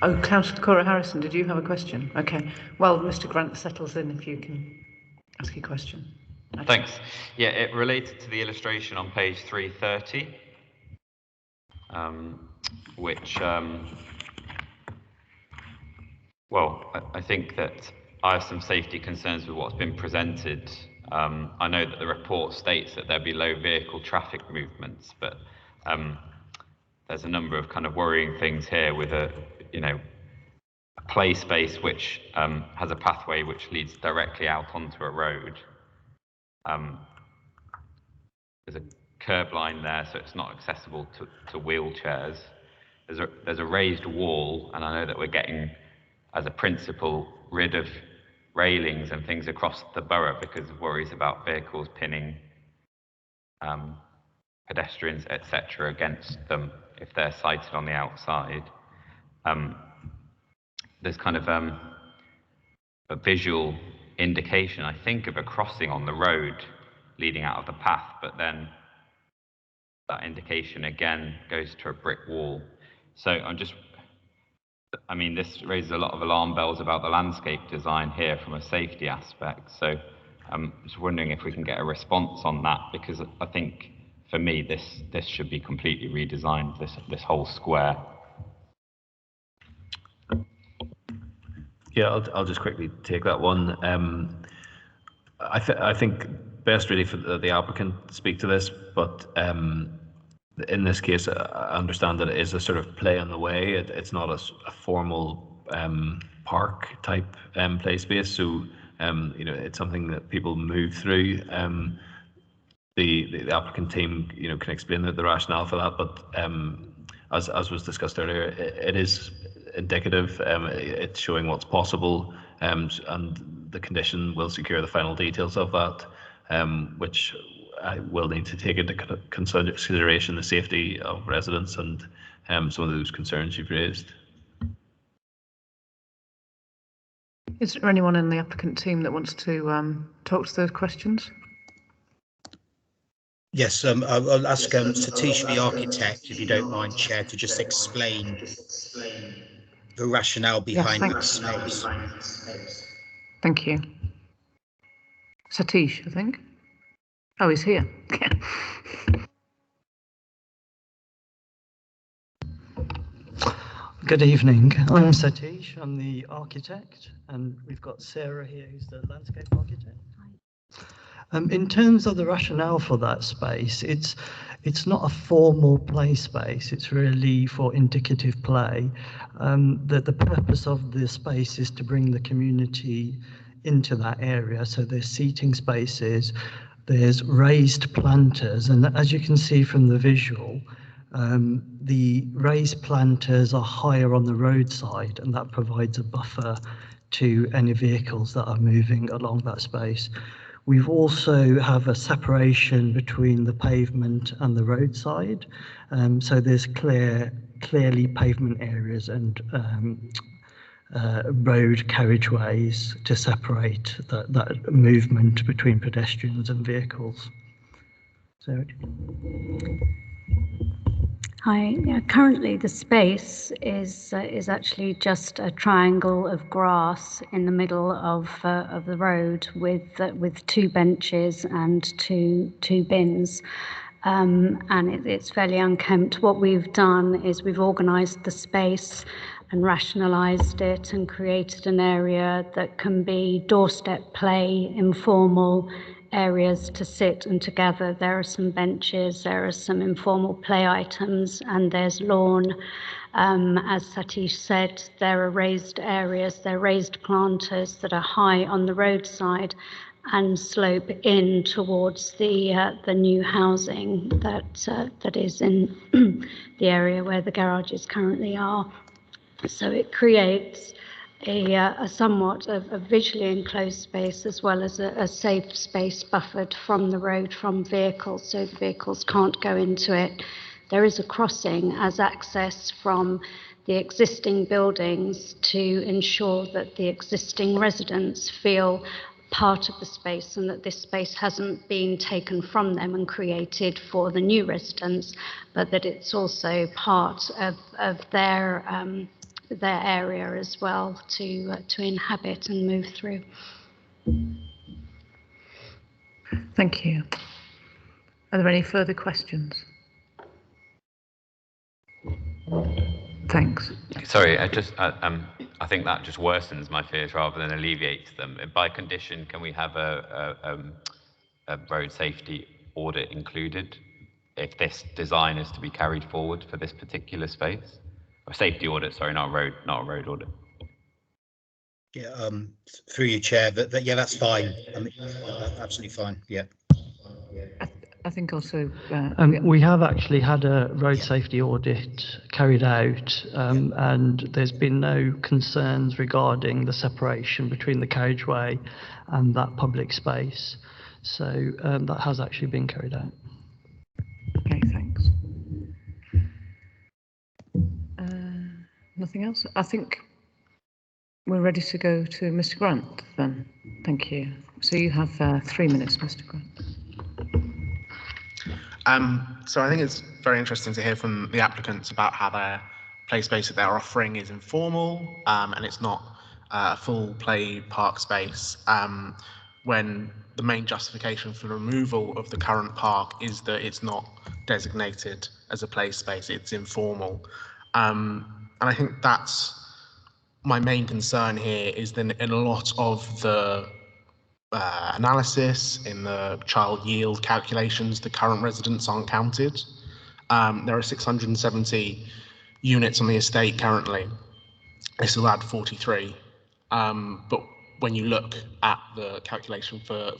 Oh, Councillor Cora Harrison, did you have a question? Okay. Well, Mr. Grant settles in if you can ask your question. Thanks. Yeah, it related to the illustration on page 330, which, well, I think that I have some safety concerns with what's been presented. I know that the report states that there'll be low vehicle traffic movements, but there's a number of kind of worrying things here with a play space which has a pathway which leads directly out onto a road. There's a curb line there, so it's not accessible to wheelchairs. There's a raised wall, and I know that we're getting, as a principle, rid of railings and things across the borough because of worries about vehicles pinning pedestrians, etc., against them if they're sighted on the outside. There's kind of a visual indication, I think, of a crossing on the road leading out of the path, but then that indication again goes to a brick wall. So this raises a lot of alarm bells about the landscape design here from a safety aspect. So I'm just wondering if we can get a response on that, because I think for me this should be completely redesigned, this whole square. Yeah, I'll just quickly take that one. I think best really for the applicant to speak to this, but in this case, I understand that it is a sort of play on the way. It's not a formal park type play space, so it's something that people move through. The applicant team, can explain the rationale for that, but as was discussed earlier, it is indicative. It's showing what's possible, and the condition will secure the final details of that, which I will need to take into consideration the safety of residents and some of those concerns you've raised. Is there anyone in the applicant team that wants to talk to those questions? Yes, I'll ask Satish, the architect, if you don't mind, Chair, to just explain the rationale behind that space. Thank you. Satish, I think. Oh, he's here. Good evening. I'm Satish. I'm the architect, and we've got Sarah here, who's the landscape architect. In terms of the rationale for that space, it's not a formal play space. It's really for indicative play. The purpose of the space is to bring the community into that area. So there's seating spaces, there's raised planters, and as you can see from the visual, the raised planters are higher on the roadside, and that provides a buffer to any vehicles that are moving along that space. We've also have a separation between the pavement and the roadside, so there's clearly pavement areas and road carriageways to separate that movement between pedestrians and vehicles. So. Hi. Yeah, currently, the space is actually just a triangle of grass in the middle of the road with two benches and two bins, and it's fairly unkempt. What we've done is we've organised the space and rationalised it and created an area that can be doorstep play, informal areas to sit and to gather. There are some benches, there are some informal play items, and there's lawn. As Satish said, there are raised areas, there are raised planters that are high on the roadside and slope in towards the new housing that is in the area where the garages currently are. So it creates a somewhat of a visually enclosed space, as well as a safe space buffered from the road from vehicles, so the vehicles can't go into it. There is a crossing as access from the existing buildings to ensure that the existing residents feel part of the space and that this space hasn't been taken from them and created for the new residents, but that it's also part of their area as well to inhabit and move through. Thank you. Are there any further questions? Thanks. Sorry, I think that just worsens my fears rather than alleviates them. By condition, can we have a road safety audit included if this design is to be carried forward for this particular space? Or safety audit, sorry, not a road audit. Yeah, through you, Chair, but yeah, that's fine. I mean, absolutely fine. Yeah. I think also we have actually had a road safety audit carried out, and there's been no concerns regarding the separation between the carriageway and that public space. So that has actually been carried out. Okay, thanks. Nothing else? I think we're ready to go to Mr. Grant then. Thank you. So you have 3 minutes, Mr. Grant. So I think it's very interesting to hear from the applicants about how their play space that they're offering is informal and it's not a full play park space, when the main justification for removal of the current park is that it's not designated as a play space, it's informal. And I think that's my main concern here, is that in a lot of the analysis, in the child yield calculations, the current residents aren't counted. There are 670 units on the estate currently. This will add 43. But when you look at the calculation for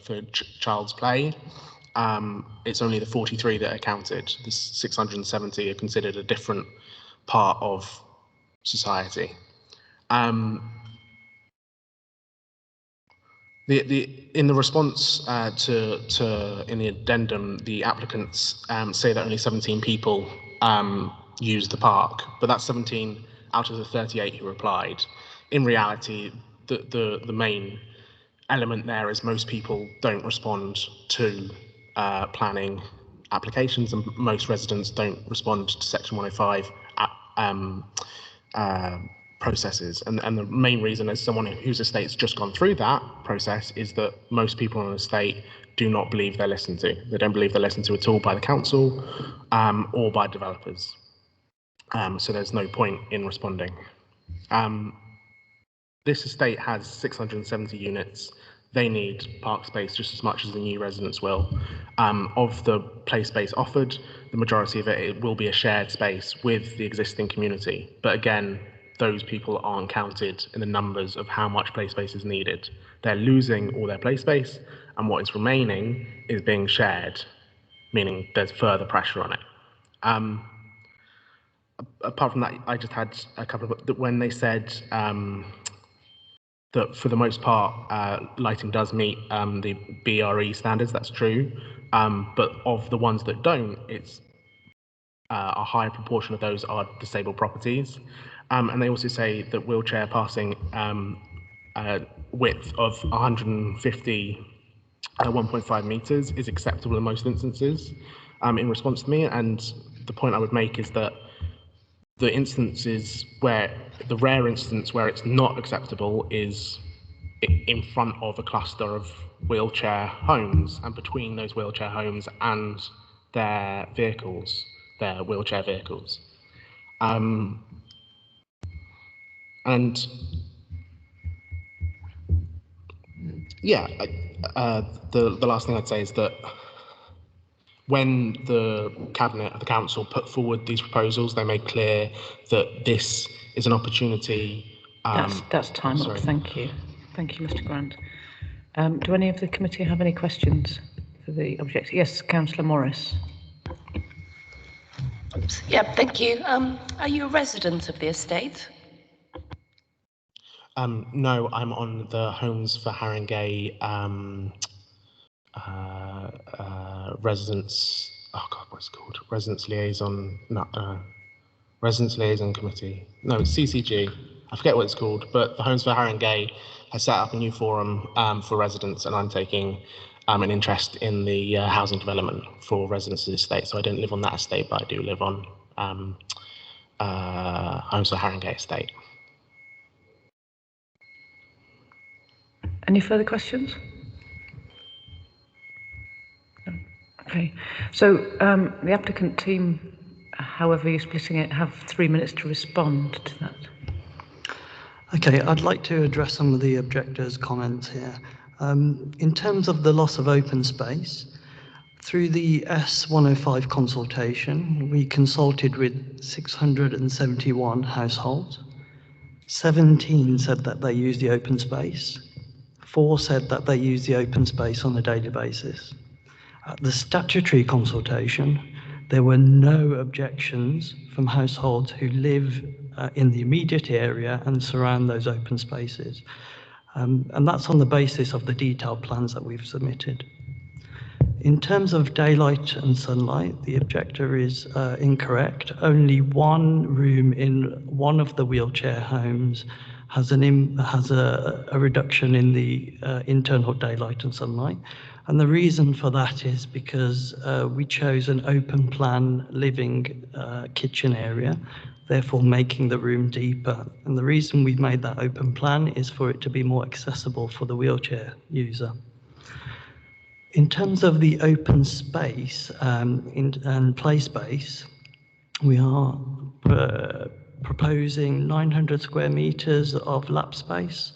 child's play, it's only the 43 that are counted. The 670 are considered a different part of society. In the response in the addendum, the applicants say that only 17 people use the park, but that's 17 out of the 38 who replied. In reality, the main element there is most people don't respond to planning applications, and most residents don't respond to Section 105 processes, and the main reason, as someone whose estate's just gone through that process, is that most people on an estate do not believe they're listened to. They don't believe they're listened to at all by the council or by developers. So there's no point in responding. This estate has 670 units. They need park space just as much as the new residents will. Of the play space offered, the majority of it will be a shared space with the existing community. But again, those people aren't counted in the numbers of how much play space is needed. They're losing all their play space, and what is remaining is being shared, meaning there's further pressure on it. Apart from that, I just had a couple of, when they said that for the most part, lighting does meet the BRE standards, that's true. But of the ones that don't, it's a higher proportion of those are disabled properties. And they also say that wheelchair passing width of 1.5 meters is acceptable in most instances in response to me. And the point I would make is that the instances where, the rare instance where it's not acceptable is in front of a cluster of wheelchair homes and between those wheelchair homes and their vehicles, their wheelchair vehicles. And yeah, the last thing I'd say is that when the Cabinet of the Council put forward these proposals, they made clear that this is an opportunity. That's time up, thank you. Thank you, Mr. Grant. Do any of the committee have any questions for the objector? Yes, Councillor Morris. Yeah, thank you. Are you a resident of the estate? No, I'm on the Homes for Haringey residents. Oh God, what's it called? Residents Liaison. Residents Liaison Committee. No, it's CCG. I forget what it's called, but the Homes for Haringey has set up a new forum for residents, and I'm taking an interest in the housing development for residents of the estate. So I don't live on that estate, but I do live on Homes for Haringey estate. Any further questions? No. Okay, so the applicant team, however you're splitting it, have 3 minutes to respond to that. Okay, I'd like to address some of the objectors' comments here. In terms of the loss of open space, through the S105 consultation, we consulted with 671 households. 17 said that they use the open space. 4 said that they use the open space on a daily basis. At the statutory consultation, there were no objections from households who live in the immediate area and surround those open spaces. And that's on the basis of the detailed plans that we've submitted. In terms of daylight and sunlight, the objector is incorrect. Only one room in one of the wheelchair homes has a reduction in the internal daylight and sunlight. And the reason for that is because we chose an open plan living kitchen area, therefore making the room deeper. And the reason we've made that open plan is for it to be more accessible for the wheelchair user. In terms of the open space and play space, we are proposing 900 square meters of lap space,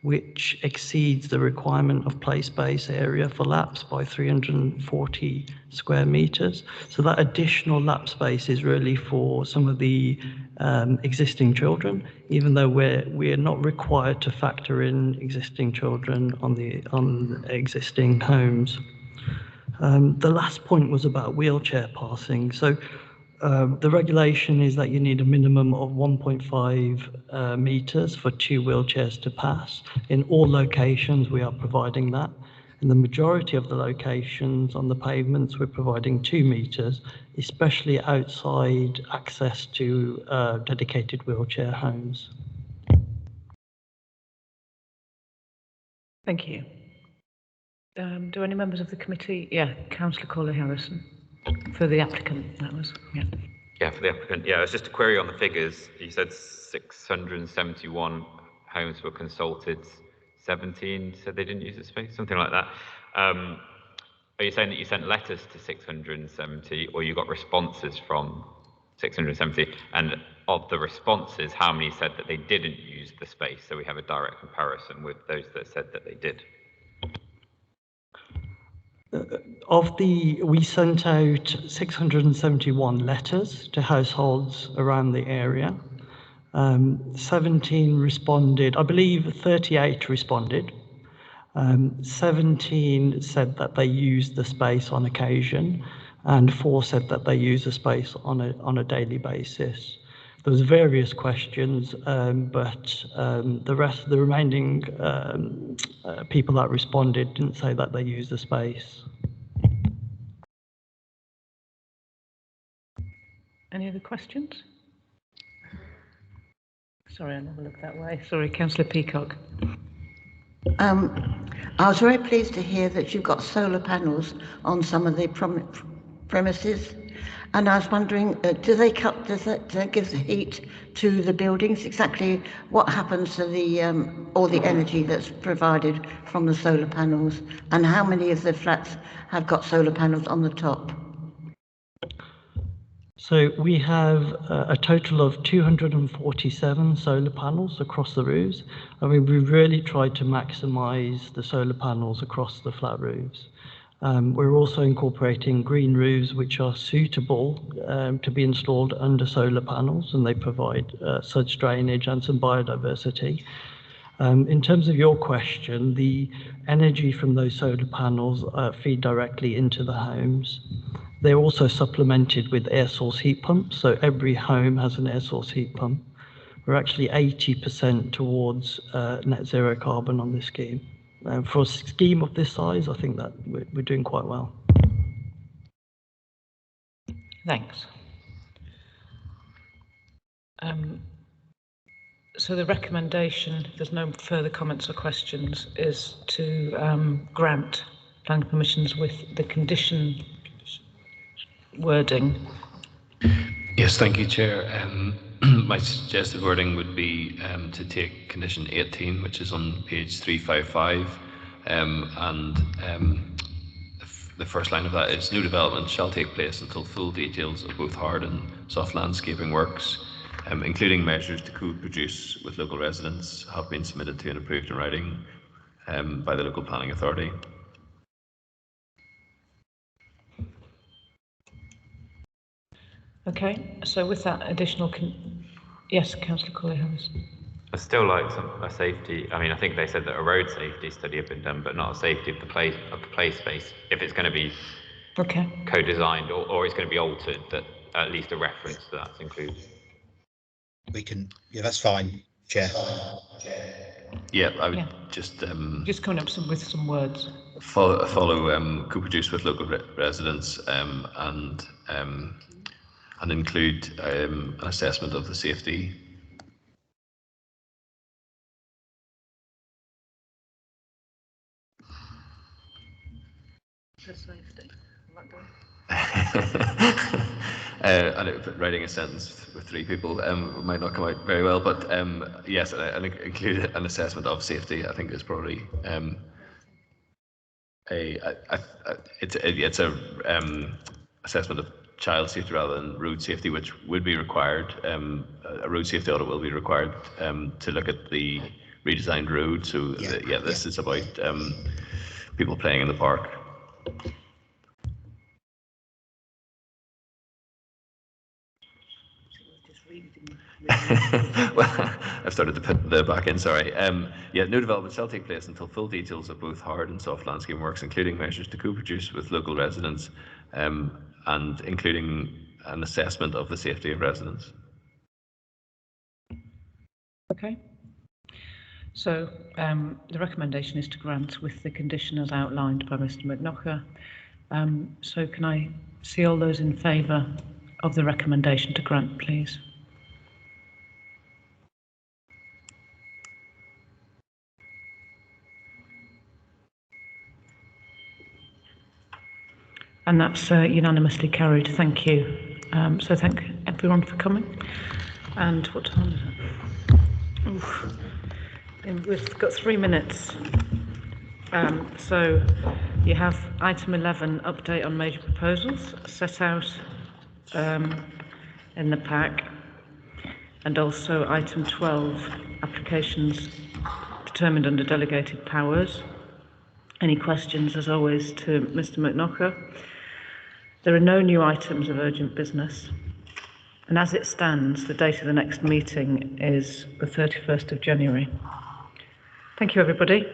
which exceeds the requirement of play space area for laps by 340 square meters. So that additional lap space is really for some of the existing children, even though we're not required to factor in existing children on existing homes. The last point was about wheelchair passing. So the regulation is that you need a minimum of 1.5 meters for 2 wheelchairs to pass. In all locations, we are providing that. In the majority of the locations on the pavements, we're providing 2 meters, especially outside access to dedicated wheelchair homes. Thank you. Do any members of the committee? Yeah, Councillor Corley-Harrison. For the applicant, that was, yeah. Yeah, for the applicant. Yeah, it's just a query on the figures. You said 671 homes were consulted, 17 said they didn't use the space, something like that. Are you saying that you sent letters to 670 or you got responses from 670? And of the responses, how many said that they didn't use the space? So we have a direct comparison with those that said that they did. We sent out 671 letters to households around the area. 17 responded, I believe 38 responded. 17 said that they used the space on occasion, and 4 said that they use the space on a daily basis. There was various questions, but the remaining people that responded didn't say that they used the space. Any other questions? Sorry, I never looked that way. Sorry, Councillor Peacock. I was very pleased to hear that you've got solar panels on some of the premises, and I was wondering, does that give the heat to the buildings? Exactly what happens to the all the energy that's provided from the solar panels, and how many of the flats have got solar panels on the top? So we have a total of 247 solar panels across the roofs. I mean, we really tried to maximise the solar panels across the flat roofs. We're also incorporating green roofs, which are suitable to be installed under solar panels, and they provide such drainage and some biodiversity. In terms of your question, the energy from those solar panels feed directly into the homes. They're also supplemented with air source heat pumps, so every home has an air source heat pump. we're actually 80% towards net zero carbon on this scheme. For a scheme of this size, I think that we're doing quite well. Thanks. So the recommendation, if there's no further comments or questions, is to grant planning permissions with the condition wording. Yes, thank you, Chair. My suggested wording would be to take condition 18, which is on page 355, and the first line of that is new development shall take place until full details of both hard and soft landscaping works, including measures to co-produce with local residents, have been submitted to and approved in writing by the local planning authority. Okay, so with that additional, yes, Councillor Corley-Harris. I still like a safety. I mean, I think they said that a road safety study had been done, but not a safety of the play space. If it's going to be co-designed or it's going to be altered, that at least a reference to that's included. We can, yeah, that's fine, Chair. Yeah, I would just coming up with some words. Follow co-produce with local residents and include an assessment of the safety. And writing a sentence with 3 people might not come out very well, but yes, and include an assessment of safety. I think is probably it's a assessment of child safety rather than road safety, which would be required. A road safety audit will be required to look at the redesigned road. So this is about people playing in the park. Well, I've started to put the back in, sorry. No development shall take place until full details of both hard and soft landscape works, including measures to co-produce with local residents and including an assessment of the safety of residents. Okay. So the recommendation is to grant with the condition as outlined by Mr. McNaughter. So can I see all those in favour of the recommendation to grant, please? And that's unanimously carried. Thank you. So thank everyone for coming. And what time is it? Oof. And we've got 3 minutes. So you have item 11, update on major proposals, set out in the pack. And also item 12, applications determined under delegated powers. Any questions, as always, to Mr. McNaughter? There are no new items of urgent business. And as it stands, the date of the next meeting is the 31st of January. Thank you, everybody.